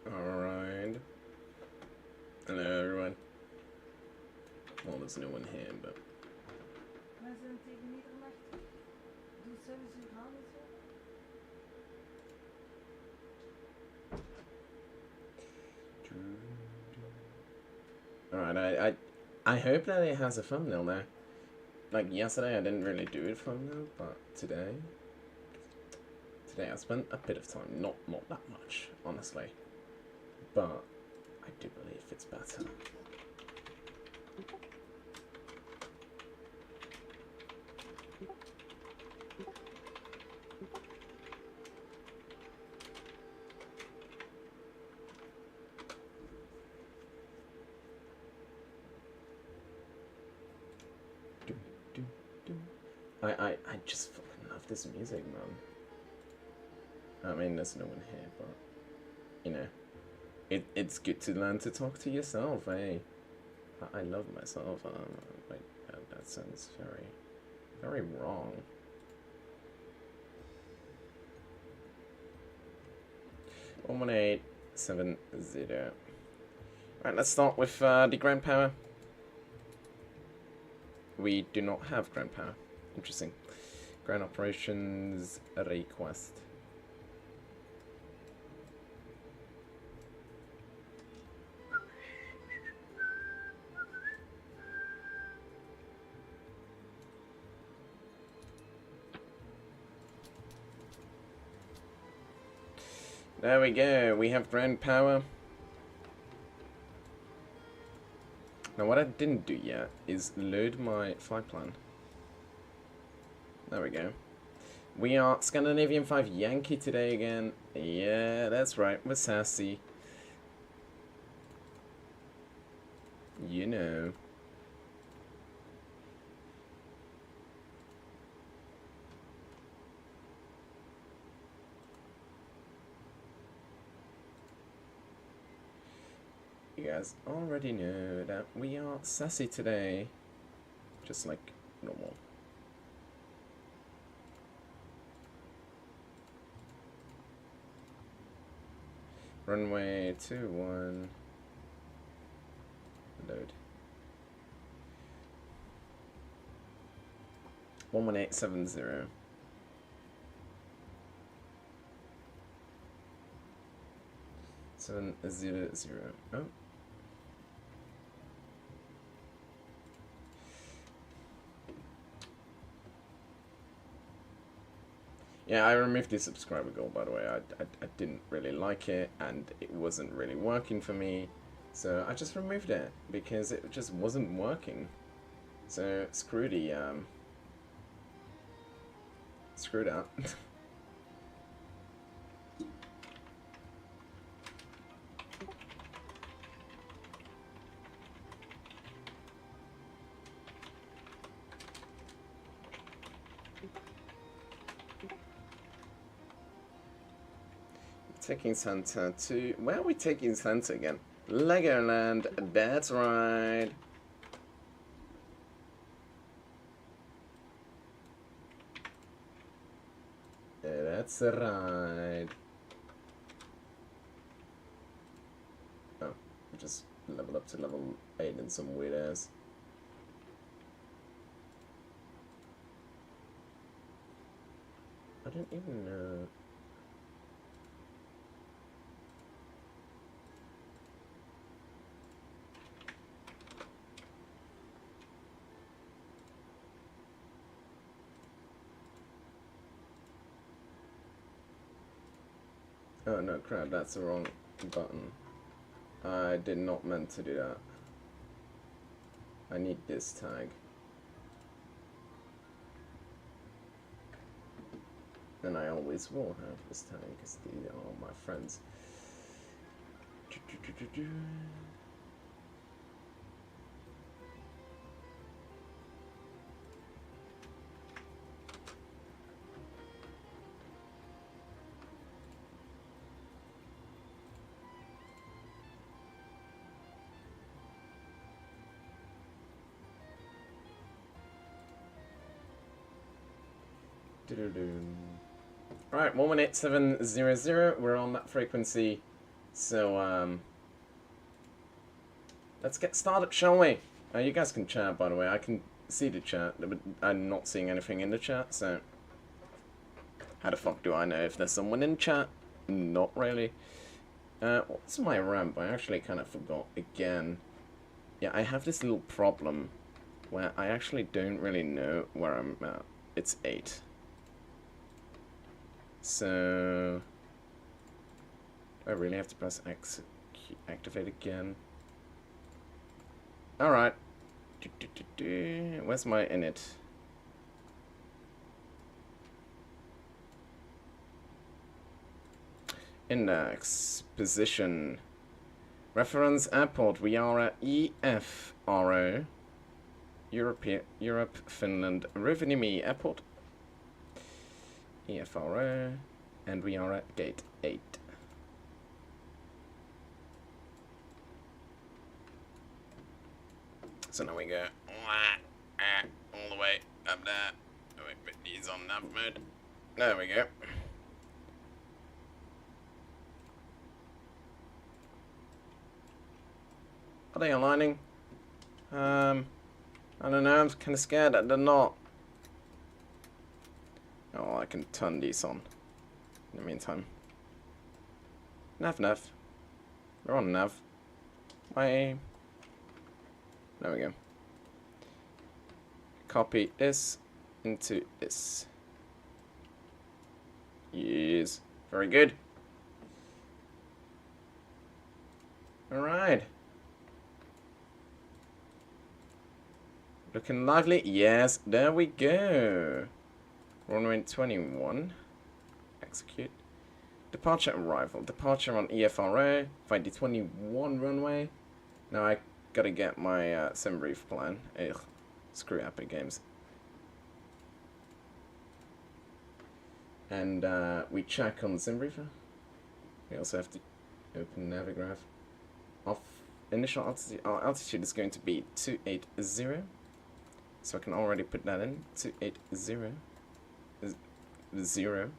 Alright. Hello, everyone. Well, there's no one here, but... Alright, I hope that it has a thumbnail now. Like, yesterday I didn't really do a thumbnail, but today I spent a bit of time. Not that much, honestly. But I do believe it's better. I just fucking love this music, man. I mean, there's no one here, but, you know, it's good to learn to talk to yourself, eh? I love myself. Wait, that sounds very wrong. 11870. Right, let's start with the ground power. We do not have ground power. Interesting. Ground operations request. There we go. We have ground power. Now what I didn't do yet is load my flight plan. There we go. We are Scandinavian 5 Yankee today again. Yeah, that's right. We're sassy. You know. You guys already know that we are sassy today. Just like normal. Runway 21. Load. 11870. Seven zero zero. Oh. Yeah, I removed the subscriber goal, by the way. I didn't really like it, and it wasn't really working for me. So I just removed it, because it just wasn't working. So, screw that. Taking Santa to... Where are we taking Santa again? LegoLand, that's right. That's right. Oh, we just leveled up to level 8 in some weird ass. I don't even know... Oh no, crap, that's the wrong button. I did not meant to do that. I need this tag. And I always will have this tag, because they are my friends. Alright, 11870, we're on that frequency, So, let's get started, shall we? You guys can chat, by the way. I can see the chat, but I'm not seeing anything in the chat, so... How the fuck do I know if there's someone in chat? Not really. What's my ramp? I actually kind of forgot again. Yeah, I have this little problem where I actually don't really know where I'm at. It's 8. So... I really have to press activate again. Alright. Where's my init? Index. Position. Reference airport. We are at EFRO. Europe, Finland, Rovaniemi airport. EFRO. And we are at gate 8. So now we go all the way up there. Oh, wait, but he's on nav mode. There we go. Are they aligning? I don't know. I'm kind of scared that they're not. Oh, I can turn these on. In the meantime. Nav. We're on nav. Why? There we go. Copy this into this. Yes. Very good. Alright. Looking lively. Yes, there we go. Runway 21. Execute. Departure arrival. Departure on EFRO. Find the 21 runway. Now I gotta get my sim brief plan. Ugh. Screw Epic Games. And we check on the sim briefer. We also have to open Navigraph. Off initial altitude. Our altitude is going to be 280. So I can already put that in. 280. 0.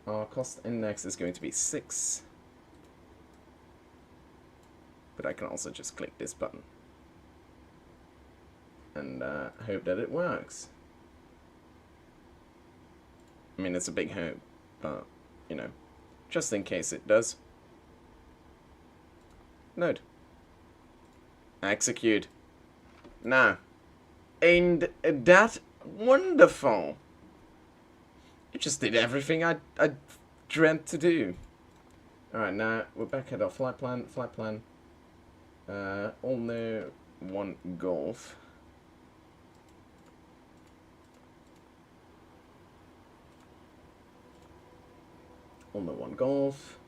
Our cost index is going to be 6. But I can also just click this button. And hope that it works. I mean, it's a big hope. But, you know, just in case it does. Node. Execute. Now. Ain't that wonderful? It just did everything I dreamt to do. Alright, now we're back at our flight plan. All no 1 Golf. All no 1 Golf.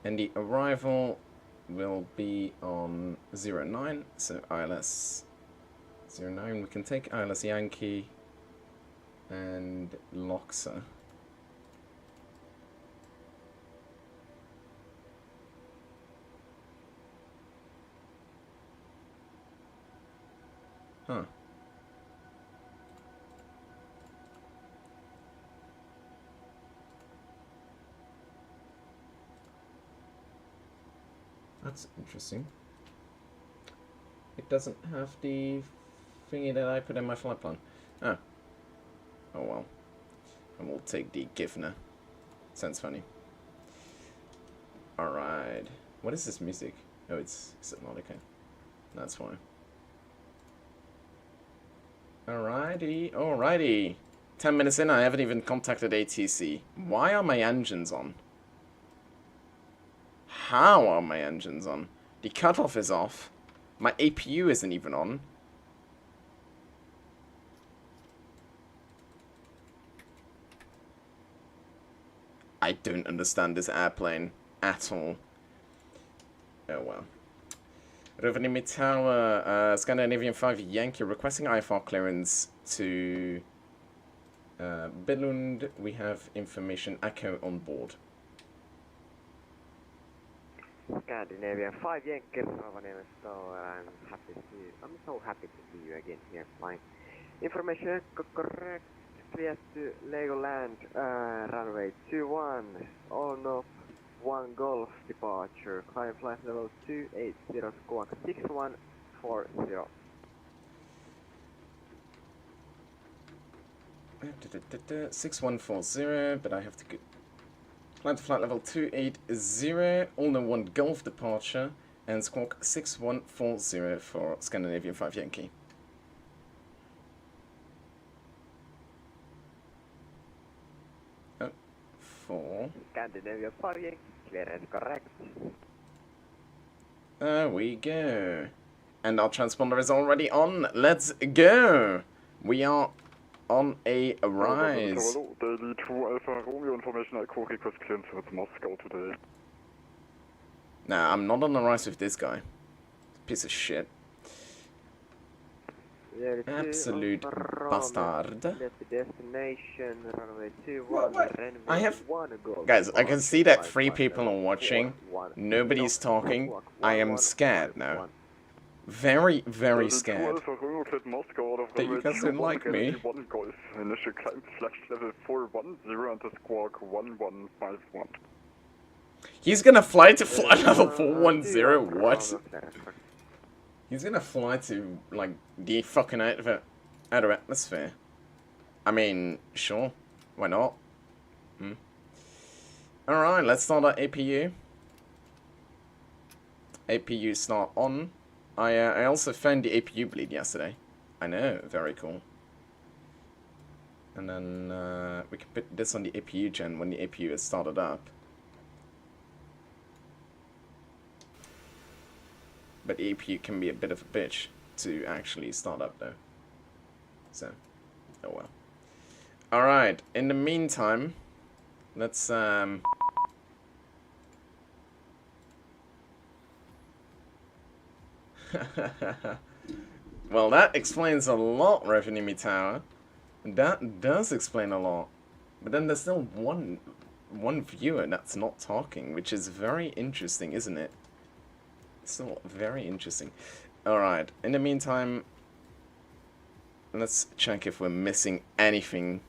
And the arrival will be on 09. So ILS 09. We can take ILS Yankee and Loxa. Huh. That's interesting. It doesn't have the thingy that I put in my flight plan. Oh. Oh well. And we'll take the Gifner. Sounds funny. Alright. What is this music? Oh, it's Subnautica. That's why. Alrighty. 10 minutes in, I haven't even contacted ATC. Why are my engines on? How are my engines on? The cutoff is off. My APU isn't even on. I don't understand this airplane at all. Oh well. Rovaniemi Tower, Scandinavian 5 Yankee, requesting IFR clearance to Billund. We have information echo on board. Scandinavian 5 Yankee, Rovaniemi Tower, I'm so happy to see you again here flying. Information correct, 3S to LegoLand, runway 21, all north, 1 Golf departure, climb flight level 280, squawk 6140. Da, da, da, da, 6140, but I have to go. Climb to flight level 280, all no 1 Golf departure, and squawk 6140 for Scandinavian 5 Yankee. Oh, 4. Scandinavian 5 Yankee, clearance correct. There we go. And our transponder is already on. Let's go. We are on a rise. Daily 2 Alpha Romeo information, echo request clearance with Moscow today. Nah, I'm not on a rise with this guy. Piece of shit. Absolute bastard. Destination, runway 21, I have... 1 Golf. Guys, I can see that 3 people are watching. Nobody's talking. I am scared now. Very, very scared. That you guys don't like me. Initial climb flash level 410 and the squawk 1151. He's gonna fly to flight level 410, what? He's gonna fly to, like, the fucking outer atmosphere. I mean, sure. Why not? Alright, let's start our APU. APU start on. I also found the APU bleed yesterday. I know, very cool. And then we can put this on the APU gen when the APU is started up. But the APU can be a bit of a bitch to actually start up though. So, oh well. Alright, in the meantime, let's well, that explains a lot, Rovaniemi Tower. That does explain a lot. But then there's still one viewer that's not talking, which is very interesting, isn't it? Still very interesting. Alright, in the meantime, let's check if we're missing anything.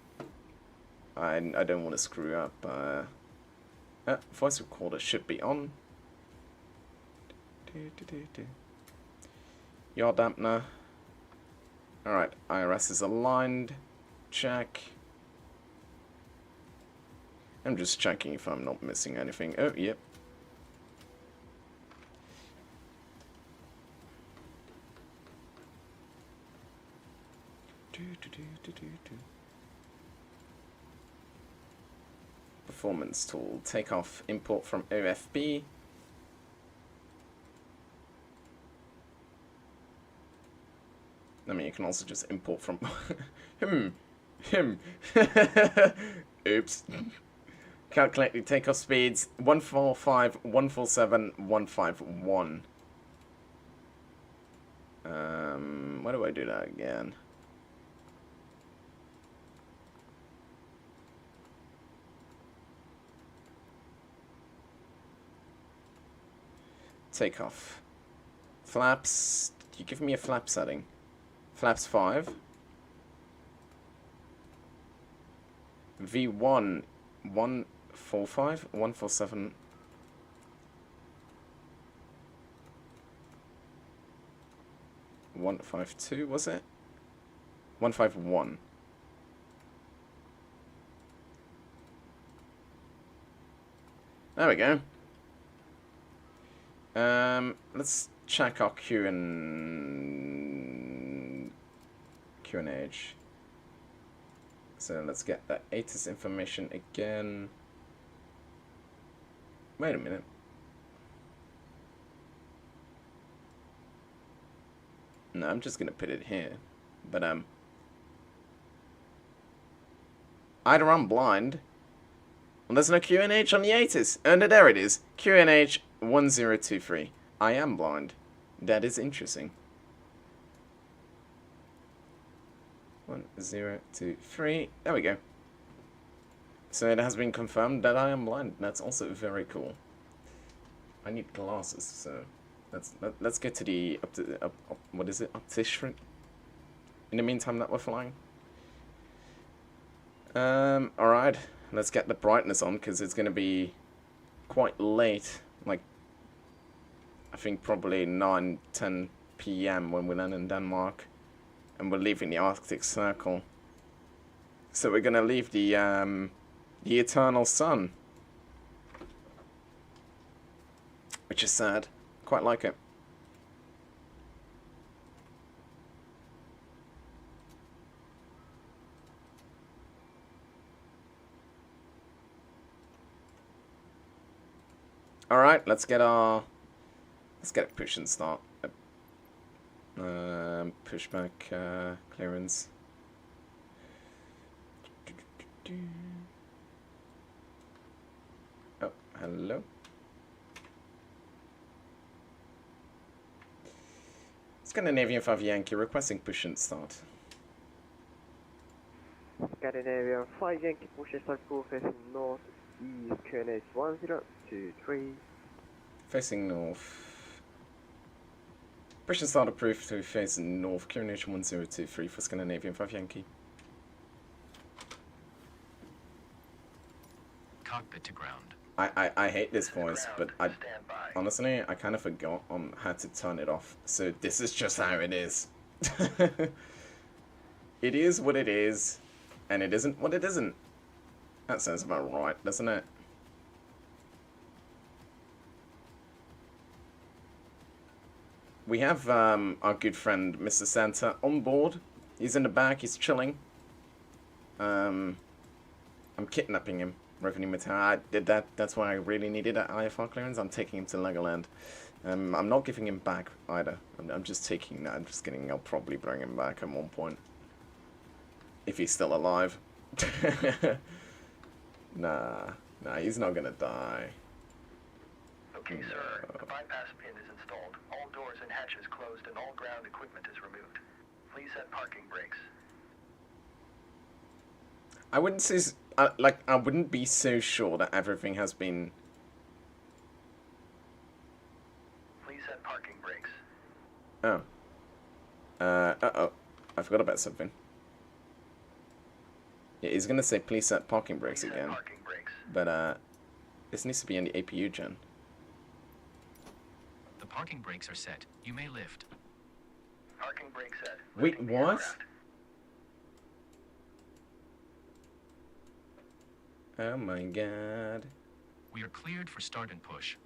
I don't want to screw up. Voice recorder should be on. Yaw dampener. Alright, IRS is aligned. Check. I'm just checking if I'm not missing anything. Oh, yep. Performance tool. Takeoff import from OFB. I mean, you can also just import from... Oops. Calculate the takeoff speeds. 145, 147, 151. Why do I do that again? Takeoff. Flaps. You give me a flap setting. Flaps 5. V1 145, 147. $152, was it? 151. There we go. Let's check our QNH. So let's get that ATIS information again. Wait a minute. No, I'm just gonna put it here. But either I'm blind. Well, there's no QNH on the ATIS. Oh no, there it is. QNH 1023. I am blind. That is interesting. 1023. There we go. So it has been confirmed that I am blind. That's also very cool. I need glasses, so let's get to the what is it? Optician. In the meantime that we're flying. Alright. Let's get the brightness on, because it's going to be quite late. Like, I think probably 9, 10 p.m. when we land in Denmark. And we're leaving the Arctic Circle. So we're going to leave the eternal sun. Which is sad. Quite like it. Alright, let's get a push and start. Pushback clearance. Oh, hello. Scandinavian 5 Yankee requesting push and start. Scandinavian 5 Yankee push and start full facing north east QNH 1023. Facing north. Push and start approved to face north QNH 1023 for Scandinavian 5 Yankee. Cockpit to ground. I hate this voice, but honestly, I kind of forgot how to turn it off. So this is just how it is. It is what it is, and it isn't what it isn't. That sounds about right, doesn't it? We have our good friend Mr. Santa on board. He's in the back, he's chilling. I'm kidnapping him. Rovaniemi. I did that. That's why I really needed that IFR clearance. I'm taking him to LegoLand. I'm not giving him back either. I'm just taking that. I'm just kidding. I'll probably bring him back at one point. If he's still alive. Nah, he's not gonna die. Okay, sir. The bypass pin is installed. All doors and hatches closed and all ground equipment is removed. Please set parking brakes. I wouldn't say, I wouldn't be so sure that everything has been. Please set parking brakes. Oh. Uh-oh. I forgot about something. Yeah, he's gonna say please set parking brakes Please set again. parking brakes. But, this needs to be in the APU gen. The parking brakes are set. You may lift. Parking brakes set. Wait, Lifting the what? aircraft. Oh my god. We are cleared for start and push.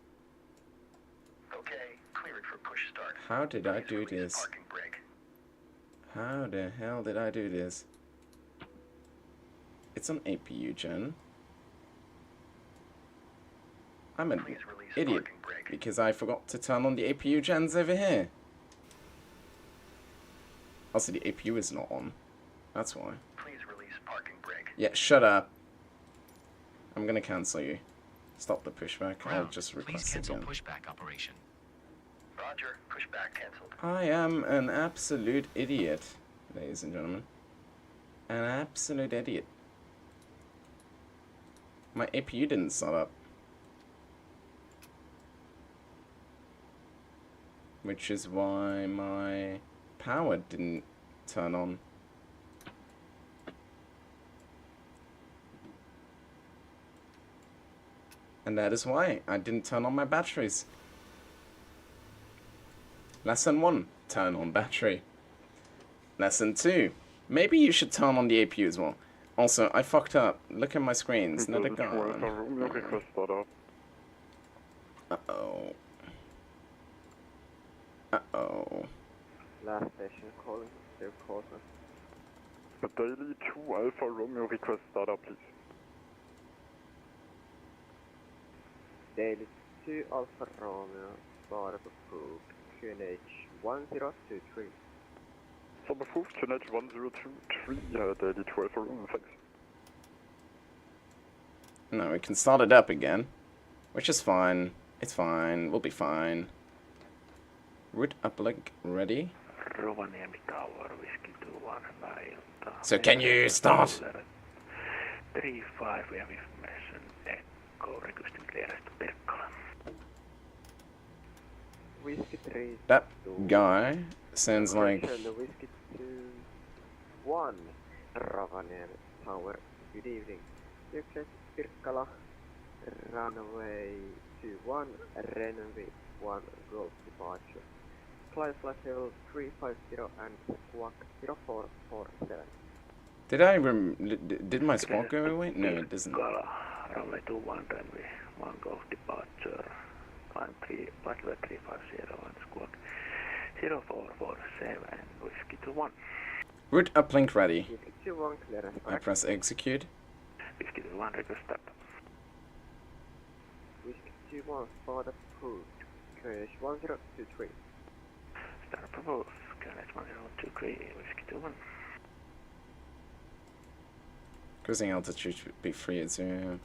Okay, cleared for push start. How did I Please do release this? Parking brake. How the hell did I do this? It's on APU gen. I'm an Please release idiot parking brake. because I forgot to turn on the APU gens over here. Also, the APU is not on. That's why. Please release parking brake. Yeah, shut up. I'm gonna cancel you. Stop the pushback. I'll Ground. just Please request cancel again. pushback operation. Roger. Pushback canceled. I am an absolute idiot, ladies and gentlemen. An absolute idiot. My APU didn't start up. Which is why my power didn't turn on. And that is why I didn't turn on my batteries. Lesson 1, turn on battery. Lesson 2, maybe you should turn on the APU as well. Also, I fucked up. Look at my screens. Another gone. Romeo request startup. Uh-oh. Uh-oh. Last station calling, still caller. A daily 2 Alpha Romeo request startup, please. Daily 2 Alpha Romeo, startup approved, QNH 1023. Sub approved, QNH 1023, daily 2 Alpha Romeo, thanks. No, we can start it up again. Which is fine. It's fine. We'll be fine. Route uplink ready. Rovaniemi Tower, Whiskey 21, So can you start? 3-5, we have information. Echo, requesting clearance to Pirkkola. Whiskey 3. That guy sounds like... Whiskey 2 1. Rovaniemi Tower, good evening. Success Pirkkala, runway 21, Renvi 1 Golf departure. Climb flight level 350 and squawk 0447. Did my squawk go away? No, it doesn't. Runway 21, runway 1 Golf departure. Climb 3, flight level 350 and squawk 0447, Whiskey 21. Route uplink ready. Whiskey 21, clearance I correct. press execute. Whiskey 21, request start. Whiskey 21, start approved. Clearance 1023. Start proposed. Clearance 1023, Whiskey 21. Cruising altitude should be free at 0.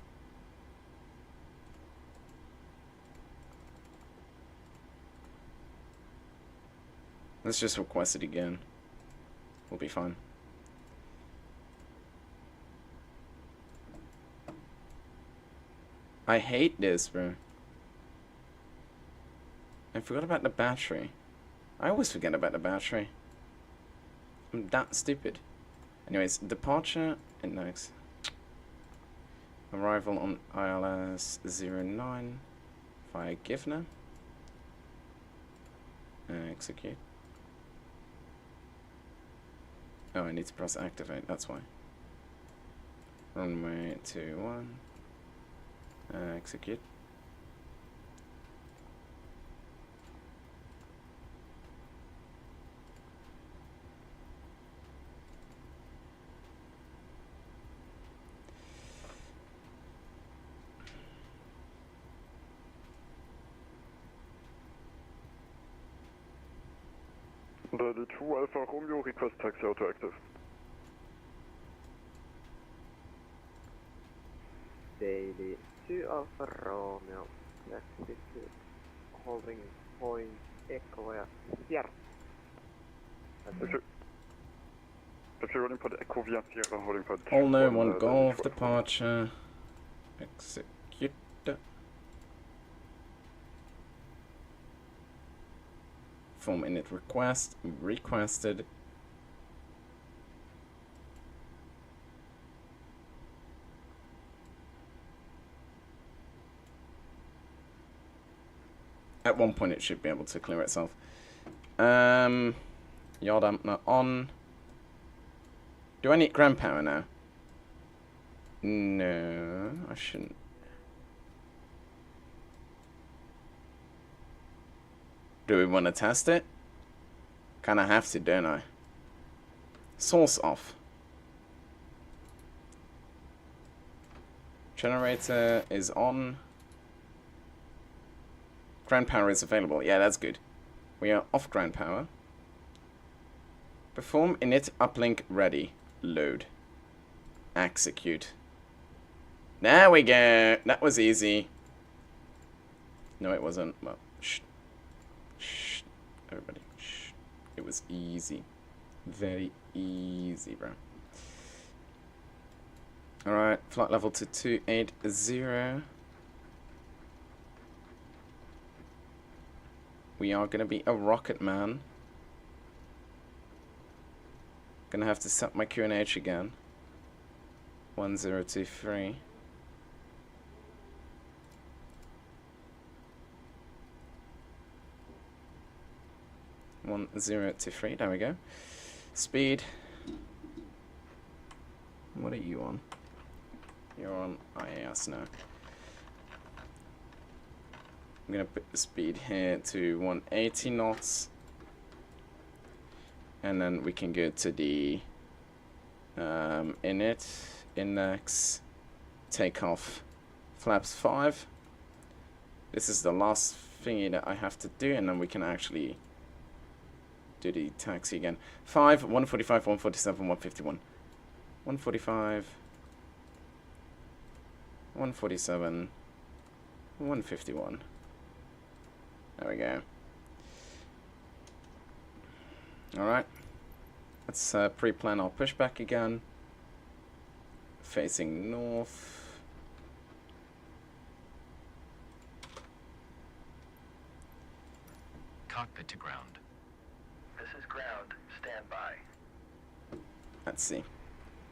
Let's just request it again. We'll be fine. I hate this, bro. I forgot about the battery. I always forget about the battery. I'm that stupid. Anyways, departure index. Arrival on ILS 09 via Givner. Execute. Oh, I need to press activate, that's why. Runway 21. Execute. The 2 Alpha Romeo request taxi auto active. Daily 2 Alpha Romeo, taxi to holding point Echo Sierra. If you're running pod Echo via Sierra, holding pod. All no, one golf departure. Execute. Form init request. Requested. At one point it should be able to clear itself. Yaw dampener on. Do I need ground power now? No, I shouldn't. Do we want to test it? Kinda have to, don't I? Source off. Generator is on. Ground power is available. Yeah, that's good. We are off ground power. Perform init uplink ready. Load. Execute. There we go. That was easy. No, it wasn't. Well, shh. Shh. Everybody. Shh. It was easy. Very easy, bro. Alright, flight level to 280. We are going to be a rocket man. Gonna have to set my QNH again. 1023. There we go. Speed. What are you on? You're on IAS now. I'm gonna put the speed here to 180 knots. And then we can go to the init, index, takeoff, flaps 5. This is the last thingy that I have to do, and then we can actually do the taxi again. 5, 145, 147, 151. 145, 147, 151. There we go. Alright. Let's pre-plan our pushback again. Facing north. Cockpit to ground. This is ground. Stand by. Let's see.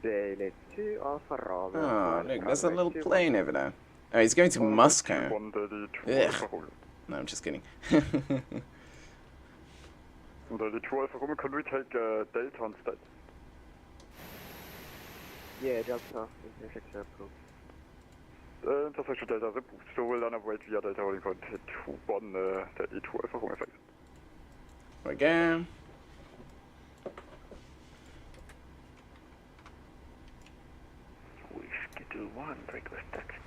Daily 2 Alpha Romeo. Oh, look, there's a runway little 21. plane over there. Oh, he's going to Moscow. 1 Daily 2 Ugh. Alpha Romeo. No, I'm just kidding. Daily 2 Alpha Romeo, can we take Delta instead? Yeah, Delta, intersection approved. Intersection Delta is approved, so we'll then await via Delta holding point 1 Daily 2 Alpha Romeo effect. There we go. Whiskey 21, request taxi.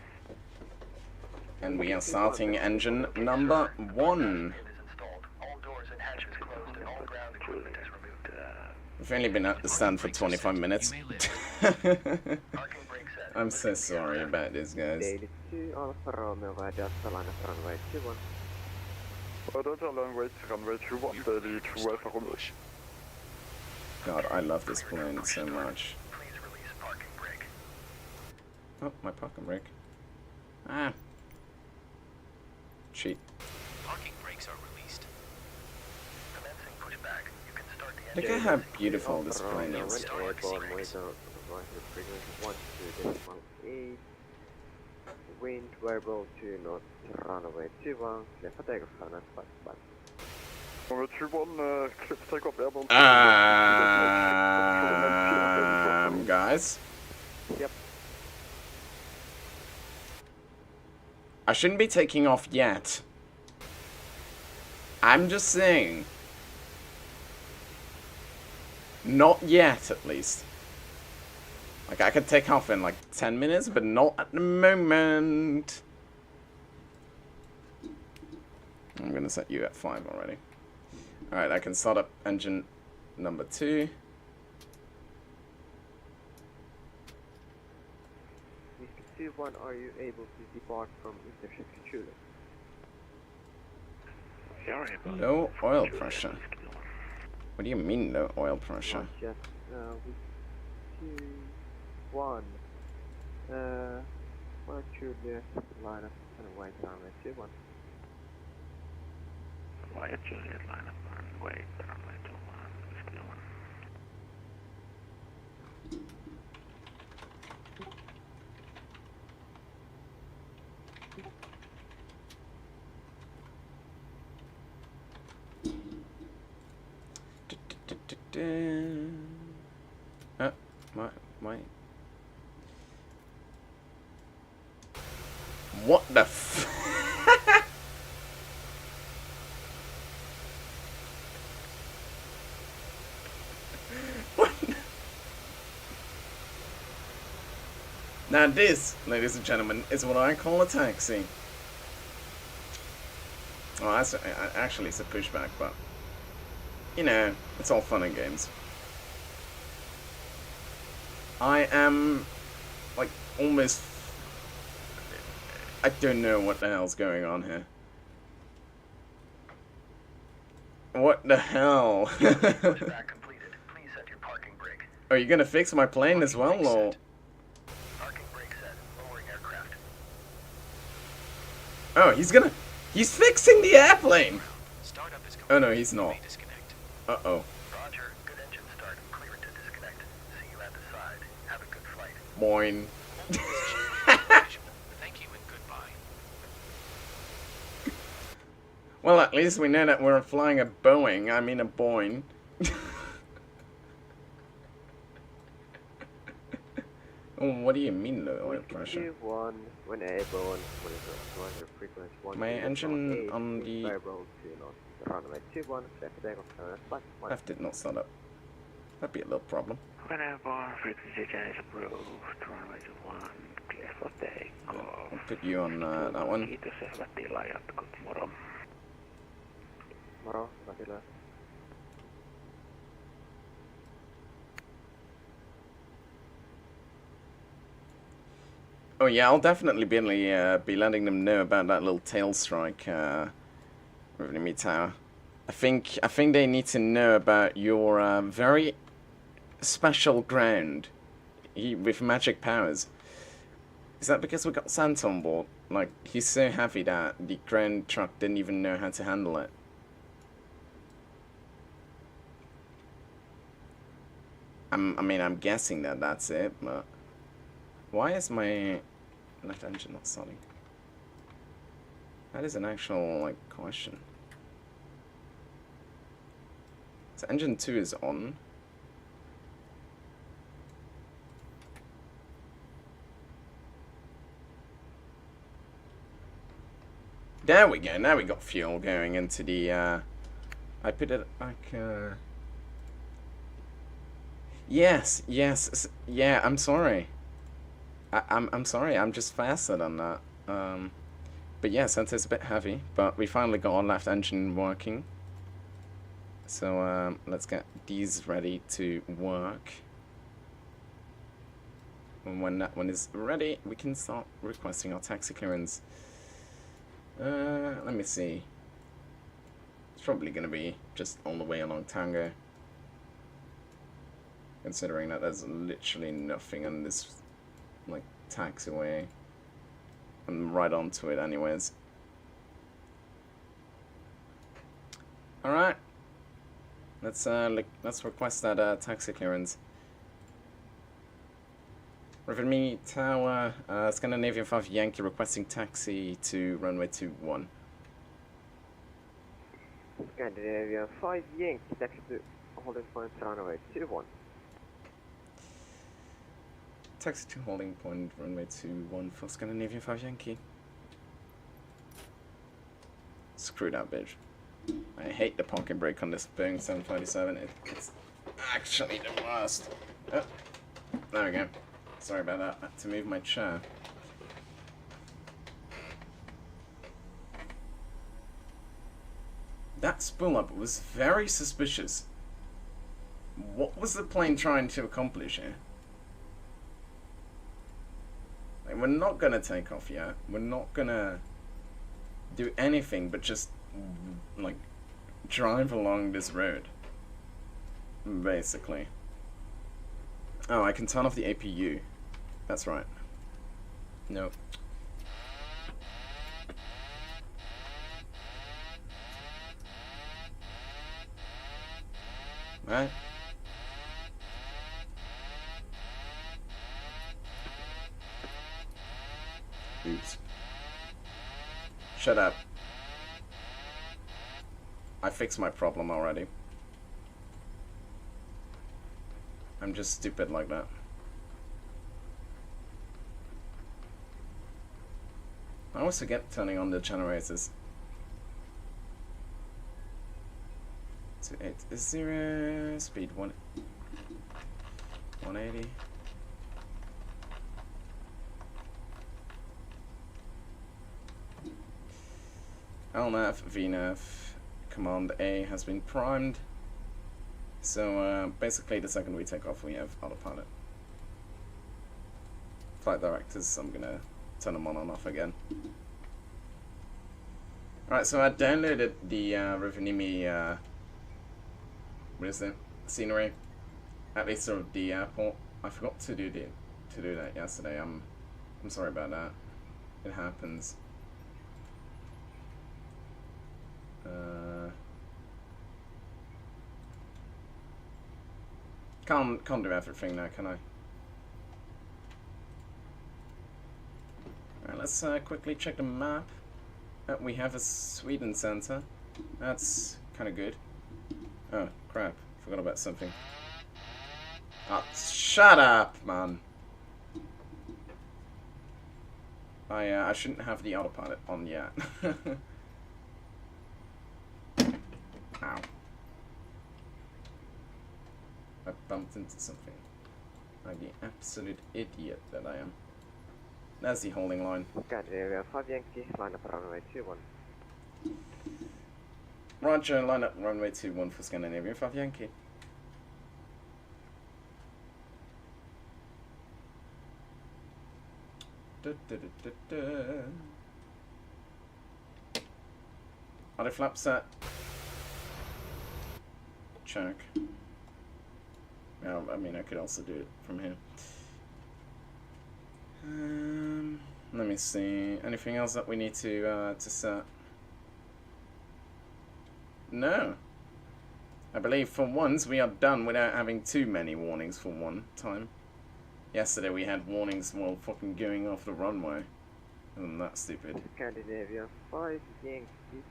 And we are starting engine number 1. Is installed. All doors and hatches closed and all ground equipment is removed. We've only been at the stand for 25 minutes. Parking brake set. I'm so sorry about this, guys. Daily 2 Alpha Romeo via Delta line of runway 21. Delta runway 21 Daily 2 Alpha Romeo. God, I love this plane so much. Please release parking brake. Oh, my parking brake. Ah. Cheat. Parking brakes are released. Commencing pushback. You can start the Look engine. at how beautiful this Alpha plane Romeo, is. when airborne, monitor frequency 12.8. Wind variable 2 knots, runway 21. Clear for takeoff, runway 55. Runway 21, clear for takeoff, airborne. Guys. Yep. I shouldn't be taking off yet. I'm just saying. Not yet, at least. Like, I could take off in like 10 minutes, but not at the moment. I'm gonna set you at 5 already. Alright, I can start up engine number 2. Whiskey 21, are you able to depart from intersection Chile? Sorry about Low oil Juliet, pressure. Whiskey 21. What do you mean low oil pressure? Not just, Whiskey 1. Well, Juliet, line up and wait runway 21. Wyatt Juliet line up and wait, runway 21, Whiskey 1. My. What the f? What? Now this, ladies and gentlemen, is what I call a taxi. Well, actually it's a pushback, but you know, it's all fun and games. I am, like, almost... I don't know what the hell's going on here. What the hell? Pushback completed. Please set your parking brake. Are you gonna fix my plane as well, or...? Parking brake set. Lowering aircraft. Oh, he's fixing the airplane! Startup is Oh no, he's not. disconnect. Uh-oh. Roger. Good engine start. Clear it to disconnect. See you at the side. Have a good flight. Boing. Thank you and goodbye. Well, at least we know that we're flying a Boeing. I mean a Boeing. Oh, what do you mean low oil pressure? Whiskey 1, when airborne, monitor frequency 1. My engine on the variable 2 knots, runway 21. Clear for takeoff, runway 55. left did not start up. That'd be a little problem. Whenever frequency change approved, runway 21, clear for takeoff. I'll put you on that one. Kiitos ja hyvät tilaajat, good moro. Moro, hyvä tilaa. Oh yeah, I'll definitely be letting them know about that little tail strike, Rovaniemi Tower. I think they need to know about your very special ground with magic powers. Is that because we got Santa on board? Like, he's so happy that the ground truck didn't even know how to handle it. I mean, I'm guessing that that's it, but why is my left engine not starting? That is an actual, like, question. So engine 2 is on. There we go, now we got fuel going into the, I put it back, Yes, yeah, I'm sorry. I'm sorry, I'm just faster than that. But yeah, since it's a bit heavy, but we finally got our left engine working. So, let's get these ready to work. And when that one is ready, we can start requesting our taxi clearance. Let me see. It's probably gonna be just on the way along Tango. Considering that there's literally nothing on this, like, taxiway. I'm right onto it anyways. Alright. Let's request that taxi clearance. Rovaniemi Tower, Scandinavian 5 Yankee requesting taxi to runway 21. Scandinavian 5 Yankee, taxi to holding point runway 21. Taxi to holding point runway 21 for Scandinavian 5 Yankee. Screw that bitch. I hate the parking brake on this Boeing 737. It's actually the worst. Oh, there we go. Sorry about that. I had to move my chair. That spool up was very suspicious. What was the plane trying to accomplish here? Like, we're not gonna take off yet. We're not gonna do anything but just, like, drive along this road. Basically. Oh, I can turn off the APU. That's right. Nope. Right? Oops. Shut up. I fixed my problem already. I'm just stupid like that. I always forget turning on the generators. 280, speed 180. LNAV, VNAV, Command A has been primed. So basically the second we take off we have autopilot. Flight directors, I'm gonna turn them on and off again. Alright, so I downloaded the Rovaniemi, what is it, scenery, at least sort of the airport. I forgot to do that yesterday. I'm sorry about that. It happens. Can't do everything now, can I? Alright, let's quickly check the map. We have a Sweden center. That's kind of good. Oh, crap. Forgot about something. Oh, shut up, man. I shouldn't have the autopilot on yet. Ow. I bumped into something. Like the absolute idiot that I am. That's the holding line. Scandinavian 5 Yankee, line up runway 21. Roger, line up runway 21 for Scandinavian 5 Yankee. Are the flaps set? Check. Well, I mean, I could also do it from here. Let me see. Anything else that we need to set? No. I believe for once we are done without having too many warnings for one time. Yesterday we had warnings while fucking going off the runway. Isn't that stupid? Scandinavian 5, Yankee,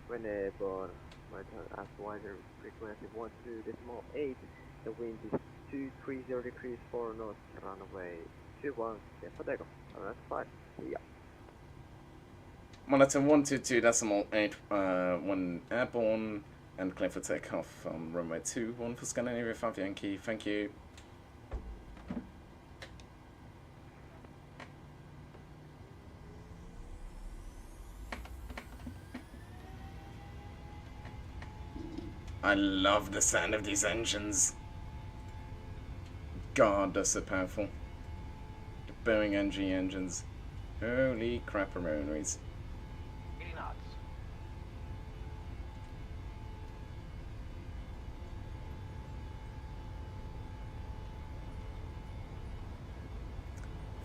whenever, might have wider frequency 12.8, the wind is 230 degrees 4 knots, runway 21, clear for takeoff, runway 5, yeah. Monitor 122.8, 1 airborne, and clear for takeoff on runway 21 for Scandinavia 5 Yankee, thank you. I love the sound of these engines. God, they're so powerful. The Boeing NG engines. Holy crapperoonies. 80 knots.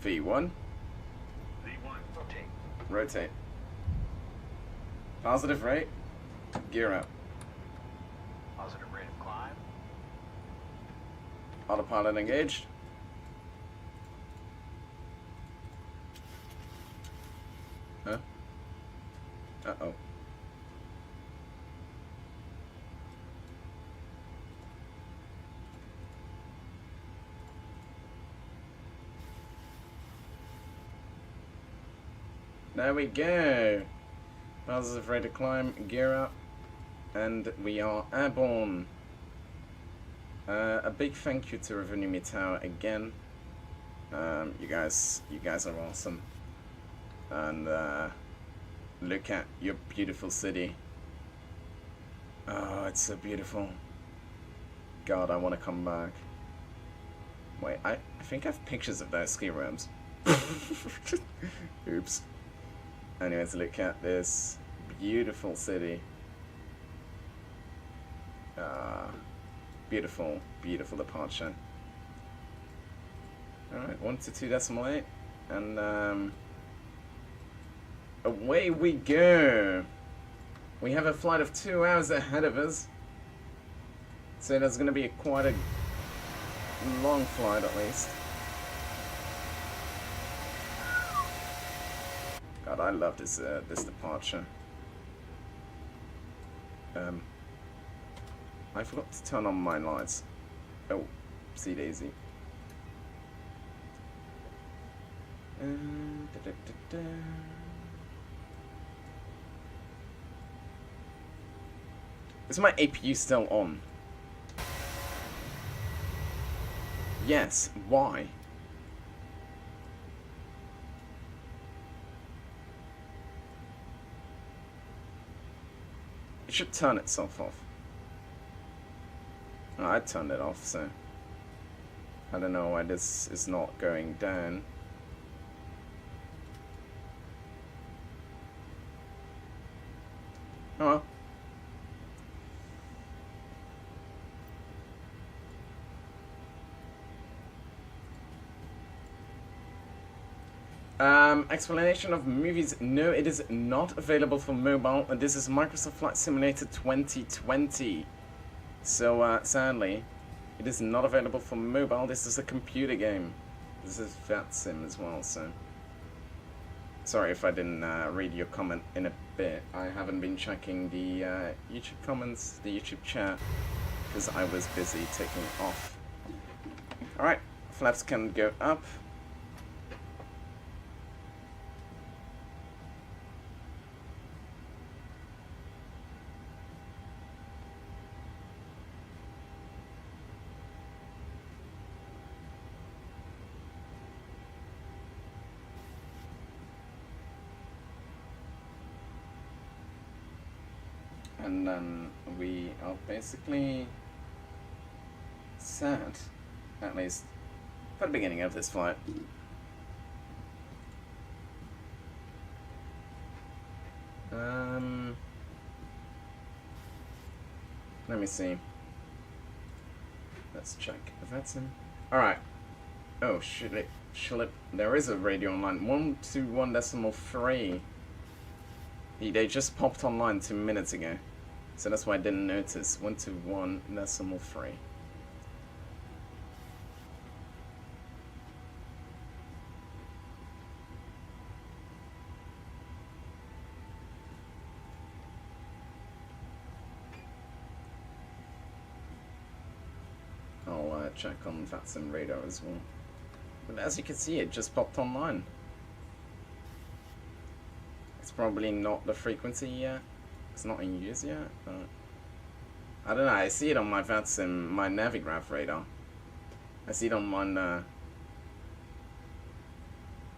V1. V1, rotate. Rotate. Positive rate. Gear up. Positive rate of climb. Autopilot engaged. Huh? Uh-oh. There we go. Positive rate of climb, gear up, and we are airborne. A big thank you to Rovaniemi Tower again. You guys are awesome. And look at your beautiful city. Oh, it's so beautiful. God, I want to come back. Wait, I think I have pictures of those ski rooms. Oops. Anyways, look at this beautiful city. Beautiful, beautiful departure. Alright, 122.8, and away we go. We have a flight of 2 hours ahead of us, so there's going to be quite a long flight at least. God, I love this this departure. I forgot to turn on my lights. Oh, see daisy. Is my APU still on? Yes, why? It should turn itself off. Oh, I turned it off, so I don't know why this is not going down. Oh well. Explanation of movies. No, it is not available for mobile. This is Microsoft Flight Simulator 2020. So, sadly, it is not available for mobile. This is a computer game. This is VATSIM as well, so... Sorry if I didn't read your comment in a bit. I haven't been checking the YouTube comments, the YouTube chat, because I was busy taking off. Alright, flaps can go up. And then we are basically set, at least for the beginning of this flight. Let me see. Let's check if that's in. Alright. Oh, should it? There is a radio online. 121.3. They just popped online 2 minutes ago. So that's why I didn't notice. 121.3. I'll check on VATSIM radar as well. But as you can see, it just popped online. It's probably not the frequency yet. It's not in use yet, but I don't know. I see it on my VATSIM, my Navigraph radar. I see it on mine.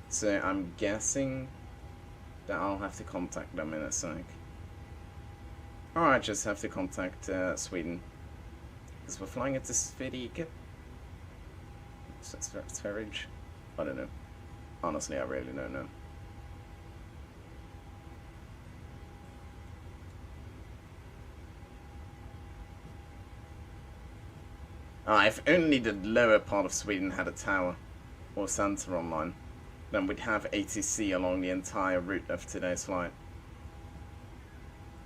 So I'm guessing that I'll have to contact them in a sec. Or I just have to contact Sweden. Because we're flying into Sveriges. Sverige? I don't know. Honestly, I really don't know. If only the lower part of Sweden had a tower or center online, then we'd have ATC along the entire route of today's flight.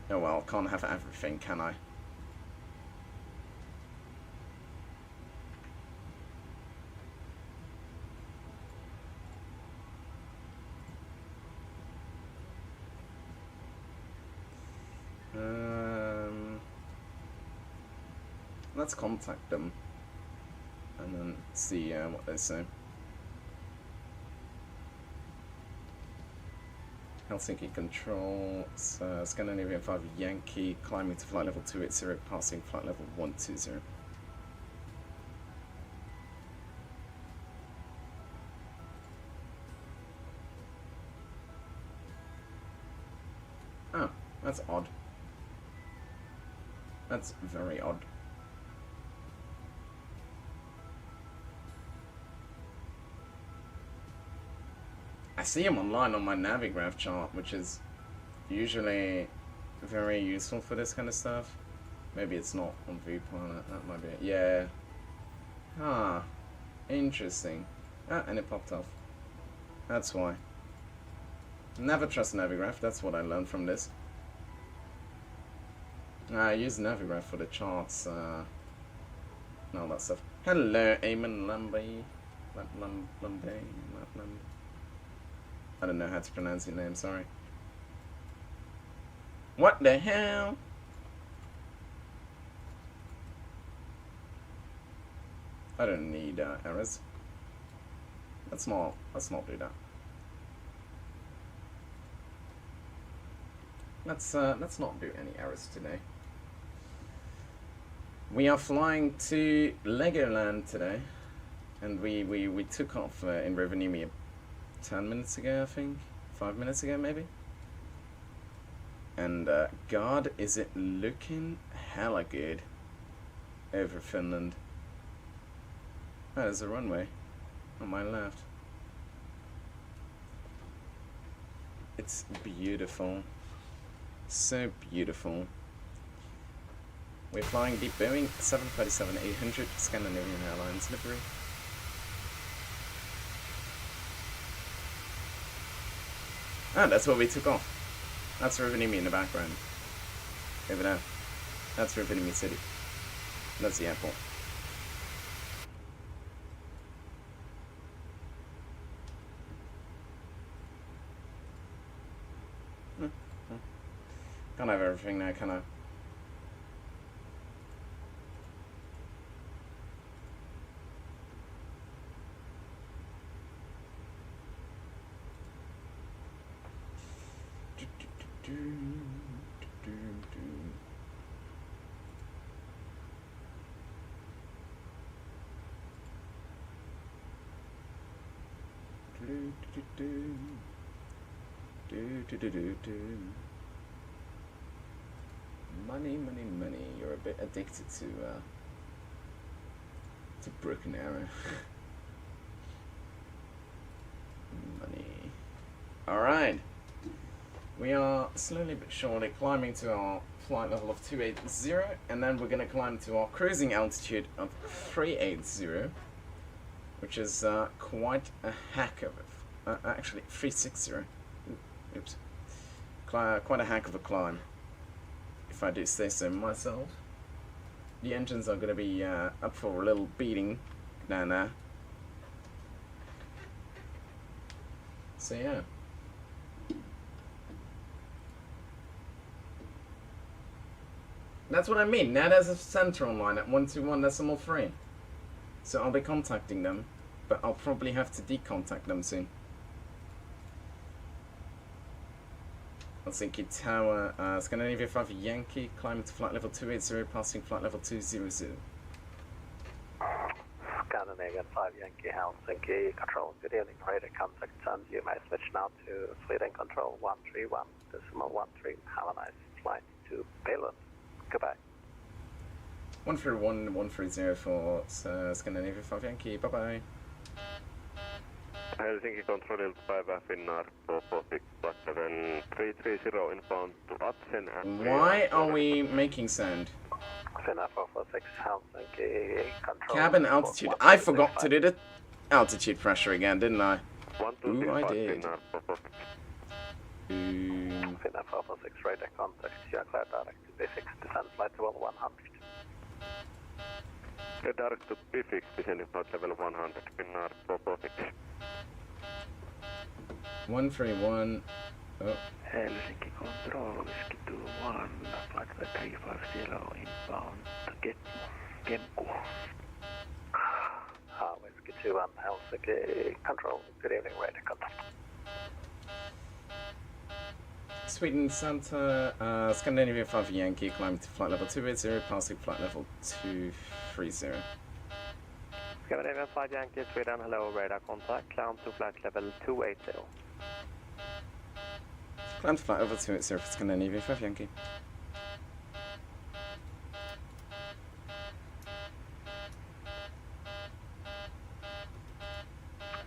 Oh well, can't have everything, can I? Let's contact them and then see what they say. Helsinki Control, Scandinavian 5 Yankee, climbing to flight level 280, passing flight level 120. Oh, that's odd. That's very odd. I see him online on my Navigraph chart, which is usually very useful for this kind of stuff. Maybe it's not on VPlanet, that might be it. Yeah. Ah, interesting. Ah, and it popped off. That's why. Never trust Navigraph, that's what I learned from this. I use Navigraph for the charts, and all that stuff. Hello, Eamon Lambay. I don't know how to pronounce your name, sorry. What the hell? I don't need errors. Let's not do that. Let's not do any errors today. We are flying to LegoLand today, and we took off in Rovaniemi 10 minutes ago, I think. 5 minutes ago, maybe. And God, is it looking hella good over Finland. Oh, there's a runway on my left. It's beautiful. So beautiful. We're flying the Boeing 737-800 Scandinavian Airlines livery. Ah, that's where we took off. That's Rovaniemi in the background. Over there. That's Rovaniemi City. That's the airport. Can't have everything now, can I? Money, money, money. You're a bit addicted to Broken Arrow. Money. Alright. We are slowly but surely climbing to our flight level of 280, and then we're going to climb to our cruising altitude of 380, which is quite a heck of it. Actually, 360. Oops. Quite a heck of a climb. if I do say so myself. The engines are going to be up for a little beating down there. So yeah. That's what I mean. Now there's a center online at 121.3. So I'll be contacting them, but I'll probably have to decontact them soon. Helsinki Tower, Scandinavia 5 Yankee, climbing to flight level 280, passing flight level 200. Scandinavian 5 Yankee Helsinki, control good evening, radar contact, and you may switch now to Sweden control 131.13. Have a nice flight to Billund. Goodbye. 131-130 for Scandinavia 5 Yankee, bye bye. Helsinki controllilta päivää Finnair 330 inbound to VATSIM. Why are we making sound? Finnair 446 Helsinki control. Cabin altitude. I forgot to do the altitude pressure again, didn't I? Ooh, I did. Finnair 446 radar contact. You are clear direct to B6 descent flight level 100. Direct to B6 descending flight level 100. Finnair 446. 131. Oh. Helsinki control, whiskey 21, flight level 350 inbound to Kemku. Whiskey 21, Helsinki control, good evening, radar contact. Sweden Santa, Scandinavia 5 Yankee, climbing to flight level 280, passing flight level 230. Scandinavian 5 Yankee, Sweden, hello, radar contact, climb to flight level 280. Climb to flight level 280 for Scandinavia 5 Yankee.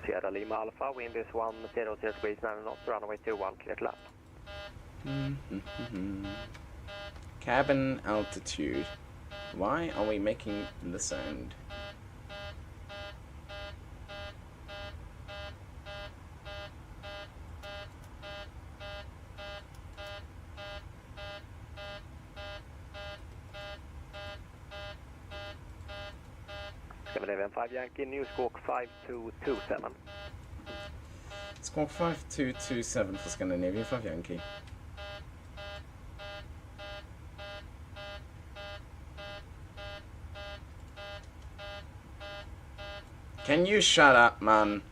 Sierra Lima Alpha, wind is 100 degrees 9 knots, runway 21, clear to land. Cabin altitude. Why are we making the sound? Scandinavian 5 Yankee, New Squawk 5227. Squawk 5227 for Scandinavia 5 Yankee. Can you shut up, man?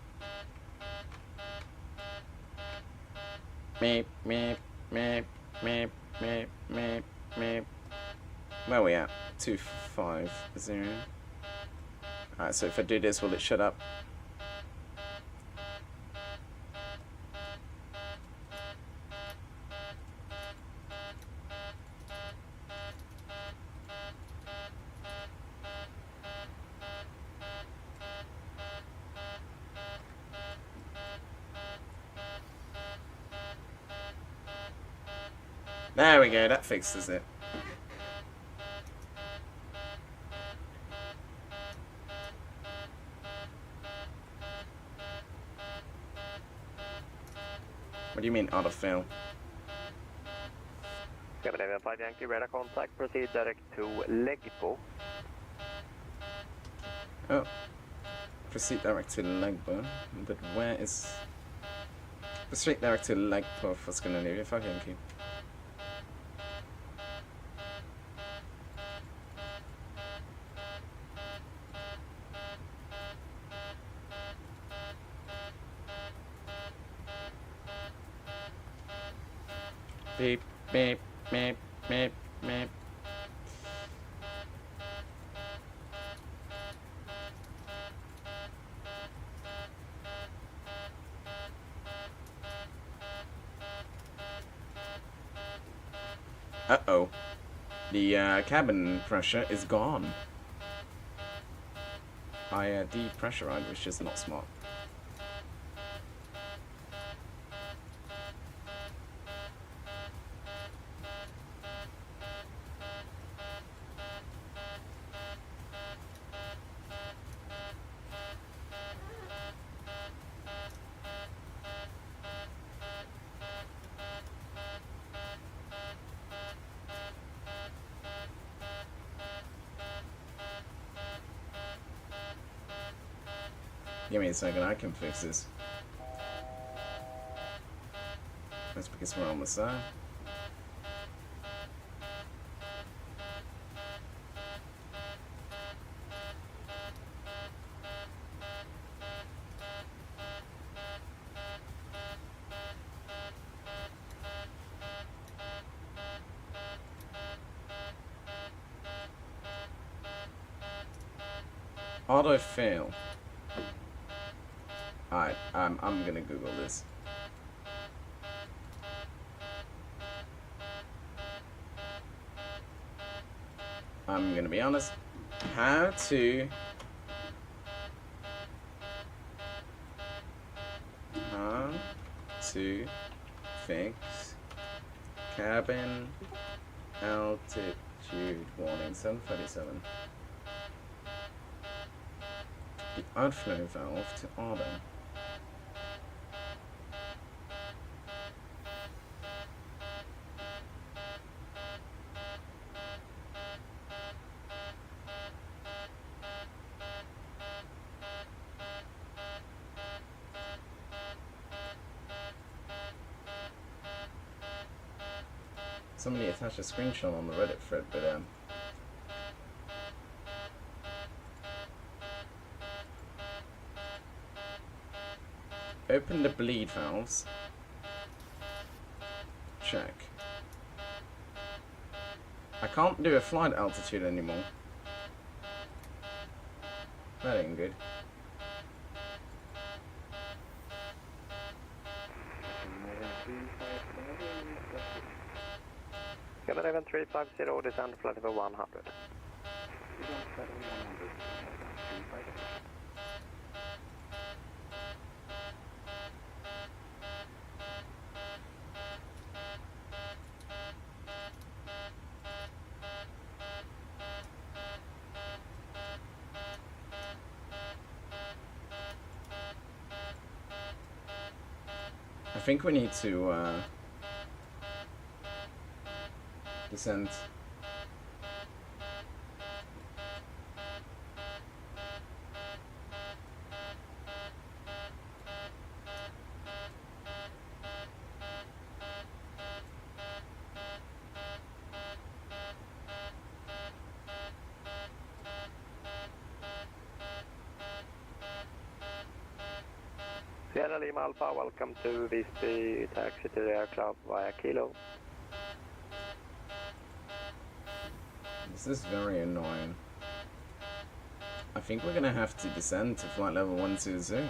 Meep, meep, meep, meep, meep, meep, meep. Where are we at? 250. Alright, so if I do this, will it shut up? There we go, that fixes it. What do you mean autofill? Scandinavian 5 Yankee, radar contact, proceed direct to Legbo. Oh. Proceed direct to Legbo. But where is... Proceed direct to Legbo for Scandinavia 5 Yankee. Beep, beep, beep, beep, beep. Uh-oh. The cabin pressure is gone. I depressurized, which is not smart. Give me a second, I can fix this. That's because we're on the side. Auto fail. Alright, I'm gonna Google this. I'm gonna be honest. How to fix cabin altitude warning 737. The outflow valve to auto. Somebody attached a screenshot on the Reddit thread, but open the bleed valves. Check. I can't do a flight altitude anymore. That ain't good. Cabin 350, descend flight level 100. I think we need to descend. Sierra Lima Alpha, welcome to Visby, taxi to the aircraft via Kilo. This is very annoying. I think we're gonna have to descend to flight level 120.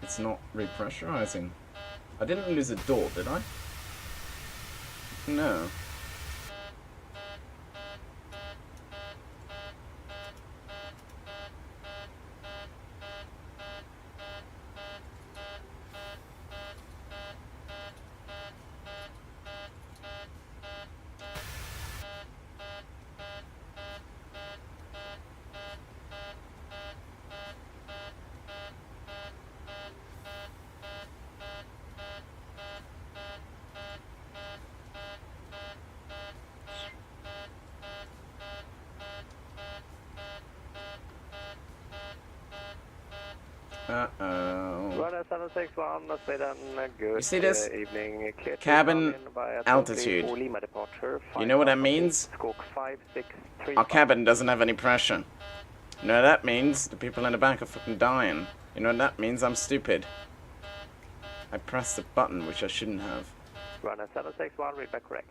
It's not repressurizing. I didn't lose a door, did I? No. Uh-oh. Runner 761, Sweden, good You see this? evening. Clear to Cabin come in via altitude. 24 Lima departure. You know what that means? Squawk 5635. Our cabin doesn't have any pressure. You know what that means? The people in the back are fucking dying. You know what that means? I'm stupid. I pressed the button, which I shouldn't have. Runner 761, read back correct.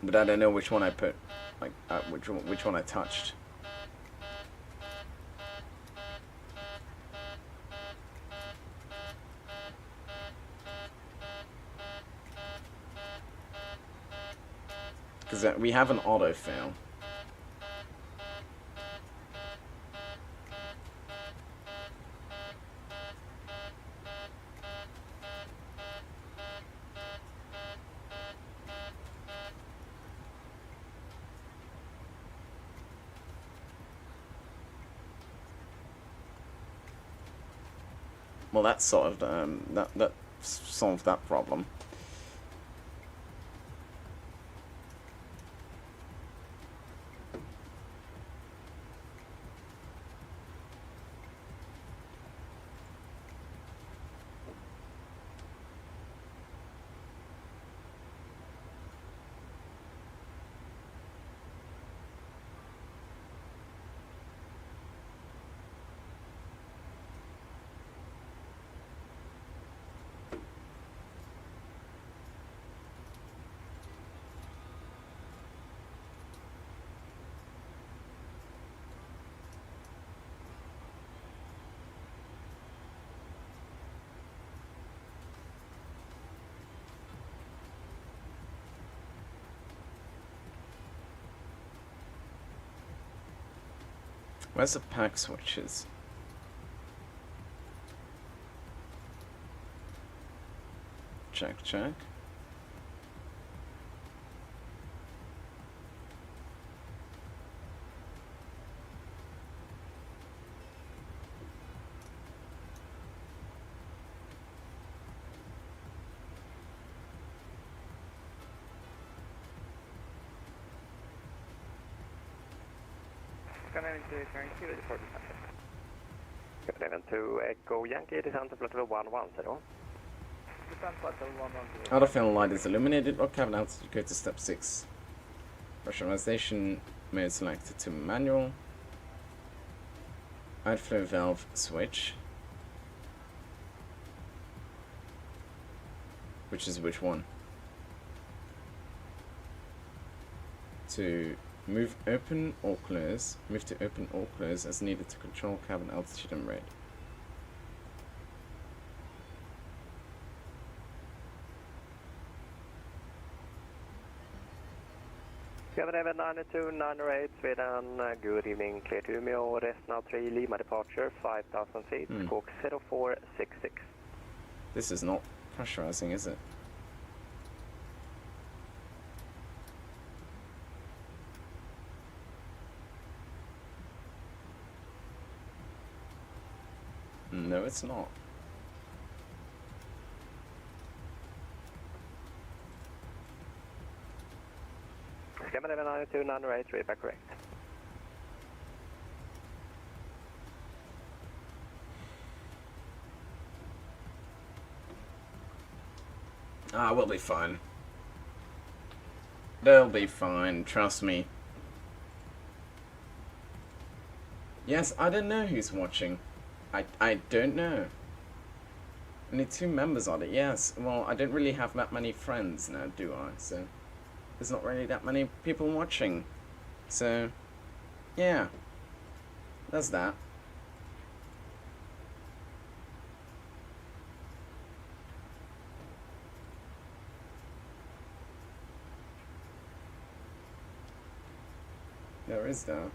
But I don't know which one I put. Like, which one I touched. Because we have an auto fail. well, that solved that solved that problem. Where's the pack switches? Check, check. Even to Echo Yankee, descent to flight level 110. Outer final light is illuminated. Or cabin altitude, go to step 6. Pressurization mode selected to manual. Outflow valve switch. Which is which one? To move open or close. Move to open or close as needed to control cabin altitude and rate. Cabin Evan 92908, Sweden, good evening, clear to Umeå, rest now 3, Lima departure, 5,000 feet, squawk 0466. This is not pressurizing, is it? No, it's not. Cabin Evan 92908, read back correct. Ah, we'll be fine. They'll be fine, trust me. Yes, I don't know who's watching. I don't know. Only 2 members on it, yes. Well, I don't really have that many friends now, do I? So, there's not really that many people watching. So, yeah. There's that. There is that.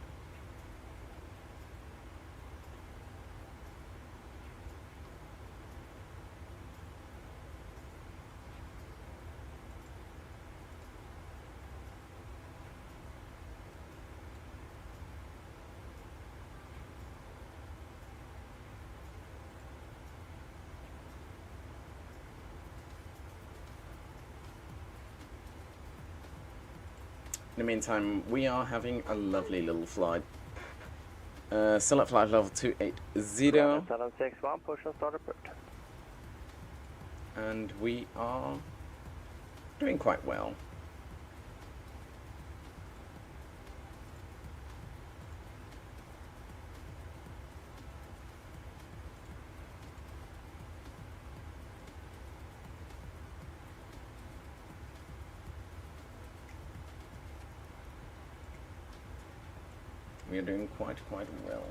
In the meantime, we are having a lovely little flight. Still at flight level 280. 761, push and start approach. And we are doing quite well. We are doing quite well.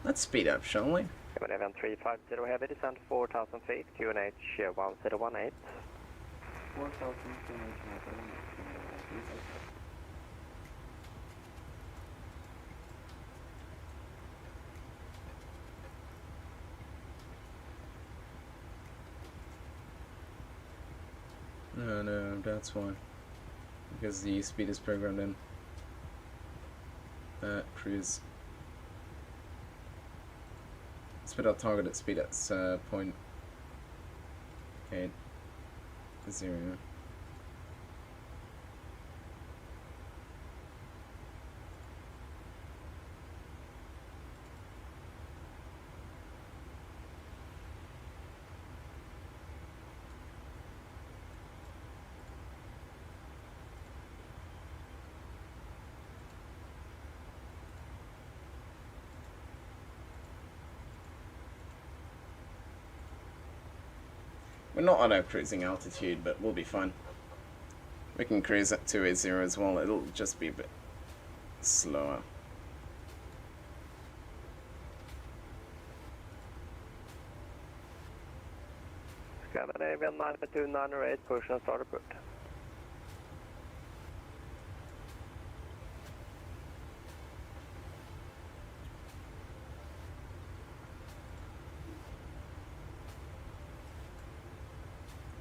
Let's speed up, shall we? Cabin Evan 350, heavy descent 4,000 feet, QNH 1018. 4,000 No, that's why. Because the speed is programmed in. Cruise. Speed up target at speed at point 8 0. We're not auto cruising altitude, but we'll be fine. We can cruise at 280 as well. It'll just be a bit slower. Scandinavian 92908, push and start approach.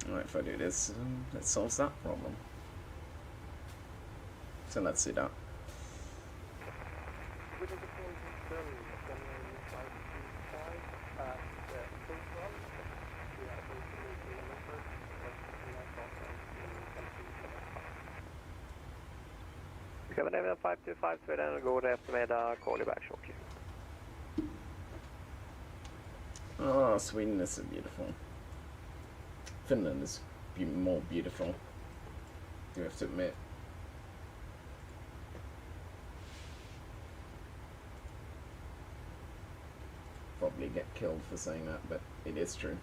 Alright, if I do this, that solves that problem. So let's do that. Scandinavian 525 Sweden, god eftermiddag, call you back shortly. Oh, Sweden is so beautiful. Finland is more beautiful, you have to admit. Probably get killed for saying that, but it is true.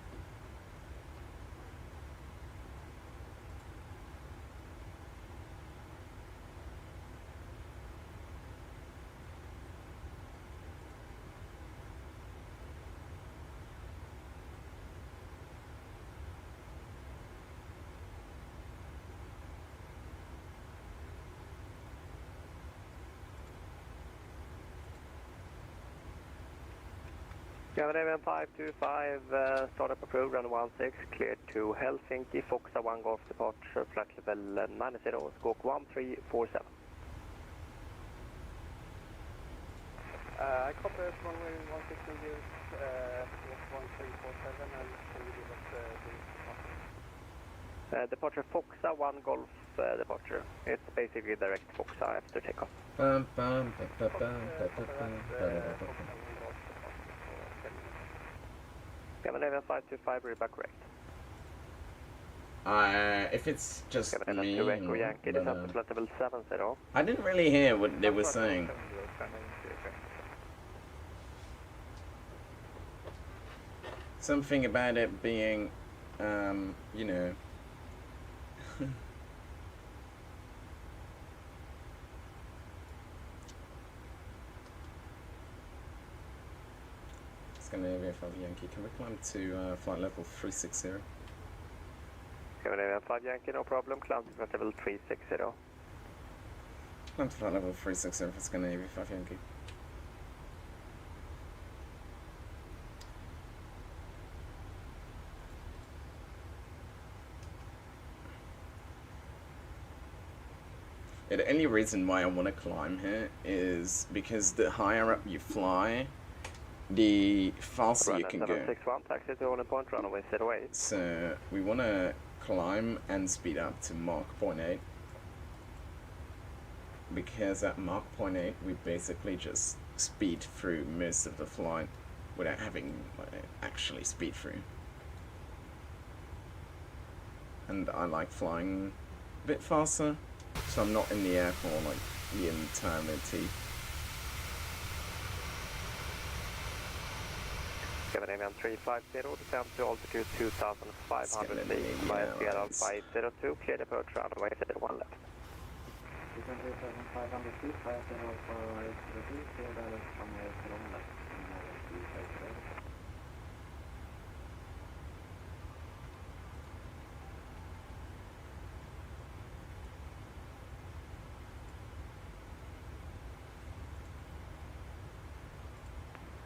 Scandinavian 525, start up approved, run 16, cleared to Helsinki, Foxa 1 Golf departure, flight level 90, squawk 1347. I copy runway 16 use, squawk 1347, and can you give us the departure? Departure Foxa 1 Golf departure. It's basically direct Foxa after takeoff. Scandinavian 525, read back correct. If it's just me, 2 Echo Yankee, descent to flight level 70. I didn't really hear what they were saying. Something about it being, you know. Scandinavia 5 Yankee, can we climb to flight level 360? Scandinavian 5 Yankee, no problem, climb to flight level 360. Climb to flight level 360 for Scandinavia 5 Yankee. Yeah, the only reason why I want to climb here is because the higher up you fly, the faster you can go. 761, taxi to holding point, runway 08. So we want to climb and speed up to Mach 0.8. Because at Mach 0.8 we basically just speed through most of the flight without having actually speed through. And I like flying a bit faster, so I'm not in the air for like the eternity. Scandinavian 350, descent to altitude 2,500 feet, via Sierra 502, clear approach runway 01 left. Descent 2,500 feet, via Sierra 502, clear direct runway 01 left.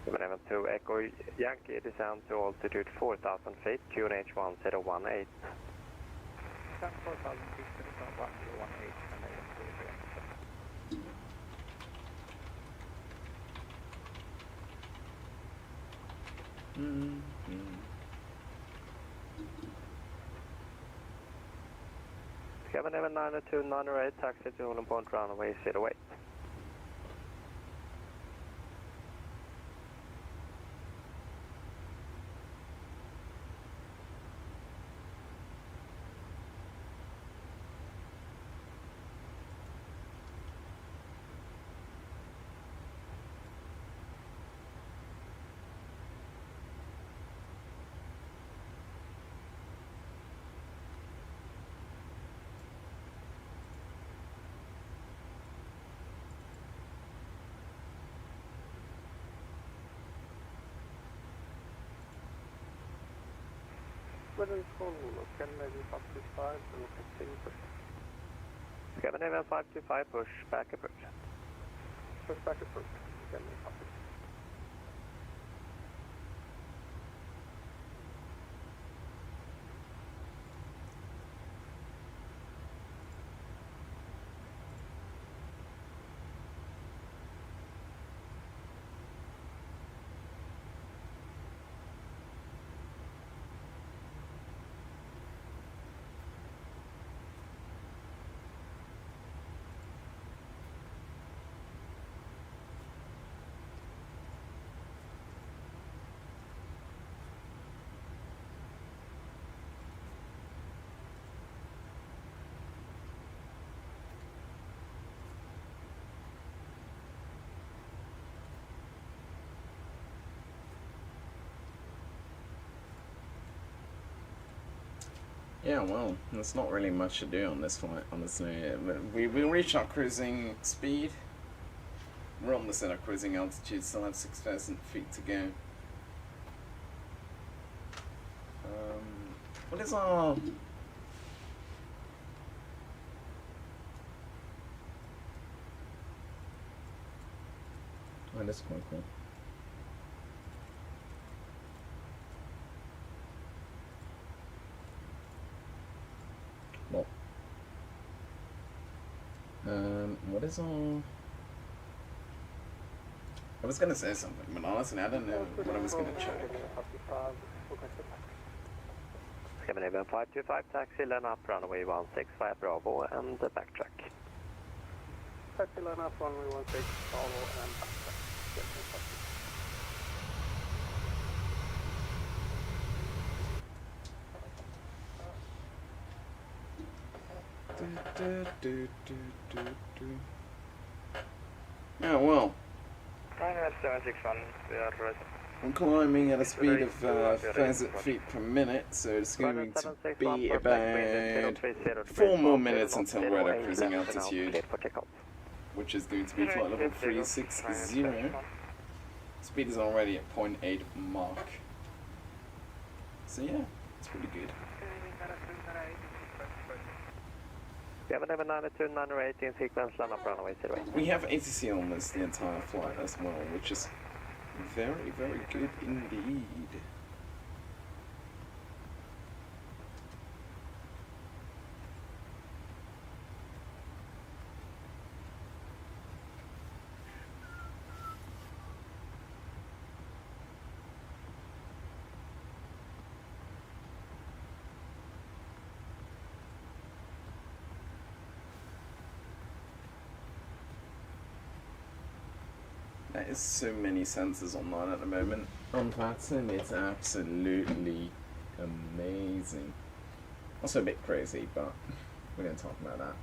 Scandinavian 2 Echo Yankee, descent to altitude 4,000 feet, QNH 1018. Descent 4,000 feet, 1018, Scandinavian 2 Echo Yankee. Scandinavian 902, 908, taxi to Holland Point, runway 08. Billund Skåne, Scandinavian 525, and continue push. Scandinavian 525, push back approach. Push back approach, Scandinavian 525. Yeah, well, there's not really much to do on this flight, honestly. We reached our cruising speed. We're almost at our cruising altitude, still have 6,000 feet to go. What is our... Oh, that's quite cool. Well, what is our... I was gonna say something, but honestly, I don't know what I was gonna check. Scandinavian 525, taxi, line up, runway 165, Bravo, and backtrack. Taxi line up, runway 16, Bravo, and backtrack. Scandinavian 525. Yeah, well, Ryanair 761, we are I'm climbing at a speed of 1,000 feet per minute, so it's going to be about 4 more minutes until we're at our cruising altitude, which is going to be flight level 360. Speed is already at 0.8 Mach. So yeah, it's pretty good. We have an 902, 908 in sequence, line up, runway 08. We have ATC on this the entire flight as well, which is very, very good indeed. There is so many sensors online at the moment on VATSIM, it's absolutely amazing. Also a bit crazy, but we're going to talk about that.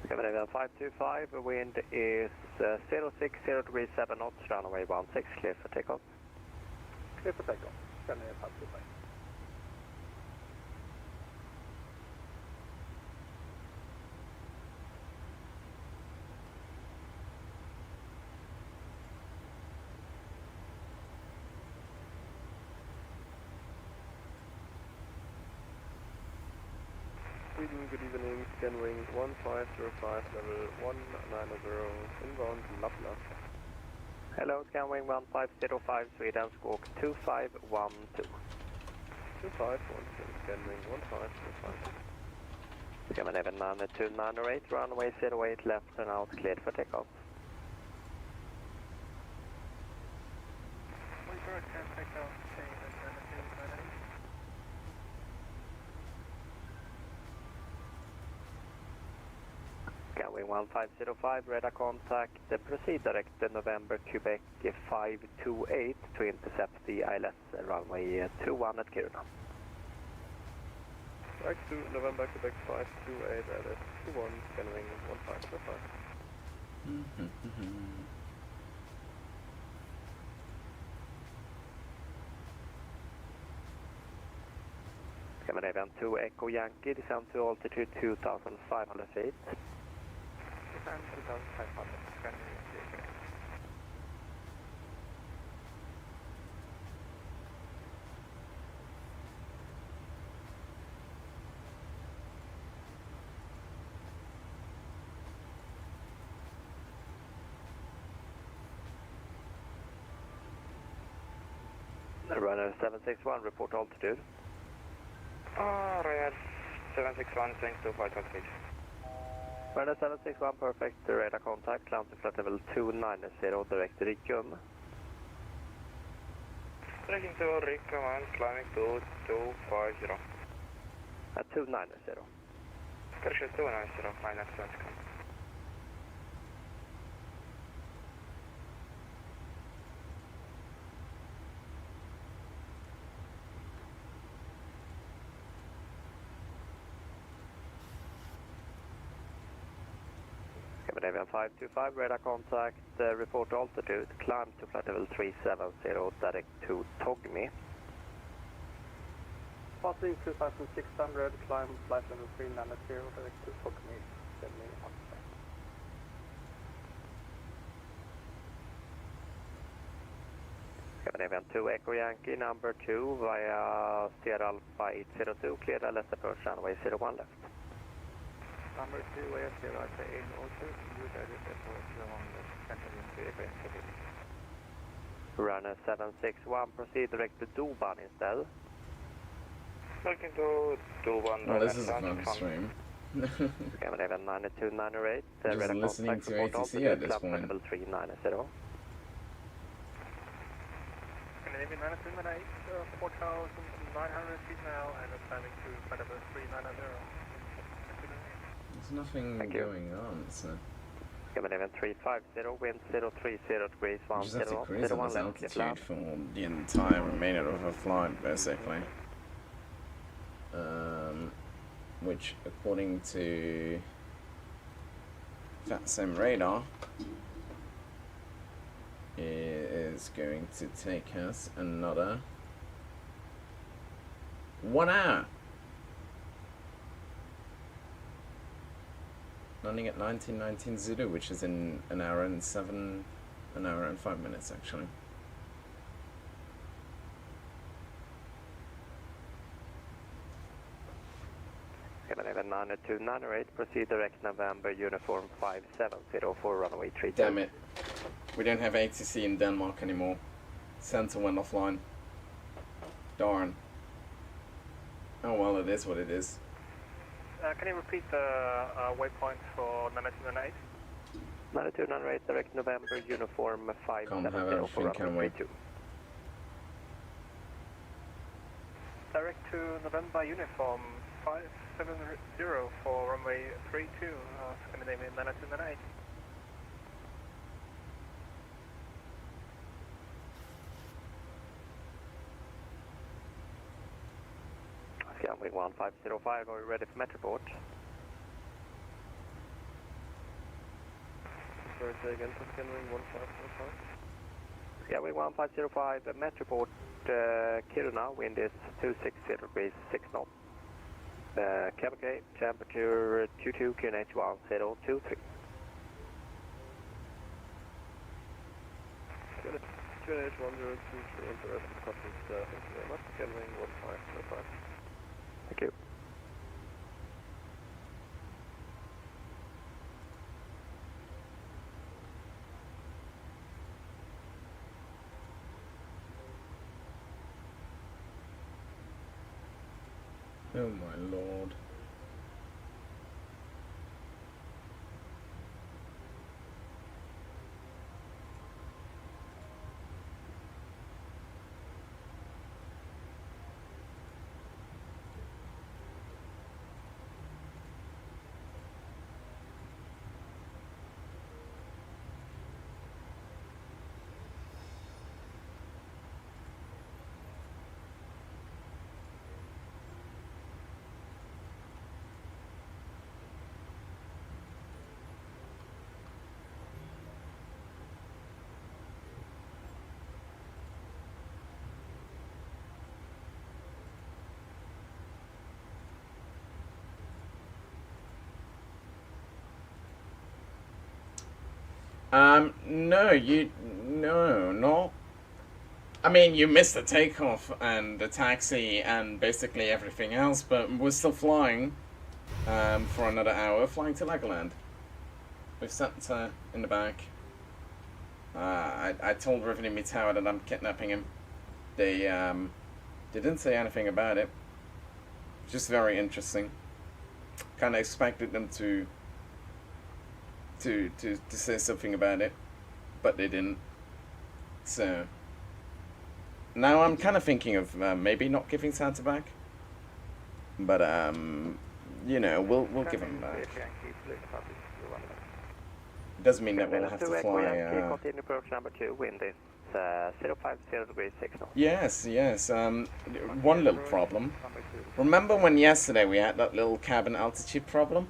Scandinavian 525, the wind is 060 degrees 7 knots, runway 16, clear for takeoff. Clear for takeoff. Scandinavian 525. Sweden, good evening, Scanwing 1505, level 190, inbound Lapla. Hello, Scanwing 1505, Sweden, squawk 2512. 2512, Scanwing 1505. Scandinavian 92908, runway 08 left and out, cleared for takeoff. Bird can take off, change at 92908. Scanwing 1505, radar contact, proceed direct to November, Quebec 528 to intercept the ILS runway 21 at Kiruna. Back to November, Quebec 528, LS 21, Scanwing 1505. Scandinavian 2 Echo Yankee, descend to altitude 2,500 feet. Descend 2500, Scandinavian 3. Runner 761, report altitude. Royal 761, swing to 520 feet. Runner 761, perfect, radar contact, climb to flight level 290, direct to Rikum. Tracking to Rikum and climbing to 250. At 290. Correction 290, final 761. Scandinavian 525, radar contact, report altitude, climb to flight level 370, direct to Togmi. Passing 2600, climb flight level 390, direct to Togmi, sending outside. Scandinavian 2 Echo Yankee, number 2 via Sierra Alpha 802, cleared LS approach runway 01 left. Number 2, ASC Alpha 802, you direct approach along the Scandinavian 3 Echo. Runner 761, proceed direct to Duban instead. Looking to 21. Well, this is a fun stream. Scandinavian 9298, Just radar listening contact, to report ATC altitude, at this climb point. level 390. Scandinavian 928, 4,900 feet now, and climbing to flight level 390. There's nothing Thank you. going on, so Scandinavian 350, wind 030 degrees, you just have to 10, cruise at 01 this left, clear altitude land. for the entire remainder of the flight, basically. Which, according to VATSIM radar, is going to take us another 1 hour. Landing at 1919 Zulu, which is in an hour and 5 minutes actually. Scandinavian 9298, proceed direct November, uniform 5704, runway 32. Damn it. We don't have ATC in Denmark anymore. Sensor went offline. Darn. Oh well, it is what it is. Can you repeat the waypoint for 928? 9298, direct November, uniform Can't have 570 for everything, can runway we? 32. Direct to November uniform 570 for runway 32, Scandinavian 928. Scanwing 1505, are you ready for Metroport? Sorry, say again for Scanwing 1505. Scanwing 1505, Metroport, Kiruna, wind is 260 degrees, 6 knots. Cabin temperature 22, QNH 1023. QNH 1023, interested customers, thank you very much. Scanwing 1505. Thank you. Oh my lord. No. I mean, you missed the takeoff and the taxi and basically everything else, but we're still flying for another hour, flying to LegoLand. We've Santa in the back. I told Rovaniemi Tower that I'm kidnapping him. They didn't say anything about it. Just very interesting. Kind of expected them to say something about it, but they didn't. So now I'm kind of thinking of maybe not giving Santa back, but you know, we'll give him back. It doesn't mean that we'll have to fly. Continue approach number 2, wind is 050 degrees 6 knots. Yes. One little problem. Remember when yesterday we had that little cabin altitude problem?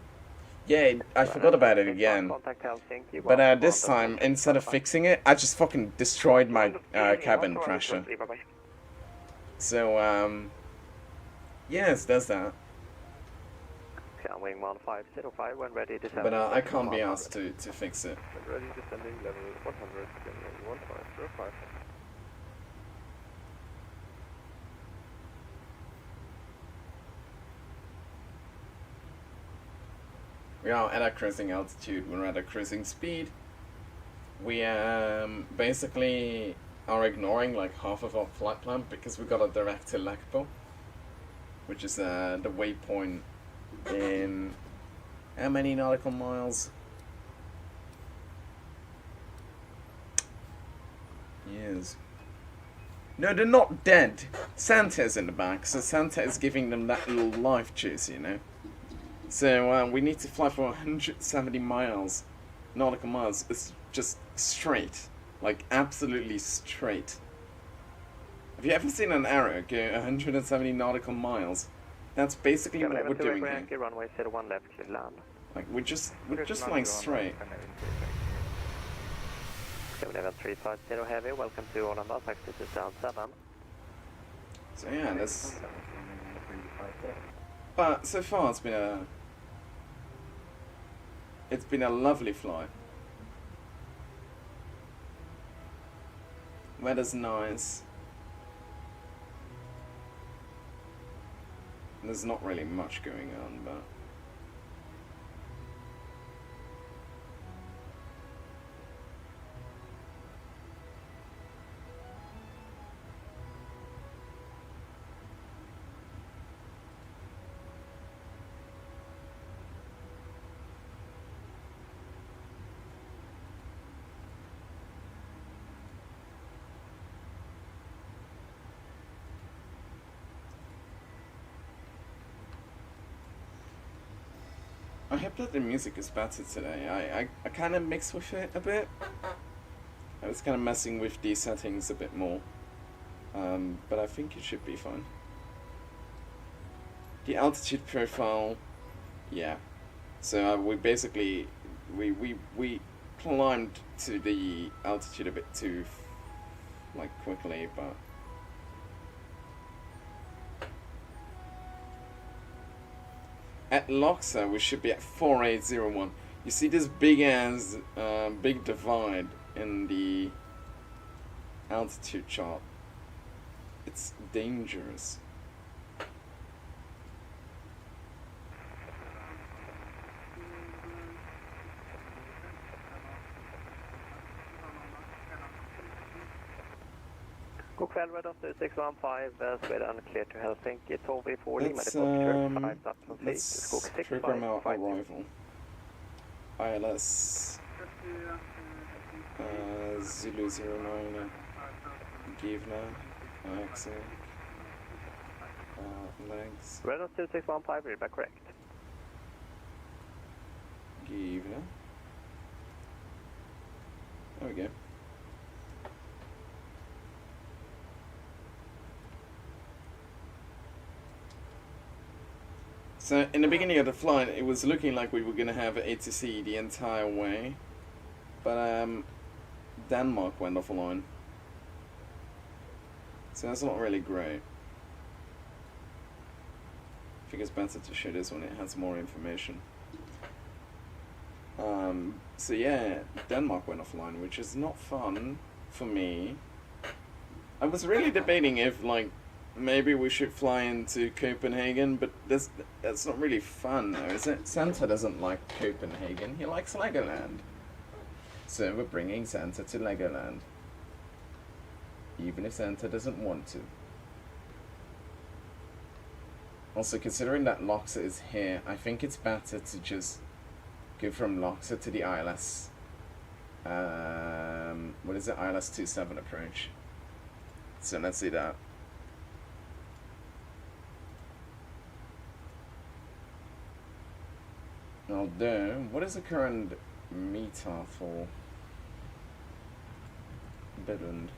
Yeah, I forgot about it again. But this time, instead of fixing it, I just fucking destroyed my cabin crasher. So, yes, there's that. Wing 1505 when ready to But I can't be asked to fix it. Ready descending level 100, 1505. We are at a cruising altitude, we're at a cruising speed. We basically are ignoring like half of our flight plan because we got a direct to Lekpo, which is the waypoint in how many nautical miles? Yes. No, they're not dead. Santa's in the back, so Santa is giving them that little life juice, you know. So we need to fly for 170 miles, nautical miles. It's just straight, like absolutely straight. Have you ever seen an arrow go 170 nautical miles? That's basically what we're doing here. Runway 01 left, clear land. Like we're just flying straight. Level 350 heavy, welcome to Orlando, taxi to Sound 7. So yeah, this. But so far it's been a lovely flight. Weather's nice. There's not really much going on, but I hope that the music is better today. I kind of mixed with it a bit. I was kind of messing with these settings a bit more. But I think it should be fine. The altitude profile, yeah. So we basically, we climbed to the altitude a bit too, like quickly, but at Loxa, we should be at 4801. You see this big ass, big divide in the altitude chart. It's dangerous. God 12 red of 2615, Sweden, clear to Helsinki, Tovi4 Lima, Let's, departure 5 knots from feet, let's Skog program our 6550. arrival. ILS Zulu 09 Givna Axel legs Red of 2615, read back correct. Givna. There we go. So in the beginning of the flight, it was looking like we were going to have ATC the entire way, but Denmark went offline. So that's not really great. I think it's better to show this when it has more information. So yeah, Denmark went offline, which is not fun for me. I was really debating if like maybe we should fly into Copenhagen, but that's not really fun though, is it? Santa doesn't like Copenhagen, he likes LegoLand. So we're bringing Santa to LegoLand. Even if Santa doesn't want to. Also, considering that Loxa is here, I think it's better to just go from Loxa to the ILS. What is it? ILS 27 approach. So let's see that. Although, what is the current META for Billund?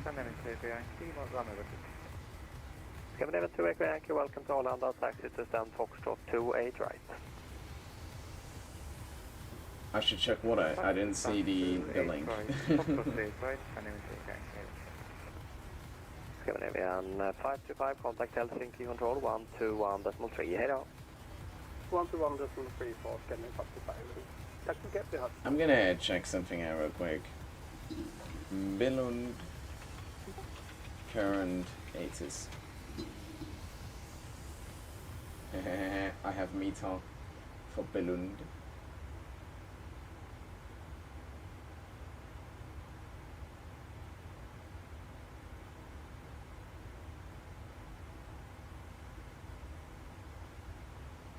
Scandinavian 2 Yankee, runway with Scandinavian 2 Echo Yankee, welcome to Arlanda, taxi to stand Foxtrot 28 right. I should check what I didn't see the link. Scandinavian 525, contact Helsinki control 121.3, hej då. 121.3 for Scandinavian 525. Tack så mycket, vi hörs. I'm gonna check something out real quick. Billund current 80s. I have META for Billund.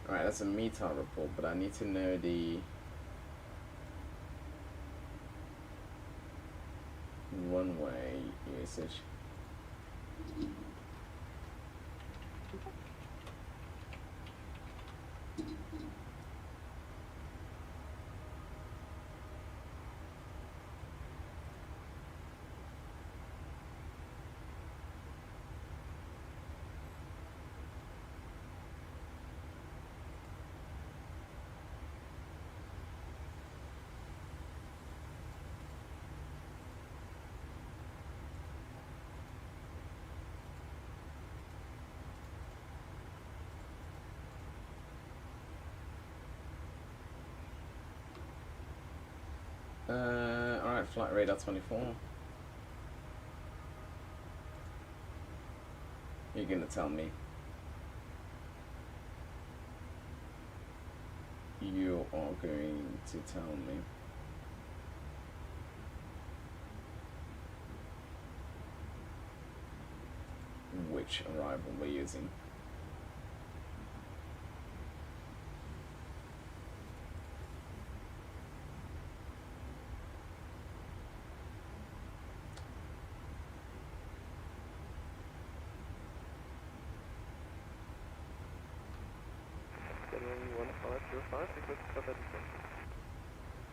Alright, that's a META report, but I need to know the runway usage. Alright, flight radar 24. You're gonna tell me. You are going to tell me. Which arrival we're using.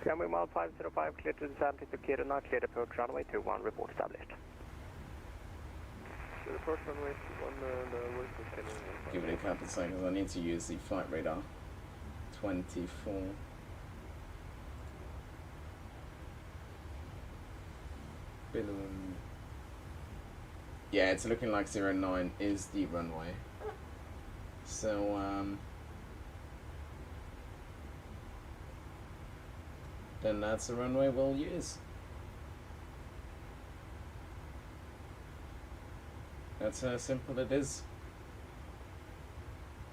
Skyline 1505, clear to descent into Kiruna, clear approach runway 21, report established. Report runway 21, Give it a couple of seconds. I need to use the flight radar 24. Billund. Yeah, it's looking like 09 is the runway. So, then that's the runway we'll use. That's how simple it is.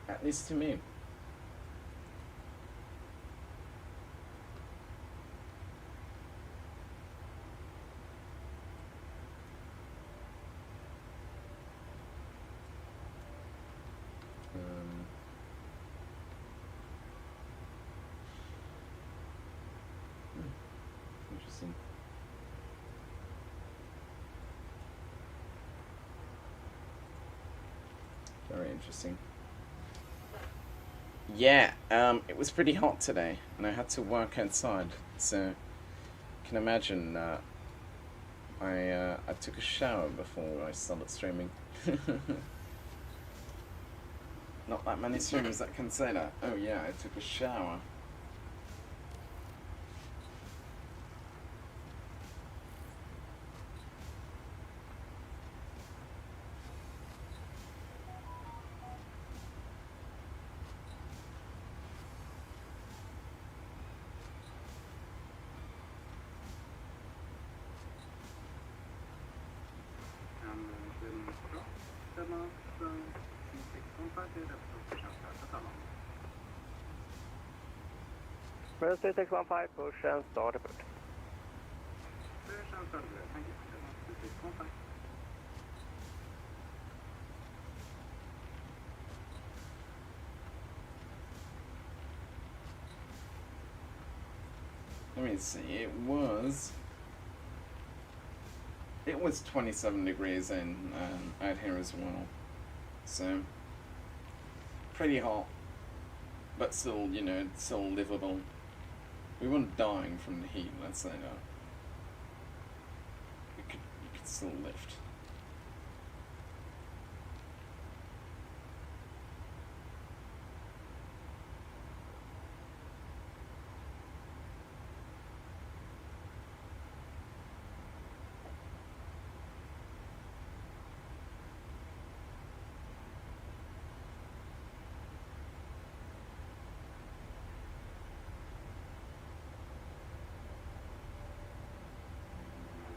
At least to me. Interesting. Very interesting. Yeah, it was pretty hot today, and I had to work outside, so you can imagine I took a shower before I started streaming. Not that many streamers that can say that. Oh yeah, I took a shower. First 2615, push and start approach. Let me see, it was 27 degrees in out here as well, so pretty hot, but still, you know, still livable. We weren't dying from the heat, let's say that. You could still lift.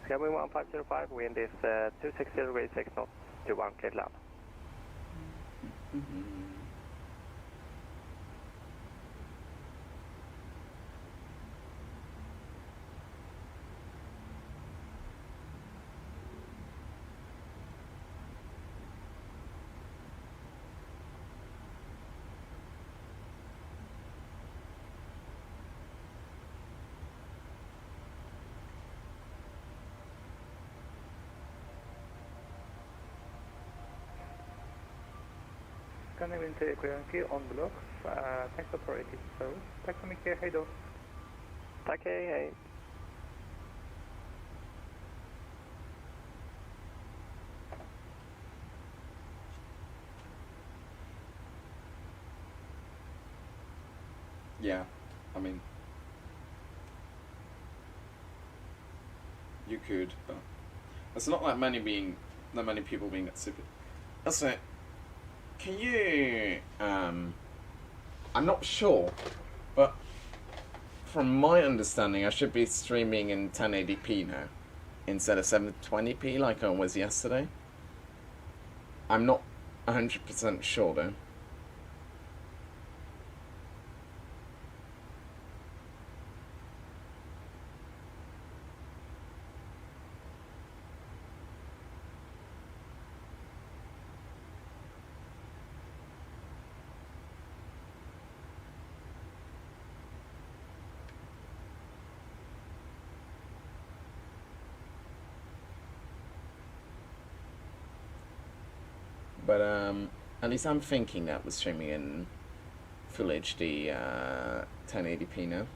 Skywind 1505, wind is 260 degrees 6 knots to 1 cleared land. Scanning till Yankee on block. Tax authority. So, tack så mycket. Hej då. Tack, hej, hej. Yeah, I mean, you could, but there's not that many people being that stupid. Also, can you, I'm not sure, but from my understanding, I should be streaming in 1080p now, instead of 720p like I was yesterday. I'm not 100% sure though. But at least I'm thinking that we're streaming in Full HD 1080p now.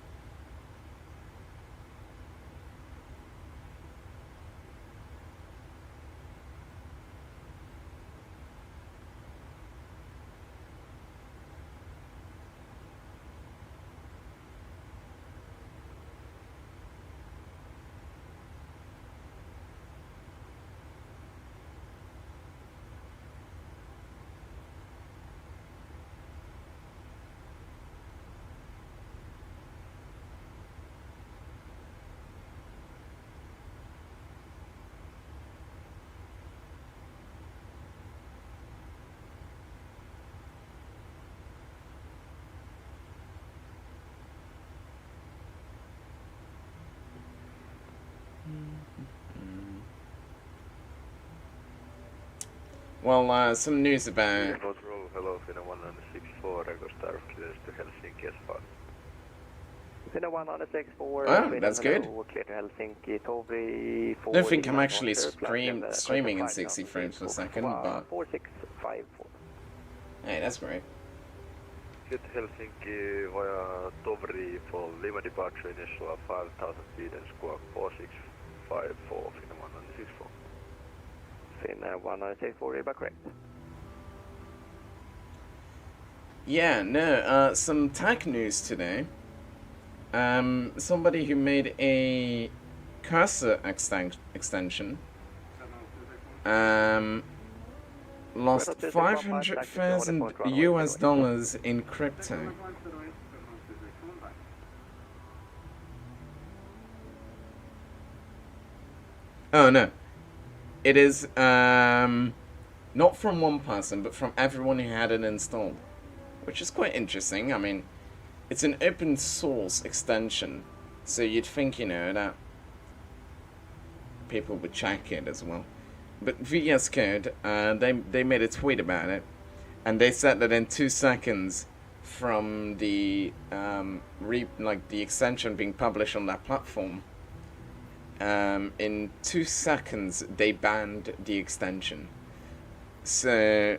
Well, some news about... Control, hello, Finna 164, request direct clearance to Helsinki S5. Finna 164, Oh, that's good. Clear to Helsinki, Tovri 4. I don't think I'm actually streaming in 60 frames per second, but... 4654. Hey, that's great. Get Helsinki via Tovri for Lima departure initial 5,000 feet and squawk 4654, Finna 164. Finna 164, Riba correct. Yeah, no, some tech news today. Somebody who made a cursor extension, lost $500,000 in crypto. Oh no, it is not from one person, but from everyone who had it installed, which is quite interesting. I mean, it's an open source extension, so you'd think, you know, that people would check it as well. But VS Code, they made a tweet about it, and they said that in 2 seconds from the the extension being published on that platform, in 2 seconds they banned the extension. So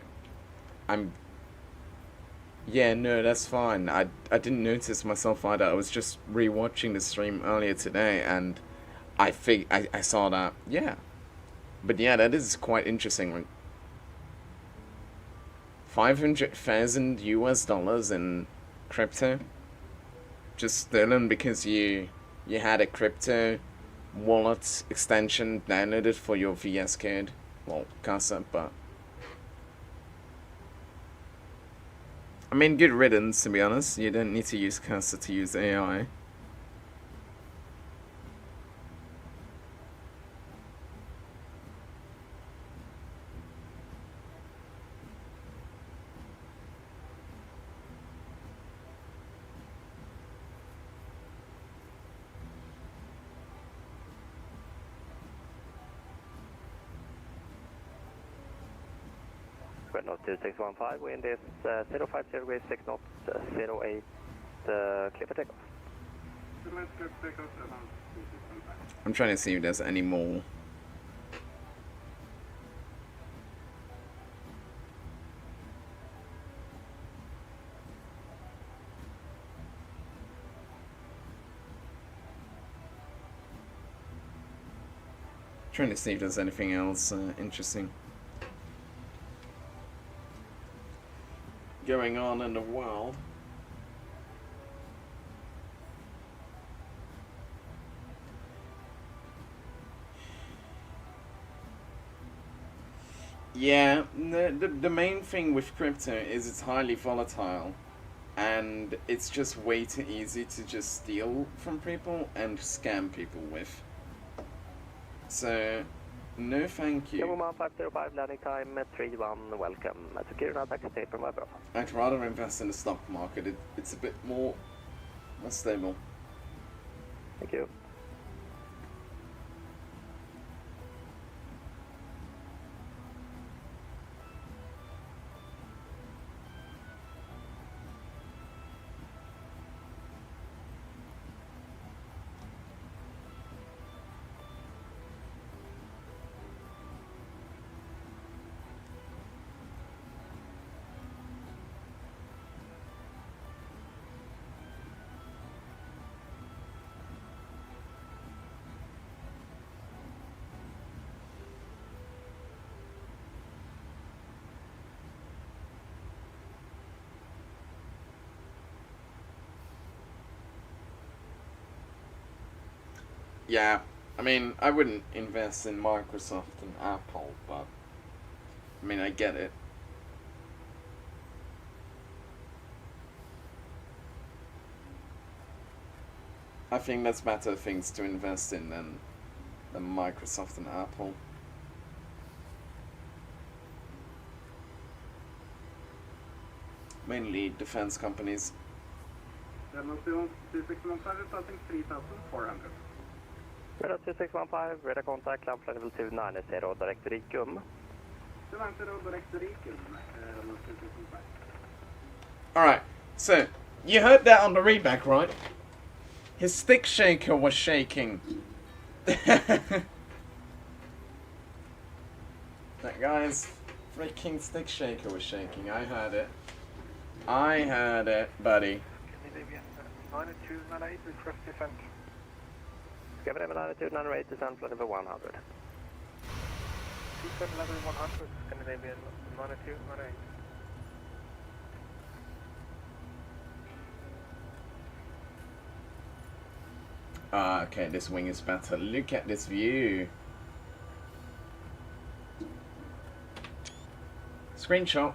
yeah, no, that's fine. I didn't notice myself either. I was just rewatching the stream earlier today, and I saw that. Yeah, but yeah, that is quite interesting. Like, $500,000 in crypto, just stolen because you had a crypto wallet extension downloaded for your VS Code, well, cursor, but. I mean, good riddance, to be honest. You don't need to use cursor to use AI. Square 2615, wind is 050 degrees, 6 knots, 08, clear for takeoff. I'm trying to see if there's any more. Trying to see if there's anything else interesting going on in the world. Yeah, the main thing with crypto is it's highly volatile, and it's just way too easy to just steal from people and scam people with. So, no thank you. Yamaha 505, landing time 31, welcome to Kiruna, taxi state from Webber. I'd rather invest in the stock market. It's a bit more stable. Thank you. Yeah, I mean, I wouldn't invest in Microsoft and Apple, but I mean, I get it. I think that's better things to invest in than Microsoft and Apple. Mainly defense companies. 2615, 2615, radar contact, climb flight level 290, direct to Ricum. Alright, so, you heard that on the readback, right? His stick shaker was shaking. That guy's freaking stick shaker was shaking. I heard it. I heard it, buddy. Scandinavian 9298, request descent. Scandinavian 9298, descent flight number 100. 27 level 100, Scandinavian 9298. Ah, okay, this wing is better. Look at this view. Screenshot.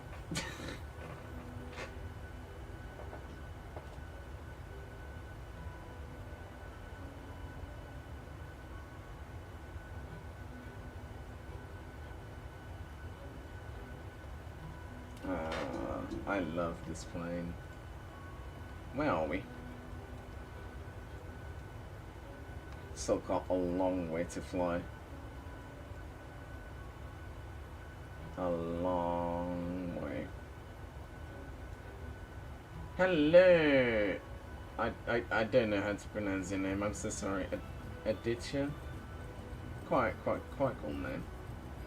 I love this plane. Where are we? Still got a long way to fly. A long way. Hello! I don't know how to pronounce your name, I'm so sorry. Aditya? Quite cool name.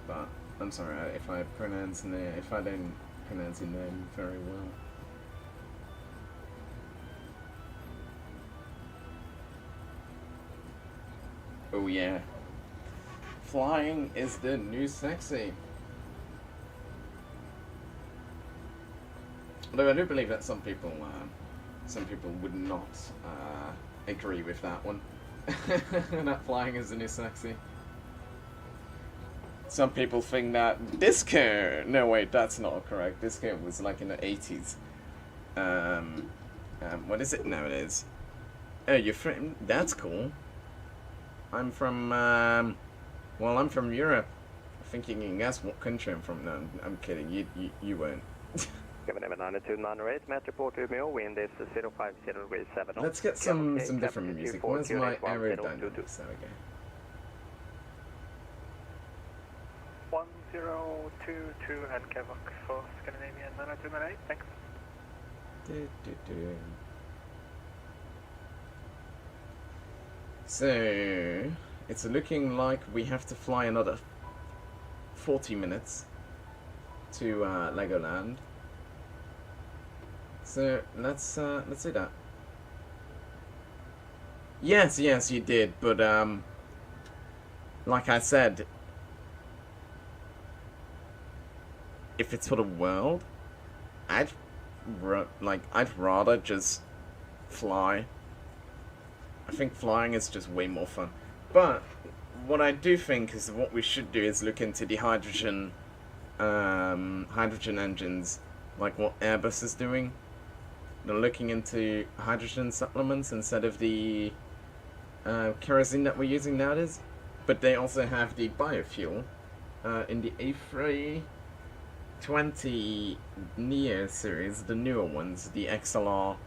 But I'm sorry if I don't pronounce your name very well. Oh yeah. Flying is the new sexy. Although I do believe that some people would not agree with that one. That flying is the new sexy. Some people think that disco. No wait, that's not correct. Disco was like in the 80s. What is it nowadays? Oh, you're from. That's cool. I'm from. Well, I'm from Europe. I think you can guess what country I'm from. No, I'm kidding. You won't. Scandinavian 9298, Metro Port Umeå, wind is 050 degrees 7 knots. Let's get some different music. Where's my aerodynamics? There we go. 1022 and Kevok for Scandinavian 9298, thanks. So, it's looking like we have to fly another 40 minutes to LegoLand. So let's do that. Yes, you did, but like I said, if it's for the world, I'd rather just fly. I think flying is just way more fun. But what I do think is what we should do is look into the hydrogen engines, like what Airbus is doing. They're looking into hydrogen supplements instead of the kerosene that we're using nowadays. But they also have the biofuel in the A320 Neo series, the newer ones, the XLR,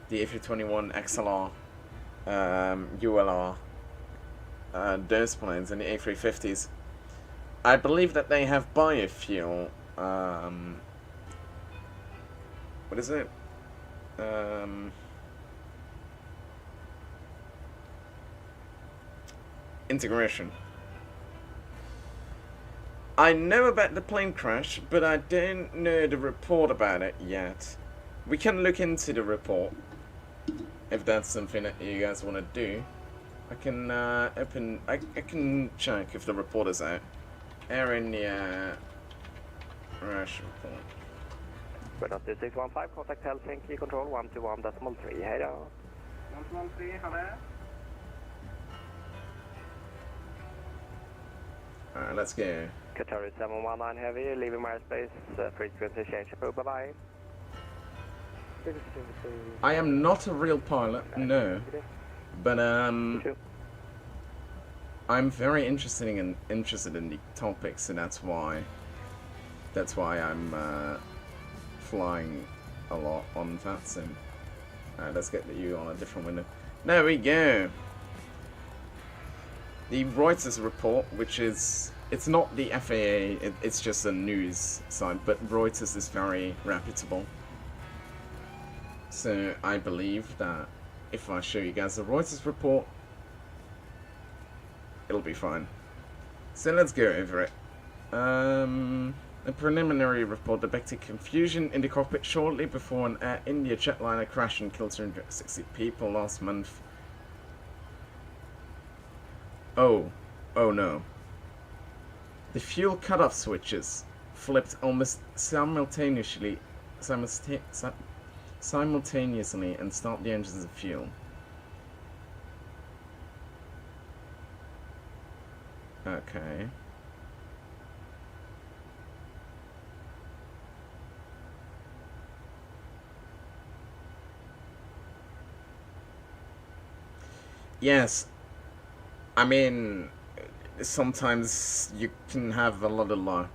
the A321 XLR, ULR, those planes, and the A350s. I believe that they have biofuel. What is it? Integration. I know about the plane crash, but I don't know the report about it yet. We can look into the report if that's something that you guys want to do. I can I can check if the report is out. Air India crash report. Squadron 2615, contact Helsinki, control 121.3, hej då. 113, ha det. Alright, let's go. Qatar 719 heavy, leaving my airspace, frequency change, bye bye. I am not a real pilot, no. But I'm very interested in the topic, so that's why I'm flying a lot on VATSIM. Alright, let's get you on a different window. There we go. The Reuters report, which is It's not the FAA, it's just a news site, but Reuters is very reputable. So I believe that if I show you guys the Reuters report, it'll be fine. So let's go over it. A preliminary report depicted confusion in the cockpit shortly before an Air India jetliner crashed and killed 260 people last month. Oh no. The fuel cutoff switches flipped almost simultaneously and stopped the engines of fuel. Okay. Yes. I mean, sometimes you can have a lot of luck.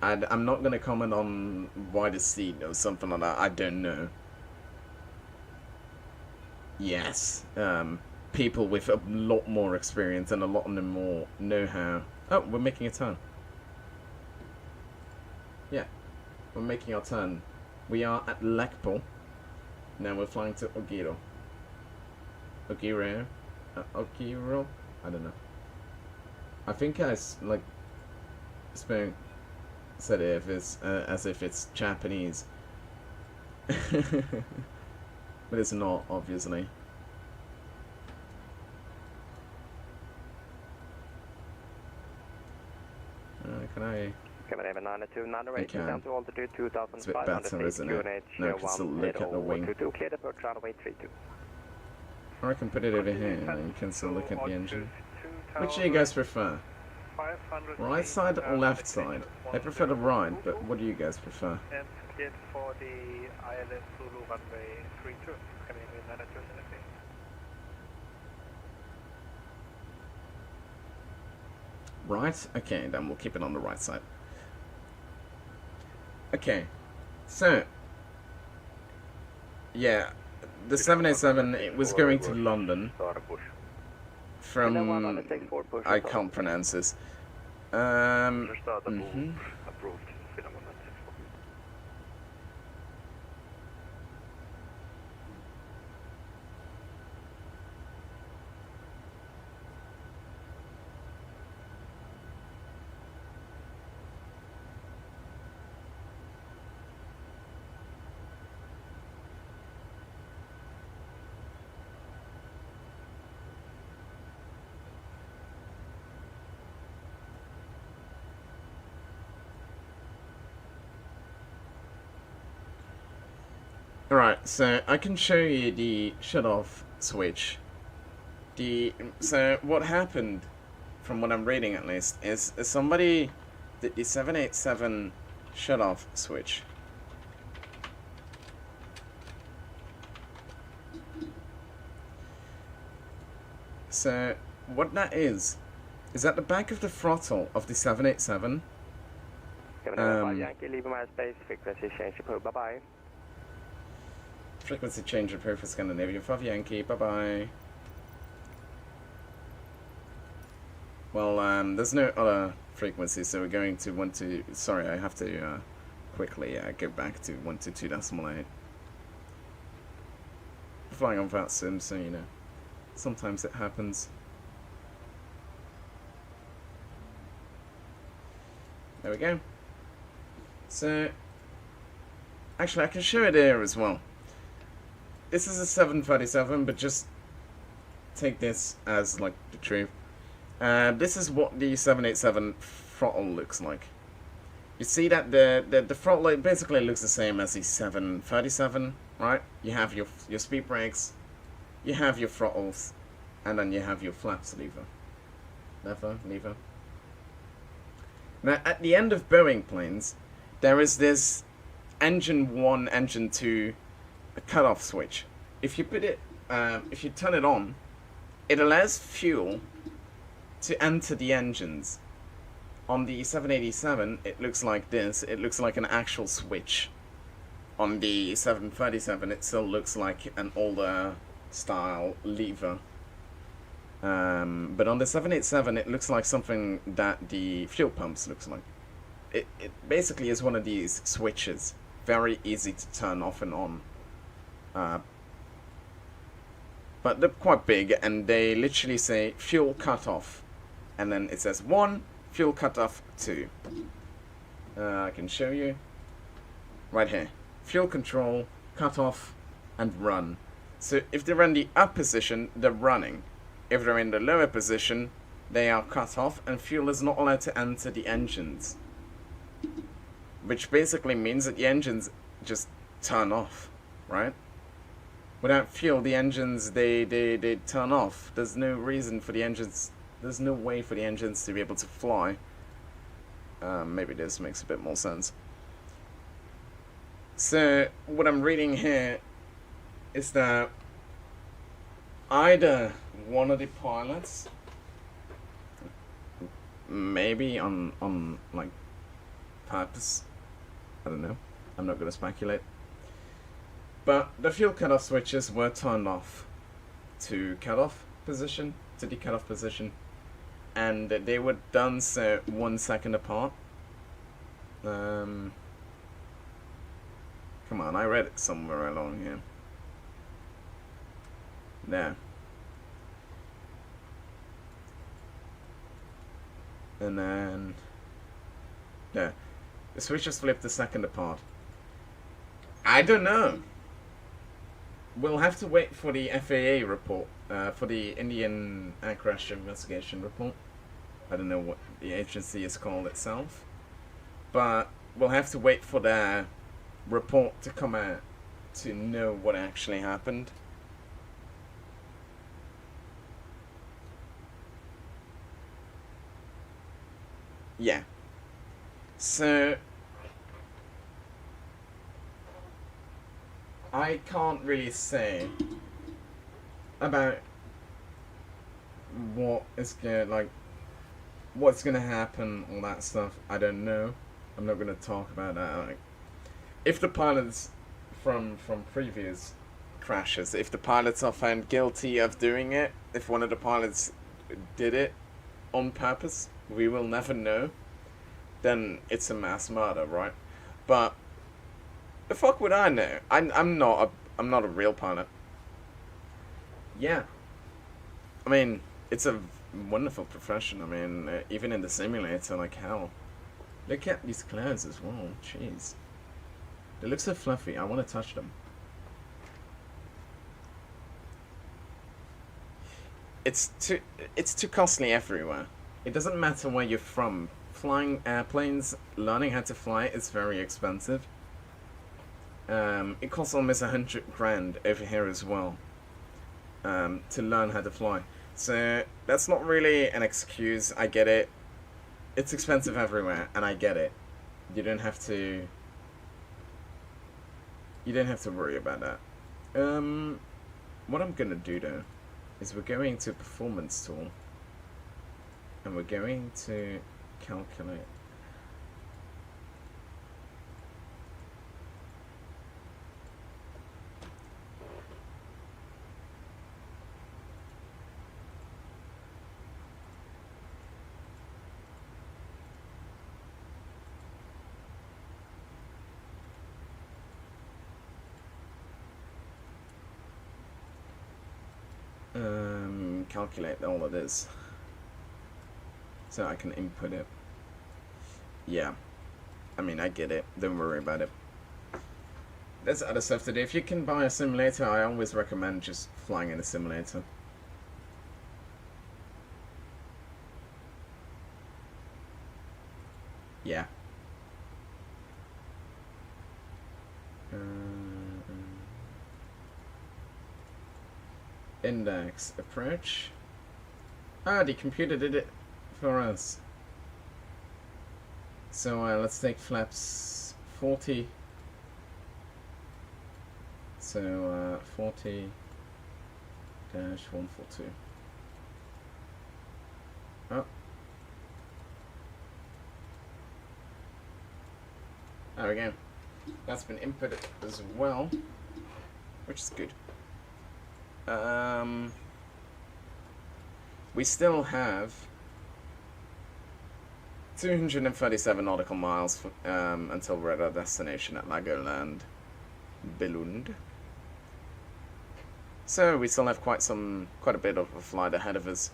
And I'm not going to comment on why the seat or something like that. I don't know. Yes. People with a lot more experience and a lot more know-how. Oh, we're making a turn. Yeah. We're making our turn. We are at Lekpo. Now we're flying to Ogiro. Ogiro? Ogiro? I don't know. I think I, like, said it as if it's Japanese. But it's not, obviously. Can I? Coming 92, 98, Okay. down to altitude 2,500 It's a bit better, isn't it? Now I can still look at the wing. Cleared approach runway 32. Or I can put it over here and you can still look at the engine. Which do you guys prefer? Right side or left side? I prefer the right, but what do you guys prefer? And cleared for the ILS Zulu runway 32. Coming in 92, 98. Right? Okay, then we'll keep it on the right side. Okay, so yeah, the 787, it was going to London from, I can't pronounce this. Alright, so I can show you the shut-off switch. So what happened, from what I'm reading at least, is somebody did the 787 shut-off switch. So what that is at the back of the throttle of the 787. Yankee, leave my space, frequency change approved, bye-bye. Frequency change approved for Scandinavia 5 Yankee, bye-bye. Well, there's no other frequency, so we're going to 122... Sorry, I have to quickly go back to 122.8. Flying on VATSIM, so you know, sometimes it happens. There we go. So, actually, I can show it here as well. This is a 737, but just take this as like the truth. This is what the 787 throttle looks like. You see that the throttle basically looks the same as the 737, right? You have your speed brakes, you have your throttles, and then you have your flaps lever. Lever. Now, at the end of Boeing planes, there is this engine 1, engine 2 cutoff switch. If you put it, if you turn it on, it allows fuel to enter the engines. On the 787, it looks like this. It looks like an actual switch. On the 737, it still looks like an older style lever. But on the 787, it looks like something that the fuel pumps looks like. It basically is one of these switches, very easy to turn off and on. But they're quite big, and they literally say fuel cut off, and then it says 1, fuel cut off 2. I can show you right here. Fuel control, cut off, and run. So if they're in the up position, they're running. If they're in the lower position, they are cut off, and fuel is not allowed to enter the engines. Which basically means that the engines just turn off, right? Without fuel, the engines, they turn off. There's no reason for the engines, there's no way for the engines to be able to fly. Maybe this makes a bit more sense. So, what I'm reading here is that either one of the pilots, maybe on like purpose, I don't know, I'm not going to speculate, but the fuel cutoff switches were turned off to cutoff position, to the cutoff position, and they were done so 1 second apart. Come on, I read it somewhere along here. There. And then there. The switches flipped a second apart. I don't know. We'll have to wait for the FAA report, for the Indian Air Crash Investigation report. I don't know what the agency is called itself. But we'll have to wait for their report to come out to know what actually happened. Yeah. So I can't really say about what is what's gonna happen, all that stuff. I don't know. I'm not gonna talk about that. Like, if the pilots from previous crashes, if the pilots are found guilty of doing it, if one of the pilots did it on purpose, we will never know. Then it's a mass murder, right? But the fuck would I know? I'm not a real pilot. Yeah. I mean, it's a wonderful profession. I mean, even in the simulator, like hell. Look at these clouds as well. Jeez. They look so fluffy. I want to touch them. It's too costly everywhere. It doesn't matter where you're from. Flying airplanes, learning how to fly is very expensive. It costs almost 100 grand over here as well, to learn how to fly. So that's not really an excuse. I get it. It's expensive everywhere, and I get it. You don't have to worry about that. What I'm gonna do though is we're going to performance tool, and we're going to calculate. Calculate all of this so I can input it. Yeah, I mean, I get it, don't worry about it. There's other stuff to do. If you can buy a simulator, I always recommend just flying in a simulator. Yeah. Index approach. Ah, the computer did it for us. So let's take flaps 40. So 40-142. Oh. There we go. That's been inputted as well, which is good. we still have 237 nautical miles until we're at our destination at LegoLand, Billund. So we still have quite a bit of a flight ahead of us.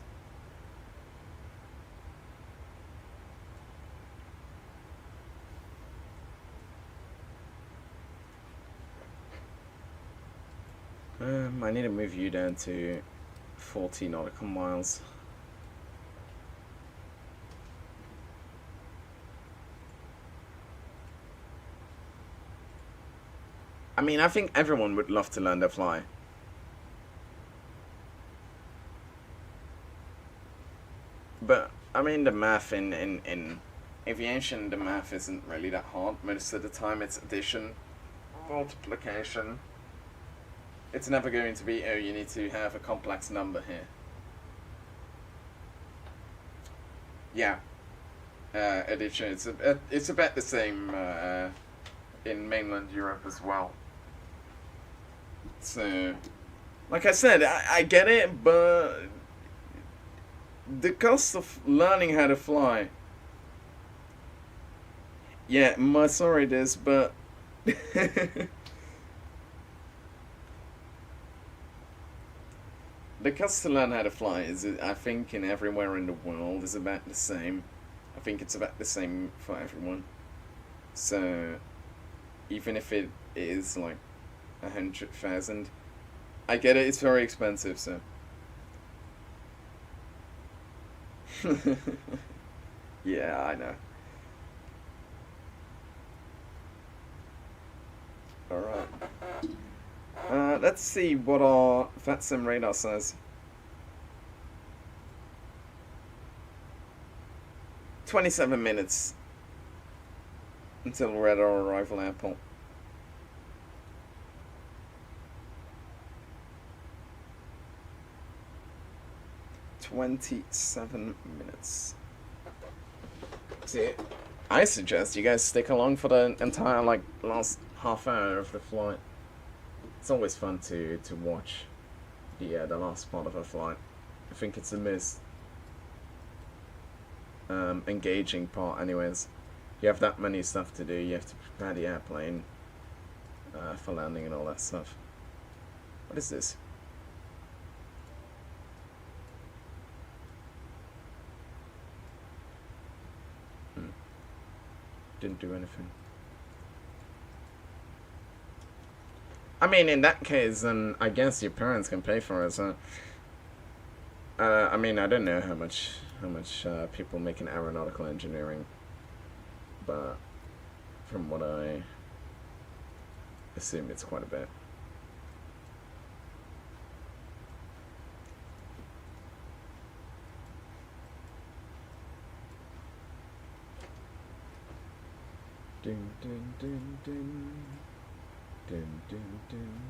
I need to move you down to 40 nautical miles. I mean, I think everyone would love to learn to fly. But, I mean, the math in aviation, the math isn't really that hard. Most of the time it's addition, multiplication. It's never going to be, oh, you need to have a complex number here. Yeah. Addition, it's about the same in mainland Europe as well. So, like I said, I get it, but the cost of learning how to fly. Yeah, my sorry it is, but the cost to learn how to fly is, I think, in everywhere in the world is about the same. I think it's about the same for everyone. So, even if it is like 100,000, I get it. It's very expensive. So, yeah, I know. All right. Let's see what our VATSIM radar says. 27 minutes until we're at our arrival airport. "27 minutes. See, I suggest you guys stick along for the entire, like, last half hour of the flight. It's always fun to watch the last part of a flight. I think it's the most engaging part, anyways. You have that many stuff to do. You have to prepare the airplane for landing and all that stuff. What is this? Didn't do anything. I mean, in that case, then I guess your parents can pay for it. So, I mean, I don't know how much people make in aeronautical engineering, but from what I assume, it's quite a bit. Ding ding ding ding. Dun, dun, dun.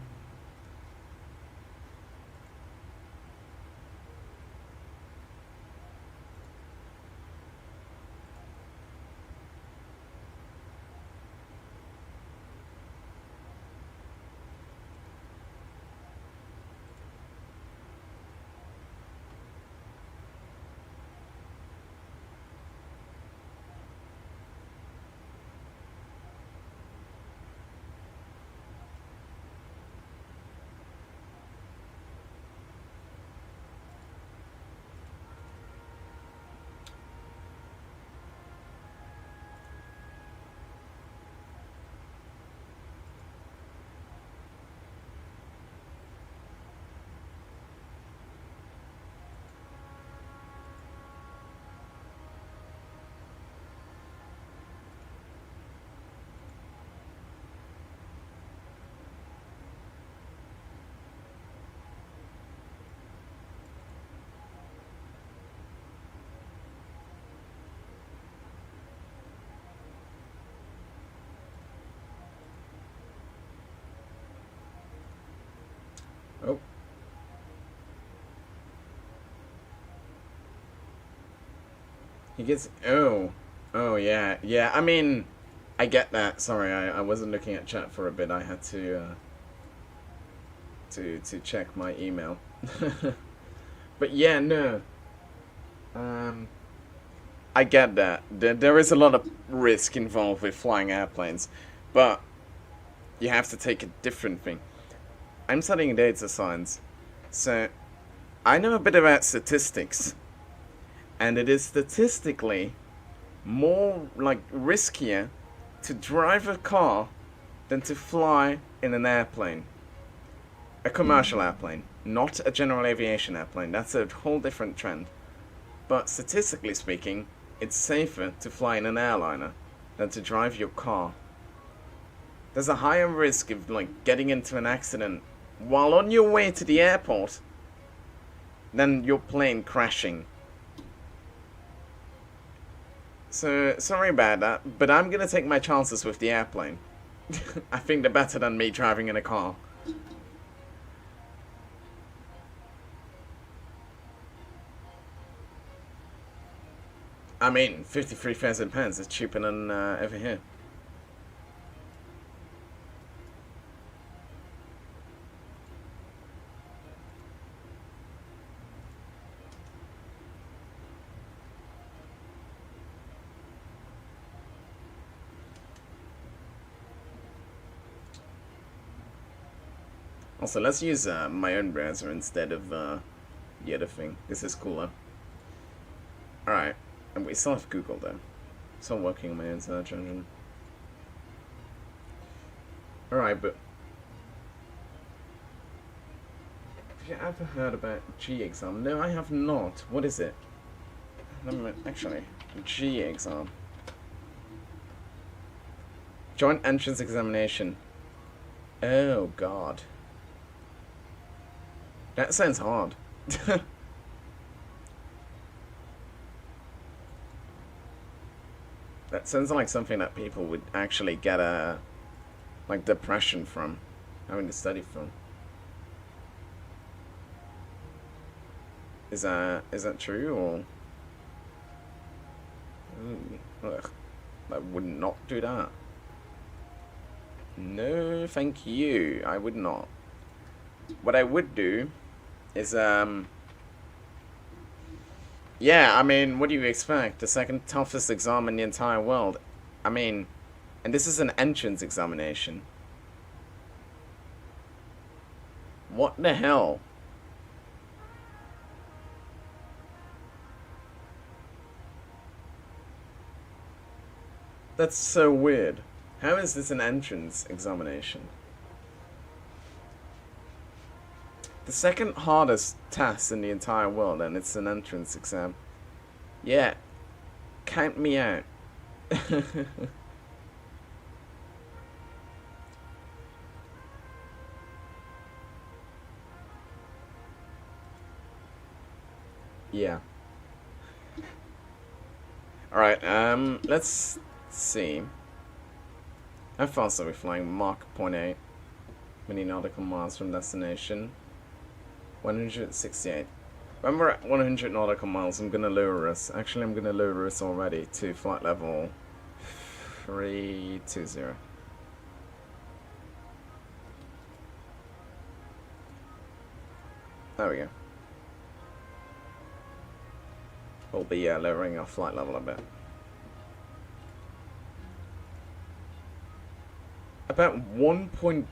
Oh. He gets... Oh. Oh, yeah. Yeah, I mean, I get that. Sorry, I wasn't looking at chat for a bit. I had to check my email. But yeah, no. I get that. There is a lot of risk involved with flying airplanes, but you have to take a different thing. I'm studying data science, so I know a bit about statistics, and it is statistically more like riskier to drive a car than to fly in an airplane. A commercial airplane, not a general aviation airplane. That's a whole different trend. But statistically speaking, it's safer to fly in an airliner than to drive your car. There's a higher risk of like getting into an accident while on your way to the airport than your plane crashing. So, sorry about that, but I'm gonna take my chances with the airplane. I think they're better than me driving in a car. I mean, £53,000 is cheaper than over here. Also, let's use my own browser instead of the other thing. This is cooler. Alright. And we still have Google though. Still working on my own search engine. Alright, but have you ever heard about G exam? No, I have not. What is it? Actually, G exam. Joint entrance examination. Oh god. That sounds hard. That sounds like something that people would actually get a like depression from having to study from. Is that true or? Ooh, ugh, I would not do that. No, thank you. I would not. What I would do is yeah, I mean, what do you expect? The second toughest exam in the entire world. I mean, and this is an entrance examination. What the hell? That's so weird. How is this an entrance examination? The second hardest test in the entire world, and it's an entrance exam. Yeah. Count me out. Yeah. Alright, let's see. How fast are we flying? Mach 0.8 many nautical miles from destination. 168. When we're at 100 nautical miles, I'm gonna lure us. Actually, I'm gonna lure us already to flight level 320. There we go. We'll be lowering our flight level a bit. About 1.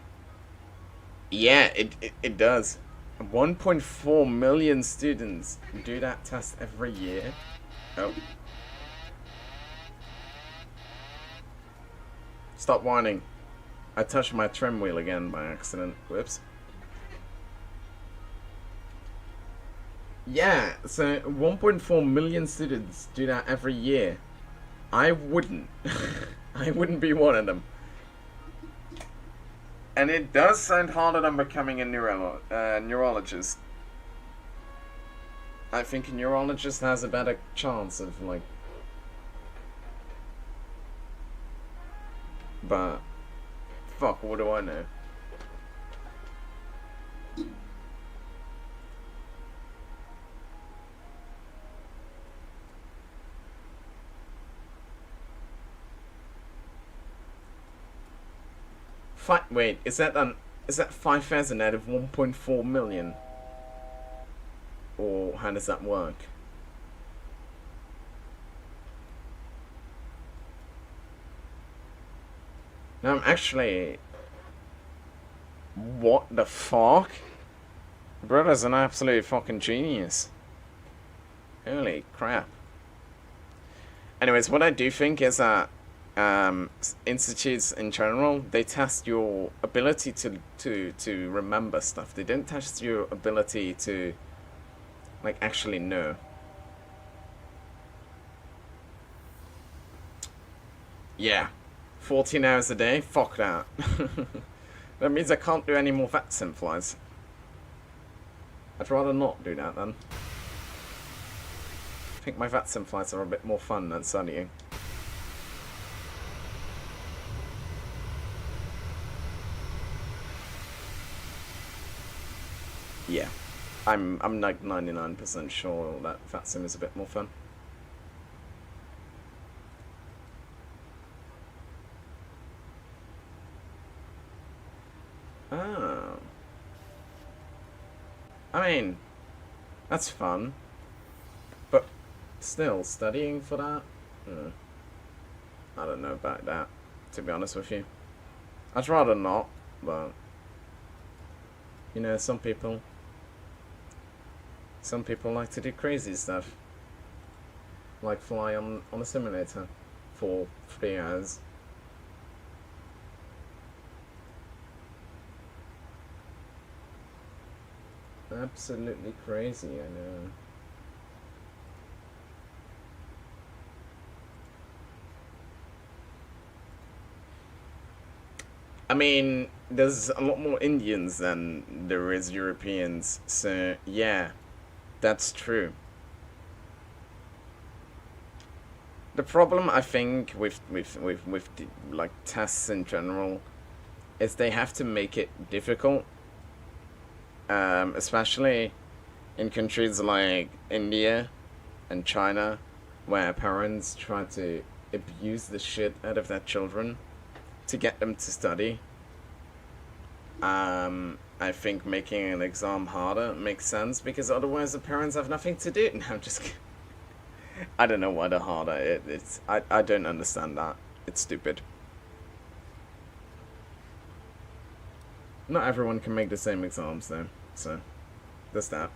Yeah, it does. 1.4 million students do that test every year. Oh. Stop whining. I touched my trim wheel again by accident. Whoops. Yeah, so 1.4 million students do that every year. I wouldn't. I wouldn't be one of them. And it does sound harder than becoming a neurologist. I think a neurologist has a better chance of, like... But... Fuck, what do I know? Wait, is that 5,000 out of 1.4 million? Or how does that work? No, I'm actually... What the fuck? Brother's an absolute fucking genius. Holy crap. Anyways, what I do think is that institutes in general, they test your ability to remember stuff. They don't test your ability to, like, actually know. Yeah. 14 hours a day? Fuck that. That means I can't do any more VATSIM flights. I'd rather not do that then. I think my VATSIM flights are a bit more fun than studying. Yeah. I'm like 99% sure that VATSIM is a bit more fun. Oh. I mean, that's fun. But still, studying for that? I don't know about that, to be honest with you. I'd rather not, but... You know, some people like to do crazy stuff. Like fly on a simulator for 3 hours. Absolutely crazy, I know. I mean, there's a lot more Indians than there is Europeans, so yeah, that's true. The problem, I think, with the, like, tests in general is they have to make it difficult, especially in countries like India and China, where parents try to abuse the shit out of their children to get them to study. I think making an exam harder makes sense, because otherwise the parents have nothing to do. No, I'm just kidding. I don't know why the harder it's... I don't understand that. It's stupid. Not everyone can make the same exams though, so there's that.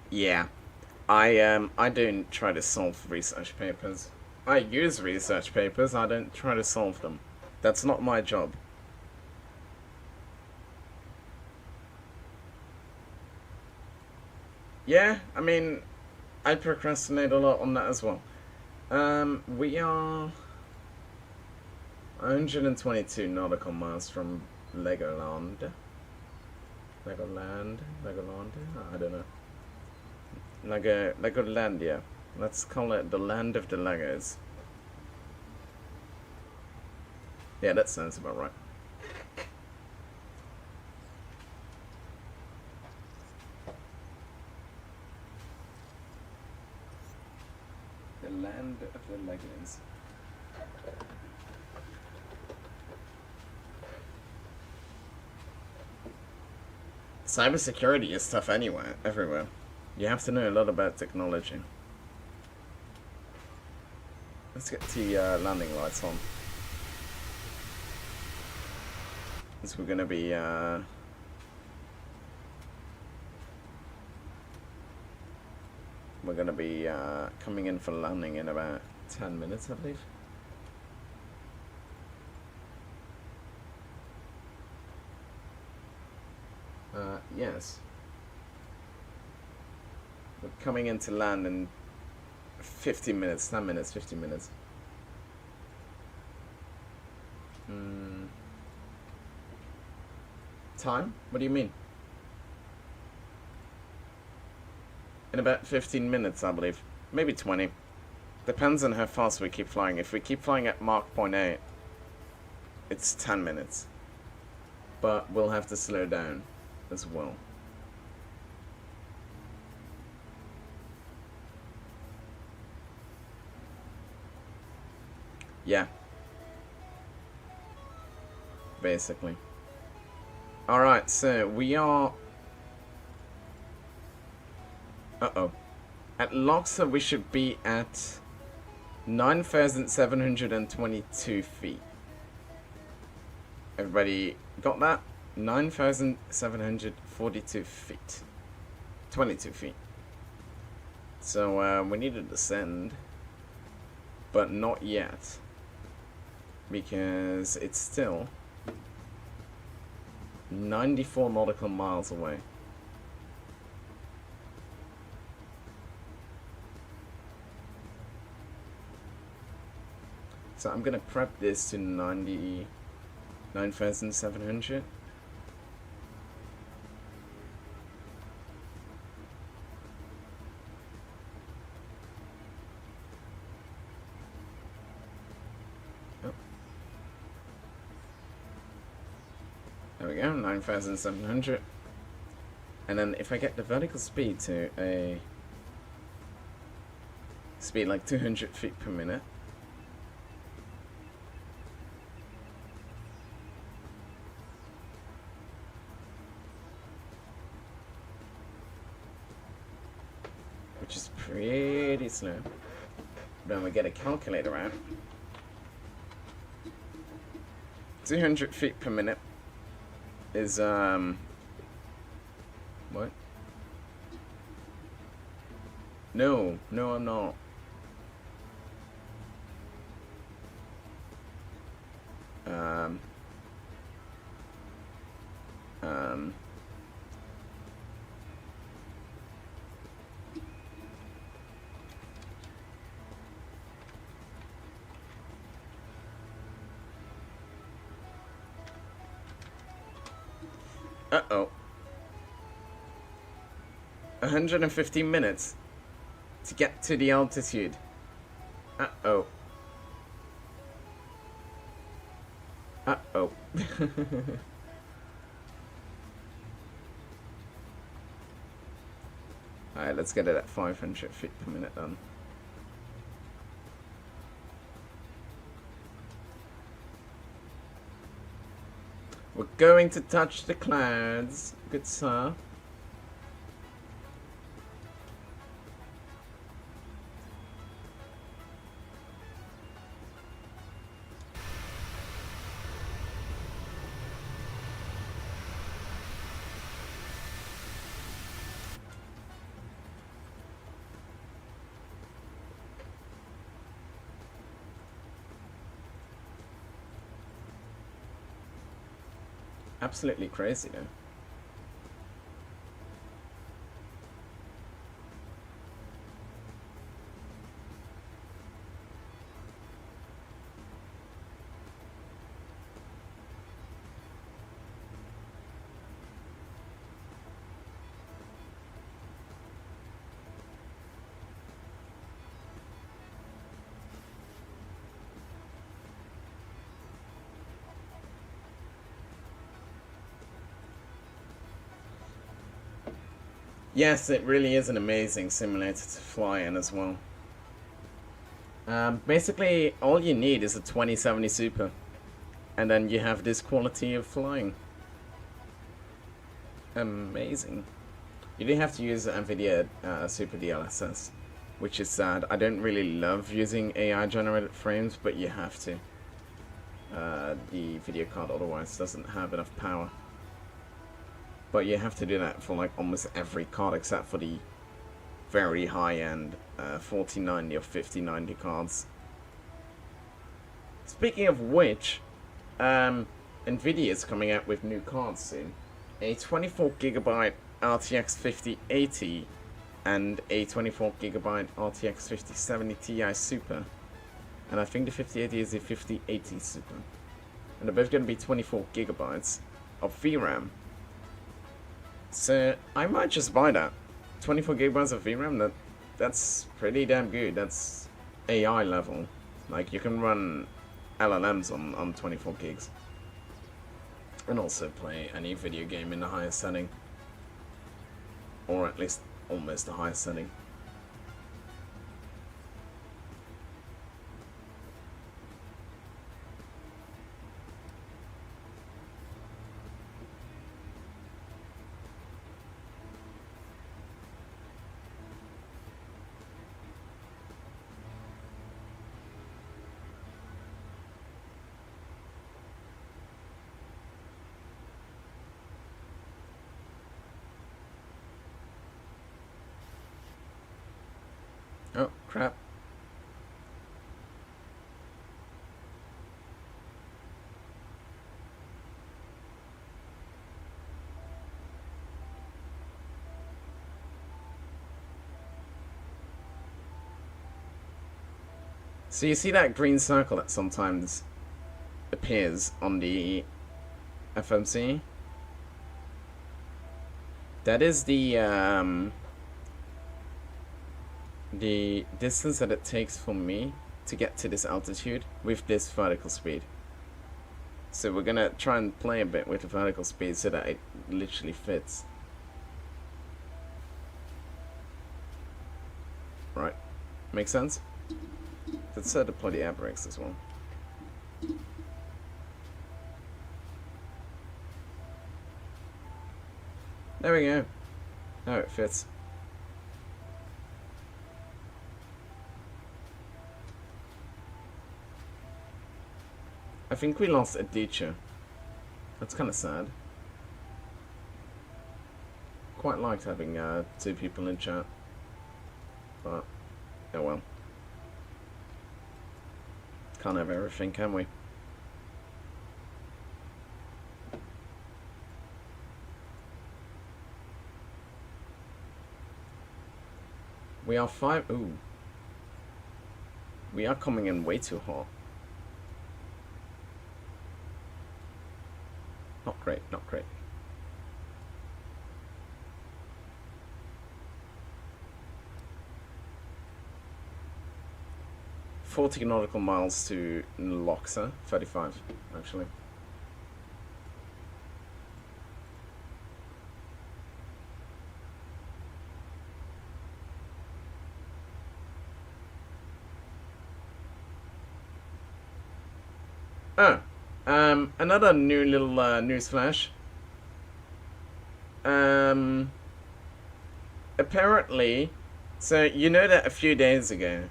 Yeah, I don't try to solve research papers. I use research papers, I don't try to solve them. That's not my job. Yeah, I mean, I procrastinate a lot on that as well. We are 122 nautical miles from LegoLand. LegoLand? I don't know. LegoLand, yeah. Let's call it the land of the Legos. Yeah, that sounds about right. The land of the Legos. Cybersecurity is tough anywhere, everywhere. You have to know a lot about technology. Let's get the landing lights on. Because we're gonna be coming in for landing in about 10 minutes, I believe. Yes. We're coming in to land in 15 minutes, 10 minutes, 15 minutes. Time? What do you mean? in about 15 minutes, I believe. Maybe 20. Depends on how fast we keep flying. If we keep flying at Mach 0.8, it's 10 minutes. But we'll have to slow down as well. Yeah. Basically. Alright, so we are... Uh-oh. At Loxa we should be at 9,722 feet. Everybody got that? 9,742 feet. 22 feet. So we need to descend. But not yet. Because it's still 94 nautical miles away. So I'm gonna prep this to 99,700. There we go, 9,700. And then if I get the vertical speed to a speed like 200 feet per minute. Which is pretty slow. Then we get a calculator out. 200 feet per minute is what? No, I'm not. Uh-oh. 115 minutes to get to the altitude. Uh-oh. Uh-oh. Alright, let's get it at 500 feet per minute then. We're going to touch the clouds, good sir. Absolutely crazy, though. Yes, it really is an amazing simulator to fly in as well. Basically, all you need is a 2070 Super. And then you have this quality of flying. Amazing. You do have to use NVIDIA Super DLSS, which is sad. I don't really love using AI generated frames, but you have to. The video card otherwise doesn't have enough power. But you have to do that for like almost every card except for the very high-end 4090 or 5090 cards. Speaking of which, NVIDIA is coming out with new cards soon. A 24GB RTX 5080 and a 24GB RTX 5070 Ti Super. And I think the 5080 is a 5080 Super. And they're both going to be 24GB of VRAM. So I might just buy that. 24 gigabytes of VRAM, that's pretty damn good. That's AI level. Like, you can run LLMs on 24 gigs. And also play any video game in the highest setting. Or at least almost the highest setting. Oh, crap. So you see that green circle that sometimes appears on the FMC? That is the distance that it takes for me to get to this altitude with this vertical speed. So we're gonna try and play a bit with the vertical speed so that it literally fits. Right. Make sense? Let's deploy the air brakes as well. There we go. Now it fits. I think we lost a teacher. That's kind of sad. Quite liked having 2 people in chat. But, oh well. Can't have everything, can we? We are 5. Ooh. We are coming in way too hot. Not great, not great. "40 nautical miles to Loxa." 35, actually. Oh, another new little news flash. Apparently, so you know that a few days ago,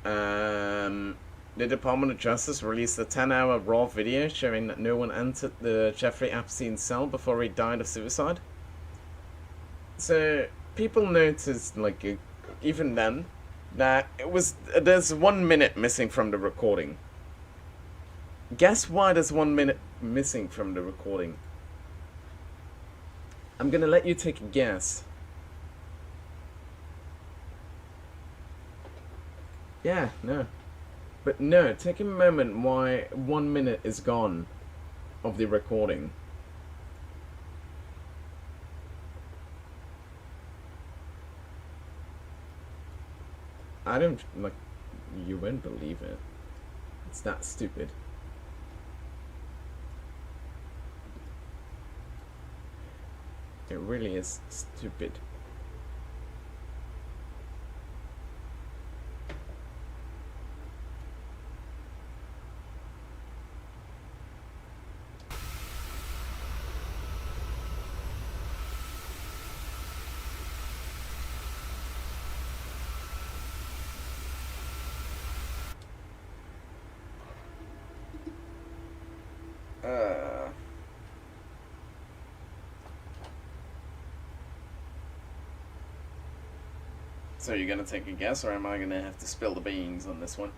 the Department of Justice released a 10-hour raw video showing that no one entered the Jeffrey Epstein cell before he died of suicide. So people noticed, like, even then, that there's 1 minute missing from the recording. Guess why there's 1 minute missing from the recording? I'm gonna let you take a guess. Yeah, no. But no, take a moment why 1 minute is gone of the recording. I don't, like, you won't believe it. It's that stupid. It really is stupid. So you're gonna take a guess, or am I gonna have to spill the beans on this one?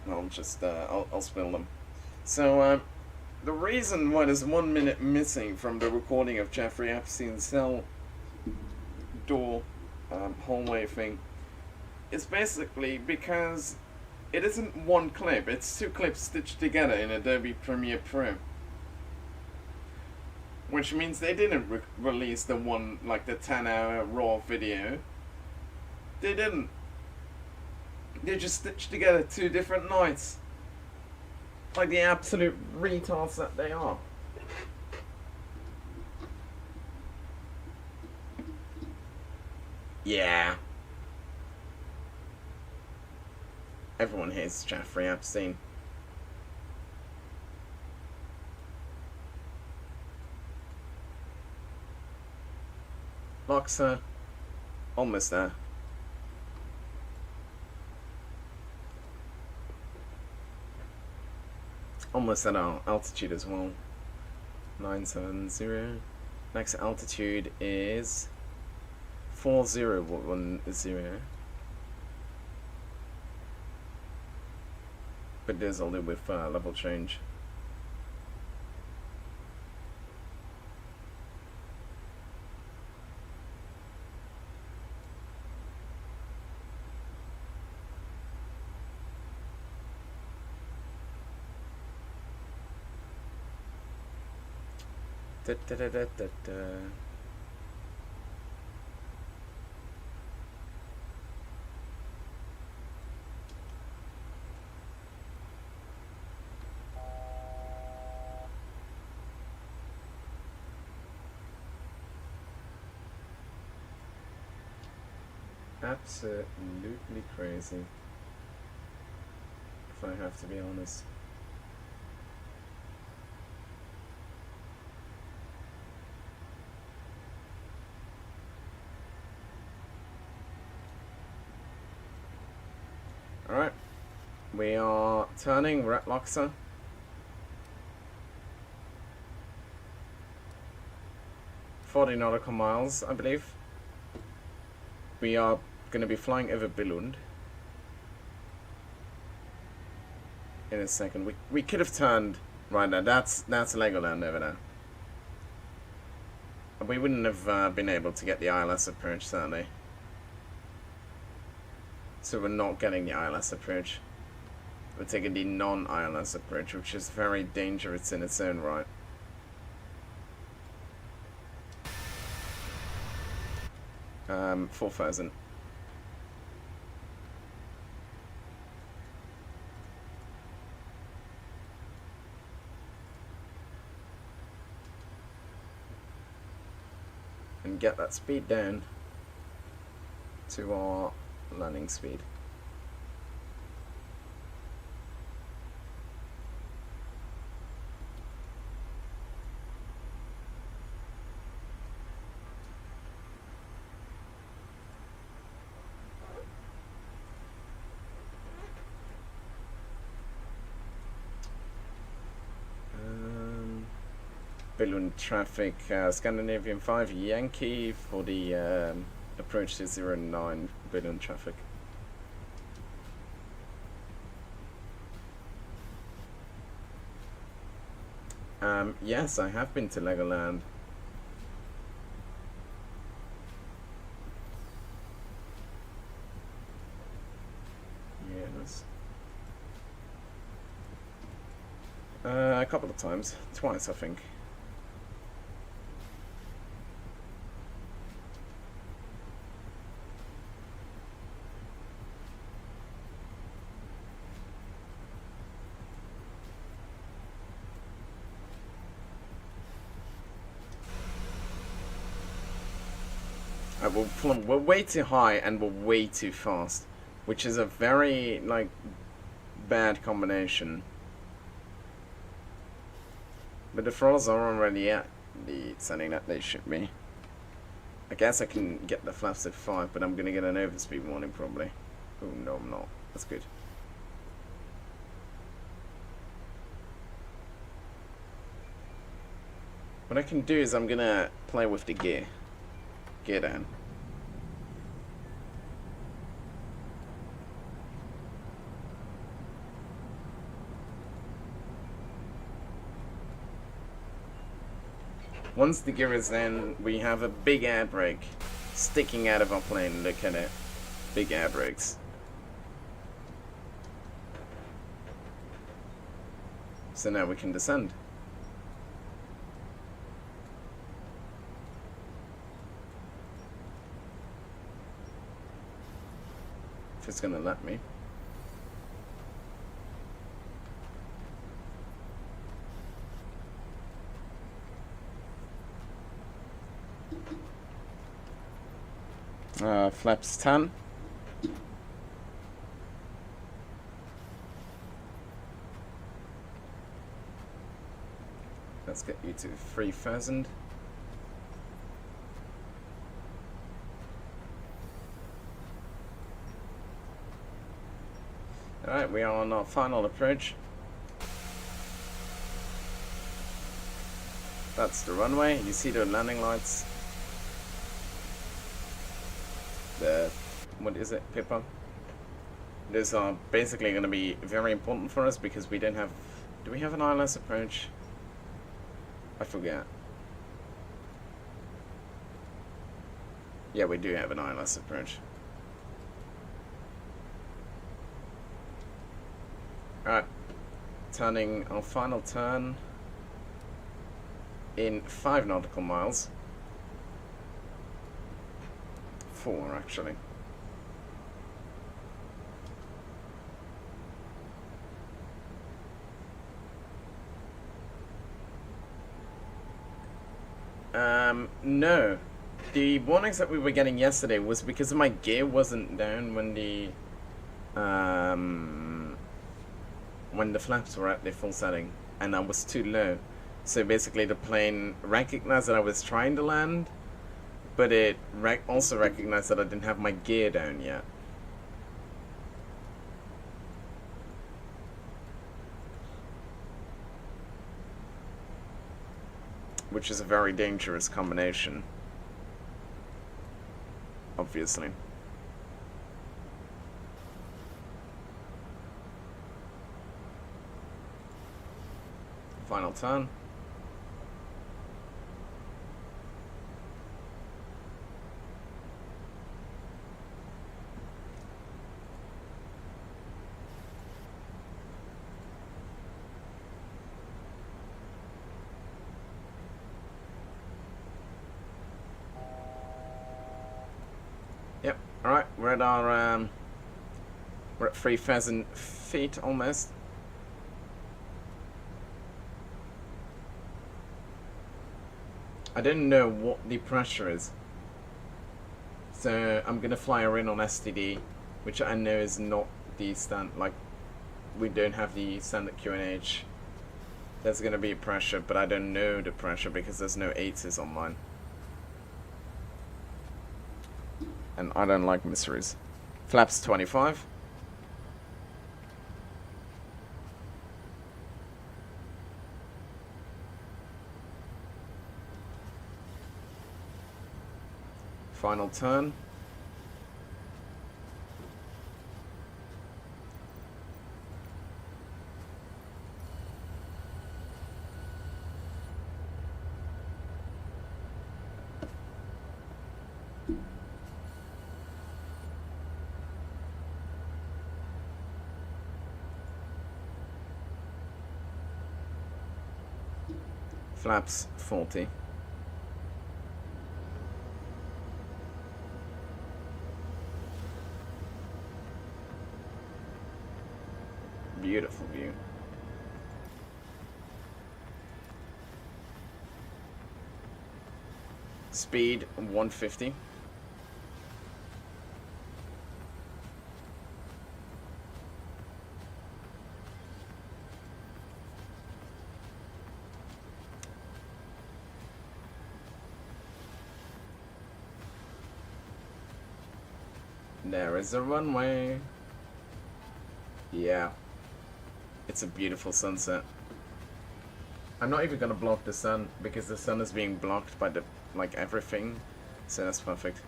I'll just I'll spill them. So the reason why there's 1 minute missing from the recording of Jeffrey Epstein's cell door hallway thing is basically because it isn't one clip, it's two clips stitched together in Adobe Premiere Pro. Which means they didn't release the one, like the 10-hour raw video. They didn't. They just stitched together two different nights. Like the absolute retards that they are. Yeah. Everyone hates Jeffrey Epstein. Luxor, almost there. Almost at our altitude as well. 970. Next altitude is 4010. But there's only with level change. Da, da, da, da, da, da. Absolutely crazy, if I have to be honest. Alright, we are turning Red Luxor. 40 nautical miles, I believe. We are going to be flying over Billund in a second. We could have turned right there. That's LegoLand over there. We wouldn't have been able to get the ILS approach, certainly. So we're not getting the ILS approach. We're taking the non-ILS approach, which is very dangerous in its own right. Um, 4,000. And get that speed down to our landing speed. Billund traffic, Scandinavian 5 Yankee for the approach to 09 Billund traffic. Yes, I have been to LegoLand. Yes. A couple of times. Twice, I think. We're way too high and we're way too fast, which is a very, like, bad combination. But the throttles are already at the setting that they should be. I guess I can get the flaps at 5, but I'm gonna get an overspeed warning probably. Oh no, I'm not. That's good. What I can do is I'm gonna play with the gear down. Once the gear is in, we have a big air brake sticking out of our plane. Look at it. Big air brakes. So now we can descend. If it's gonna let me. Flaps 10. Let's get you to 3,000. Alright, we are on our final approach. That's the runway. You see the landing lights. The, what is it, Pippa? Those are basically going to be very important for us because we don't have, do we have an ILS approach? I forget. Yeah, we do have an ILS approach. Alright, turning our final turn in 5 nautical miles. 4 actually. No. The warnings that we were getting yesterday was because my gear wasn't down when the flaps were at their full setting, and I was too low. So basically the plane recognized that I was trying to land, but it also recognized that I didn't have my gear down yet. Which is a very dangerous combination, obviously. Final turn. Yep. All right. We're at our we're at 3,000 feet almost. I don't know what the pressure is, so I'm gonna fly her in on STD, which I know is not the like we don't have the standard QNH. There's gonna be a pressure, but I don't know the pressure because there's no 8s on mine. And I don't like mysteries. Flaps 25. Final turn. Flaps 40. Beautiful view. Speed 150. There is a runway. Yeah. It's a beautiful sunset. I'm not even gonna block the sun because the sun is being blocked by the everything. So that's perfect.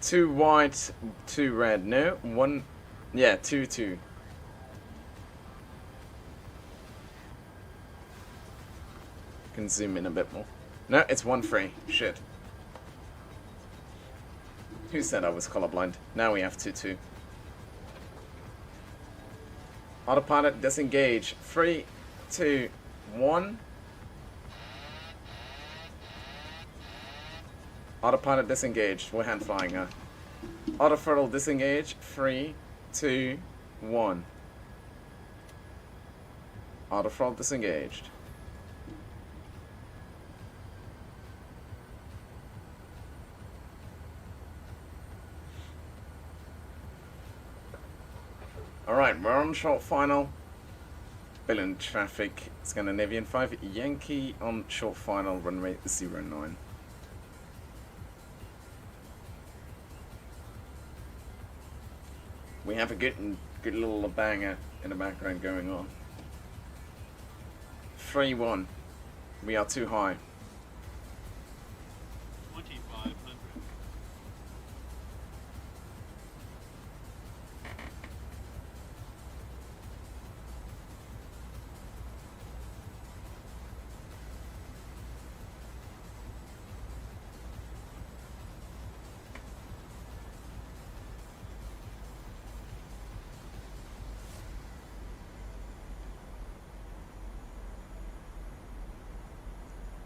2 white, 2 red. No, 1. Yeah, 2, 2. Can zoom in a bit more. No, it's 1 3. Shit. Who said I was colorblind? Now we have 2 2. Autopilot disengage. 3, 2, 1. Autopilot disengaged. We're hand flying her. Auto throttle disengage. 3, 2, 1. Auto throttle disengaged. Alright, we're on short final. Billund traffic, Scandinavian 5, Yankee on short final, runway 09. We have a good little banger in the background going on. 3-1. We are too high. 2500.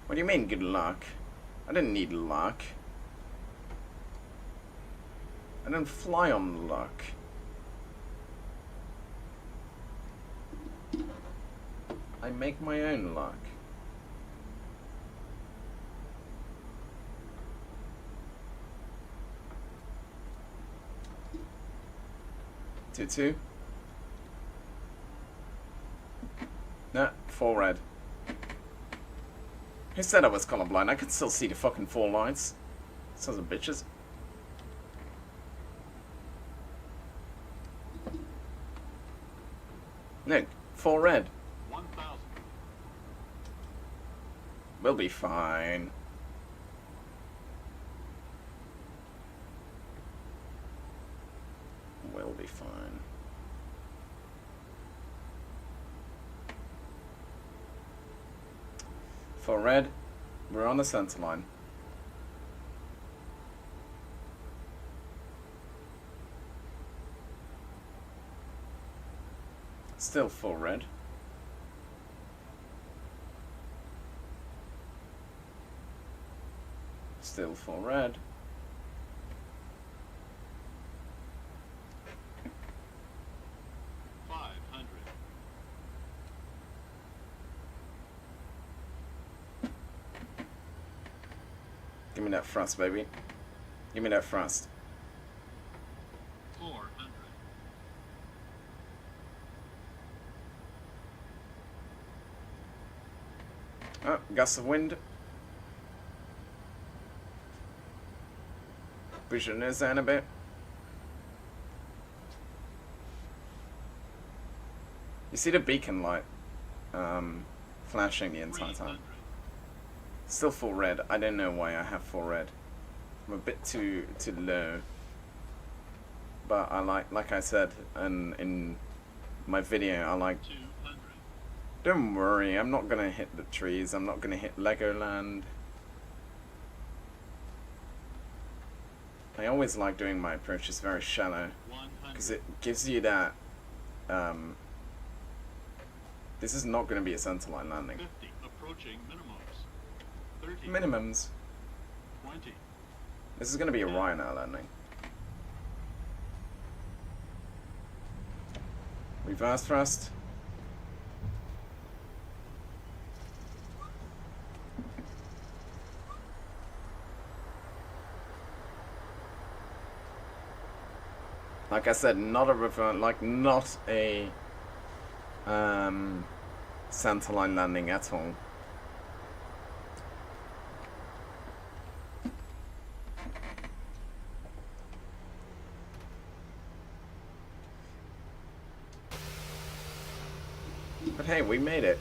What do you mean, good luck? I didn't need luck. I didn't fly on luck. I make my own luck. Two. No, 4 red. Who said I was colorblind? I could still see the fucking 4 lines. Sons of bitches. Nick, 4 red. 1000. We'll be fine. We'll be fine. For red, we're on the center line. Still full red. Still full red. Give me that thrust, baby. Give me that thrust. 400. Oh, gust of wind. Push your nose down a bit. You see the beacon light flashing the entire time. Still full red. I don't know why I have full red. I'm a bit too low. But I like I said in my video, I like. 200. Don't worry, I'm not gonna hit the trees. I'm not gonna hit LegoLand. I always like doing my approaches very shallow 100. because it gives you that. This is not gonna be a centerline landing. 50. Approaching minimums. 30. Minimums. 20. This is gonna be a Ryanair landing. Reverse thrust. Like I said, not a reverse, like not a centerline landing at all. But hey, we made it.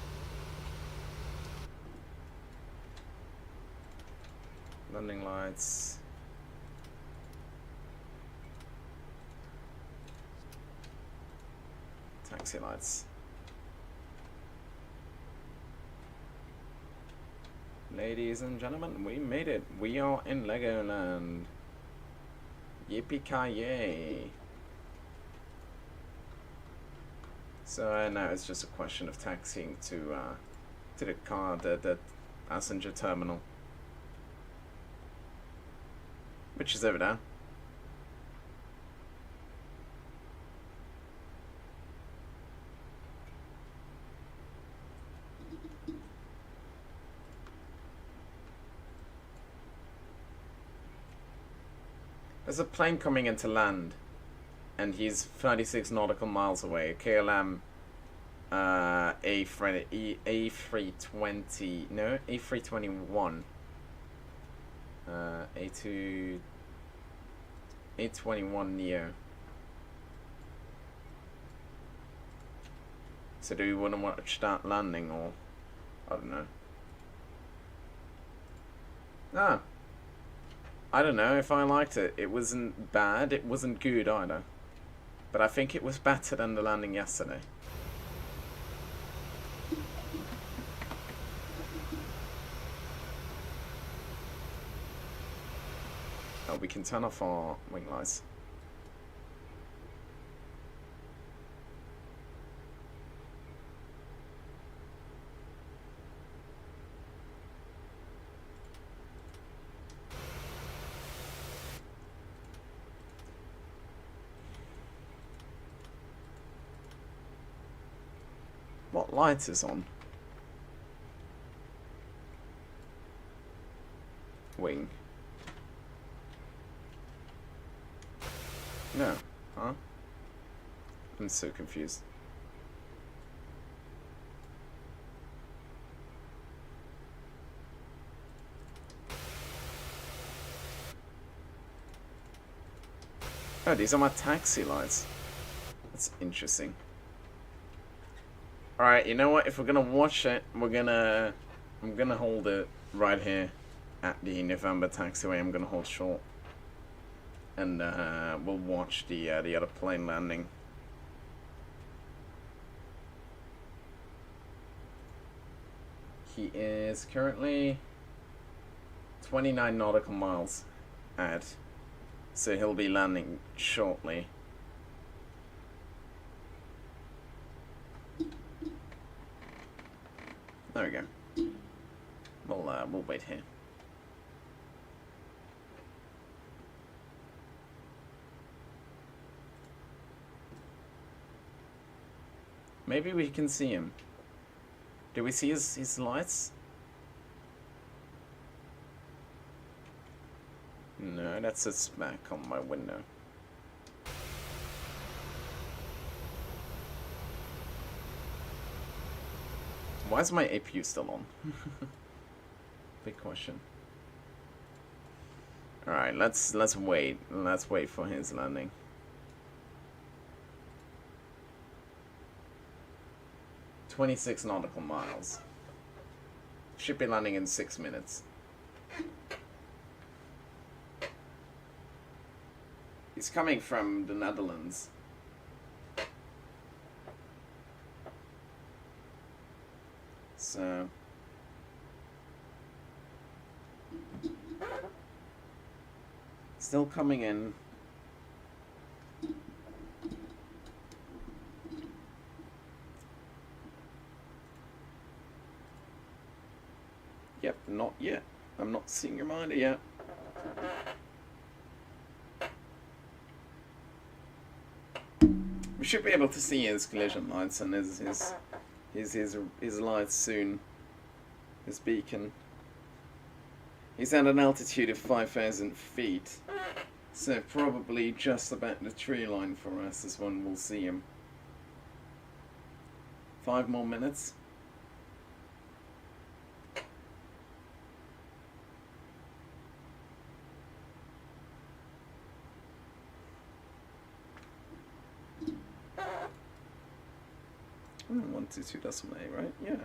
Landing lights. Taxi lights. Ladies and gentlemen, we made it. We are in LegoLand. Yippee-ki-yay. So now it's just a question of taxiing to the car, the passenger terminal, which is over there. There's a plane coming into land, and he's 36 nautical miles away. KLM A320, no, A321. A21 Neo. So do we want to watch that landing, or I don't know. I don't know if I liked it. It wasn't bad, it wasn't good either. But I think it was better than the landing yesterday. Oh, we can turn off our wing lights. What light is on? Wing. No. Huh? I'm so confused. Oh, these are my taxi lights. That's interesting. Alright, you know what? If we're gonna watch it, I'm gonna hold it right here at the November taxiway. I'm gonna hold short. And we'll watch the other plane landing. He is currently 29 nautical miles ahead, so he'll be landing shortly. There we go. We'll wait here. Maybe we can see him. Do we see his lights? No, that's a smack on my window. Why is my APU still on? Big question. Alright, let's wait. Let's wait for his landing. "26 nautical miles. Should be landing in 6 minutes. He's coming from the Netherlands. So still coming in. Yep, not yet. I'm not seeing your reminder yet. We should be able to see his collision lights and his lights soon. His beacon. He's at an altitude of 5,000 feet, so probably just about the tree line for us is when we'll see him. 5 more minutes. Oh, 122.8, right? Yeah.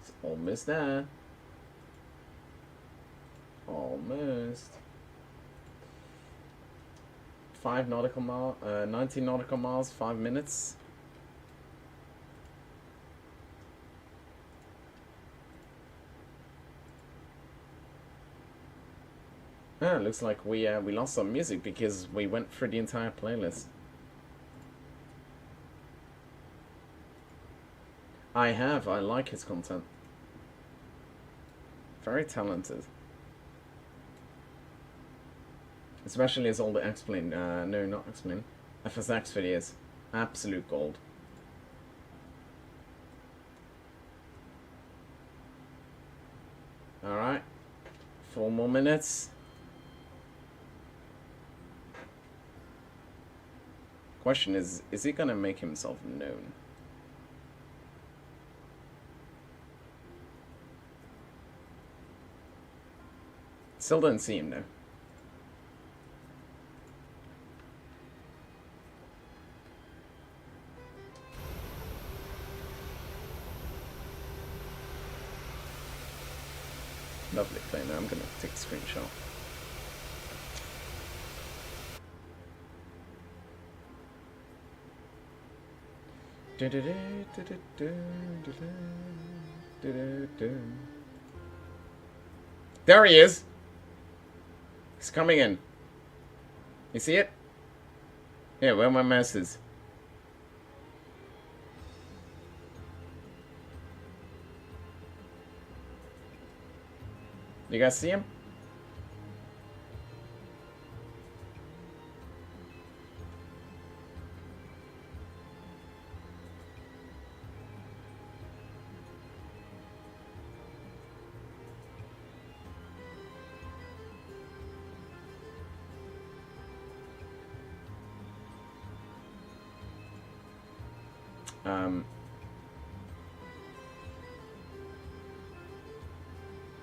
It's almost there. Almost. 5 nautical miles, 19 nautical miles, 5 minutes. Oh, looks like we lost some music because we went through the entire playlist. I like his content. Very talented. Especially his older X-Plane, no, not X-Plane, FSX videos. Absolute gold. Alright. 4 more minutes. Question is he gonna make himself known? Still don't see him though. Lovely plane. Now I'm gonna take a screenshot. There he is. He's coming in. You see it? Yeah, where my mouse is. You guys see him?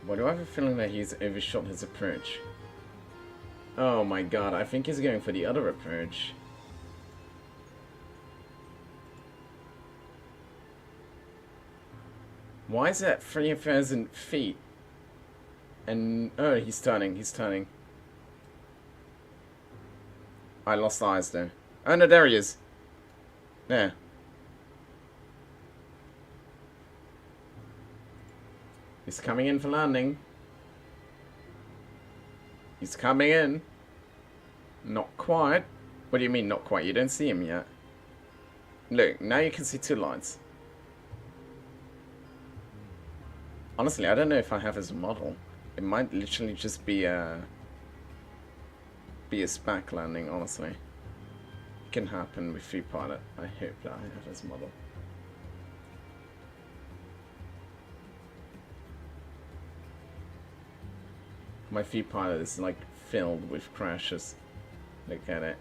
Why do I have a feeling that he's overshot his approach? Oh my god, I think he's going for the other approach. Why is that 3,000 feet? And, oh, he's turning. I lost eyes though. Oh no, there he is. There. He's coming in for landing. He's coming in. Not quite. What do you mean not quite? You don't see him yet. Look, now you can see 2 lights. Honestly, I don't know if I have his model. It might literally just be a SPAC landing, honestly. It can happen with Free Pilot. I hope that I have his model. My Free Pilot is like filled with crashes. Look at it.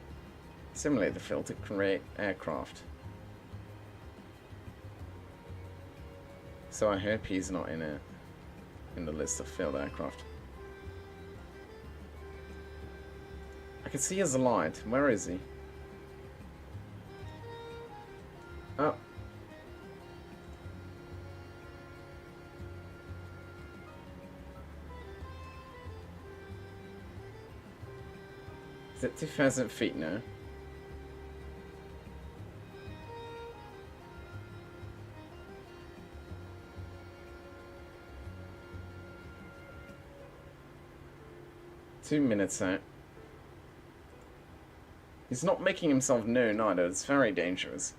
Simulate the field to create aircraft. So I hope he's not in it. In the list of failed aircraft. I can see his light. Where is he? Oh. Is it 2,000 feet now? Two minutes out. He's not making himself known either. It's very dangerous.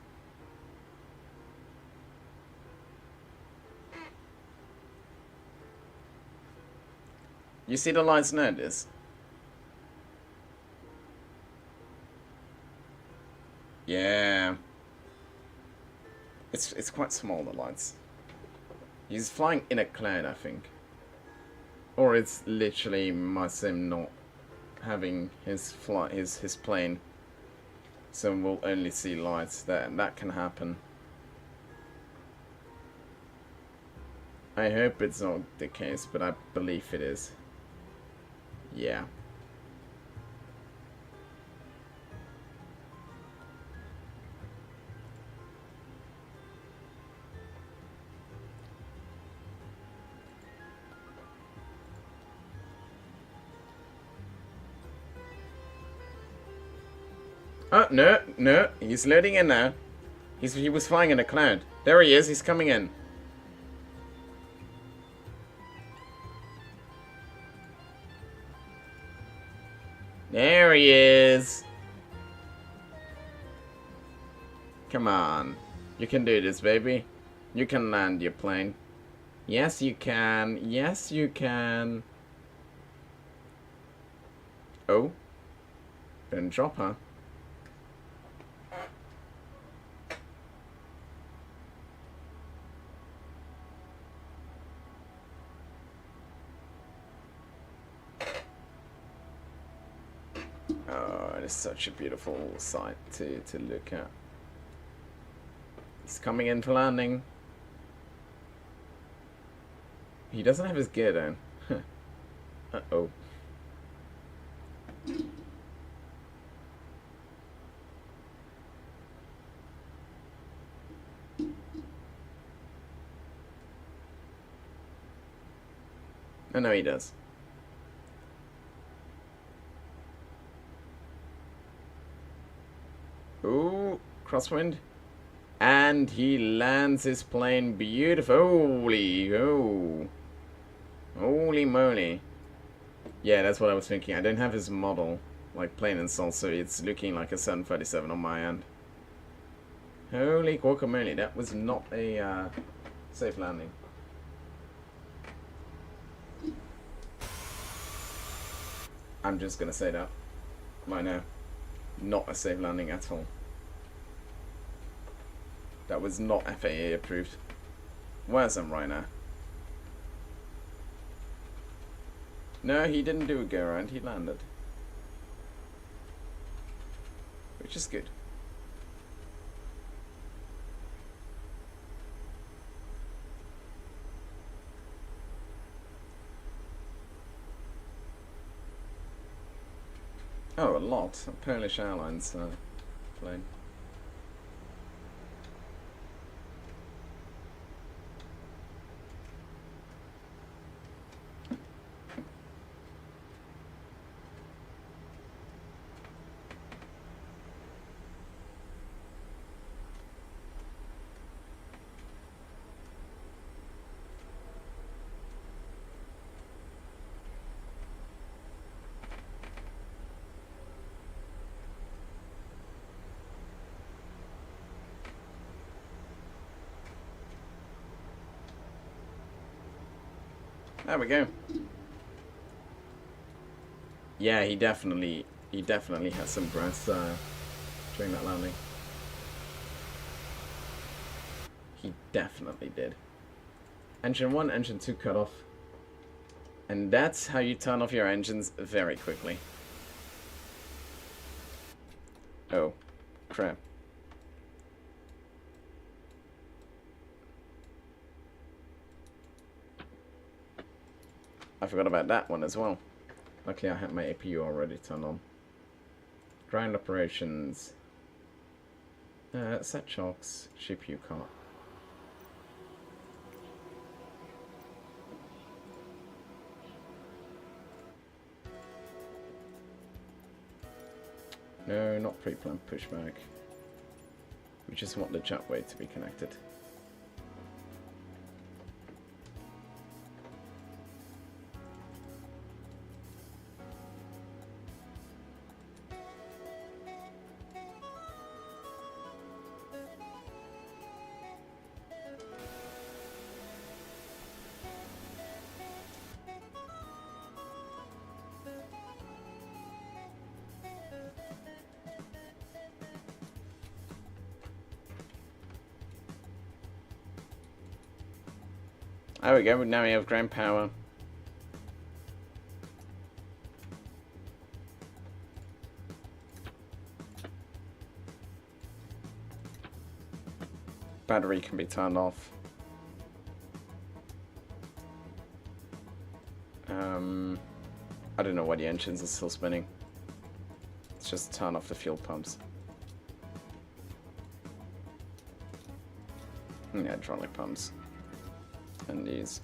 You see the lights now, this? Yeah. It's quite small, the lights. He's flying in a cloud, I think. Or it's literally my sim not having his plane. So we'll only see lights. That can happen. I hope it's not the case, but I believe it is. Yeah. Oh, no, he's loading in now. He was flying in a cloud. There he is, he's coming in. There he is. Come on. You can do this, baby. You can land your plane. Yes, you can. Yes, you can. Oh. Didn't drop, huh? Oh, it is such a beautiful sight to look at. He's coming in for landing. He doesn't have his gear down. Uh-oh. Oh, no, he does. Ooh, crosswind. And he lands his plane beautiful. Holy, oh. Holy moly. Yeah, that's what I was thinking. I don't have his model, like plane installed, so it's looking like a 737 on my end. Holy guacamole, that was not a safe landing. I'm just gonna say that right now. Not a safe landing at all. That was not FAA approved. Where's him right now? No, he didn't do a go around, he landed. Which is good. Oh, a lot. A Polish Airlines plane. There we go. Yeah, he definitely had some breath during that landing. He definitely did. Engine 1, engine 2 cut off. And that's how you turn off your engines very quickly. Oh, crap. I forgot about that one as well. Luckily I had my APU already turned on. Ground operations. Set chocks, GPU cart. No, not pre-planned pushback. We just want the jetway to be connected. There we go, now we have ground power. Battery can be turned off. I don't know why the engines are still spinning. Let's just turn off the fuel pumps. And the hydraulic pumps. And these.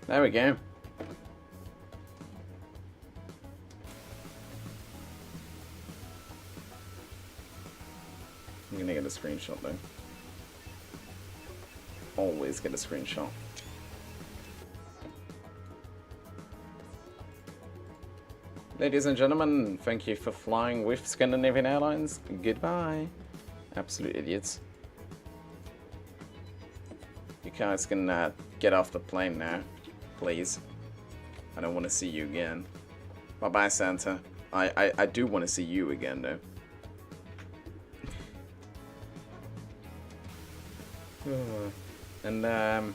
There we go. I'm gonna get a screenshot though. always get a screenshot. Ladies and gentlemen, thank you for flying with Scandinavian Airlines. Goodbye. Absolute idiots. You guys can get off the plane now, please. I don't want to see you again. Bye-bye, Santa. I do want to see you again, though. And, oh.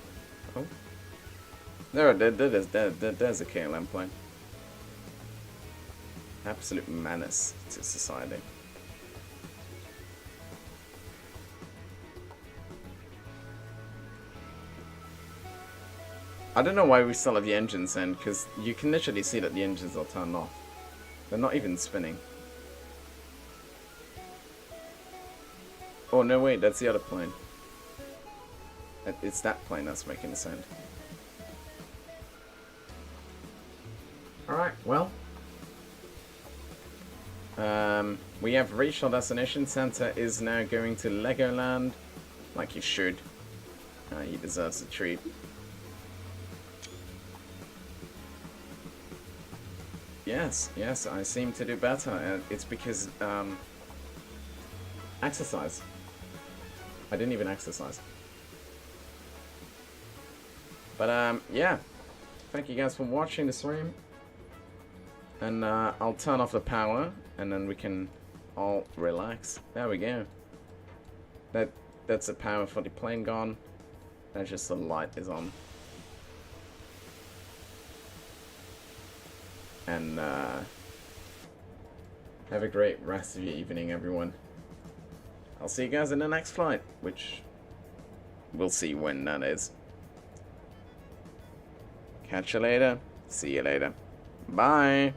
There's a KLM plane. Absolute menace to society. I don't know why we still have the engines in, because you can literally see that the engines are turned off. They're not even spinning. Oh no, wait, that's the other plane. It's that plane that's making the sound. Alright, well. We have reached our destination. Santa is now going to LegoLand. Like he should. He deserves a treat. Yes, I seem to do better. It's because, exercise. I didn't even exercise. But, yeah. Thank you guys for watching the stream. And, I'll turn off the power, and then we can all relax. There we go. That's the power for the plane gone. That's just the light is on. And have a great rest of your evening, everyone. I'll see you guys in the next flight, which we'll see when that is. Catch you later. See you later. Bye.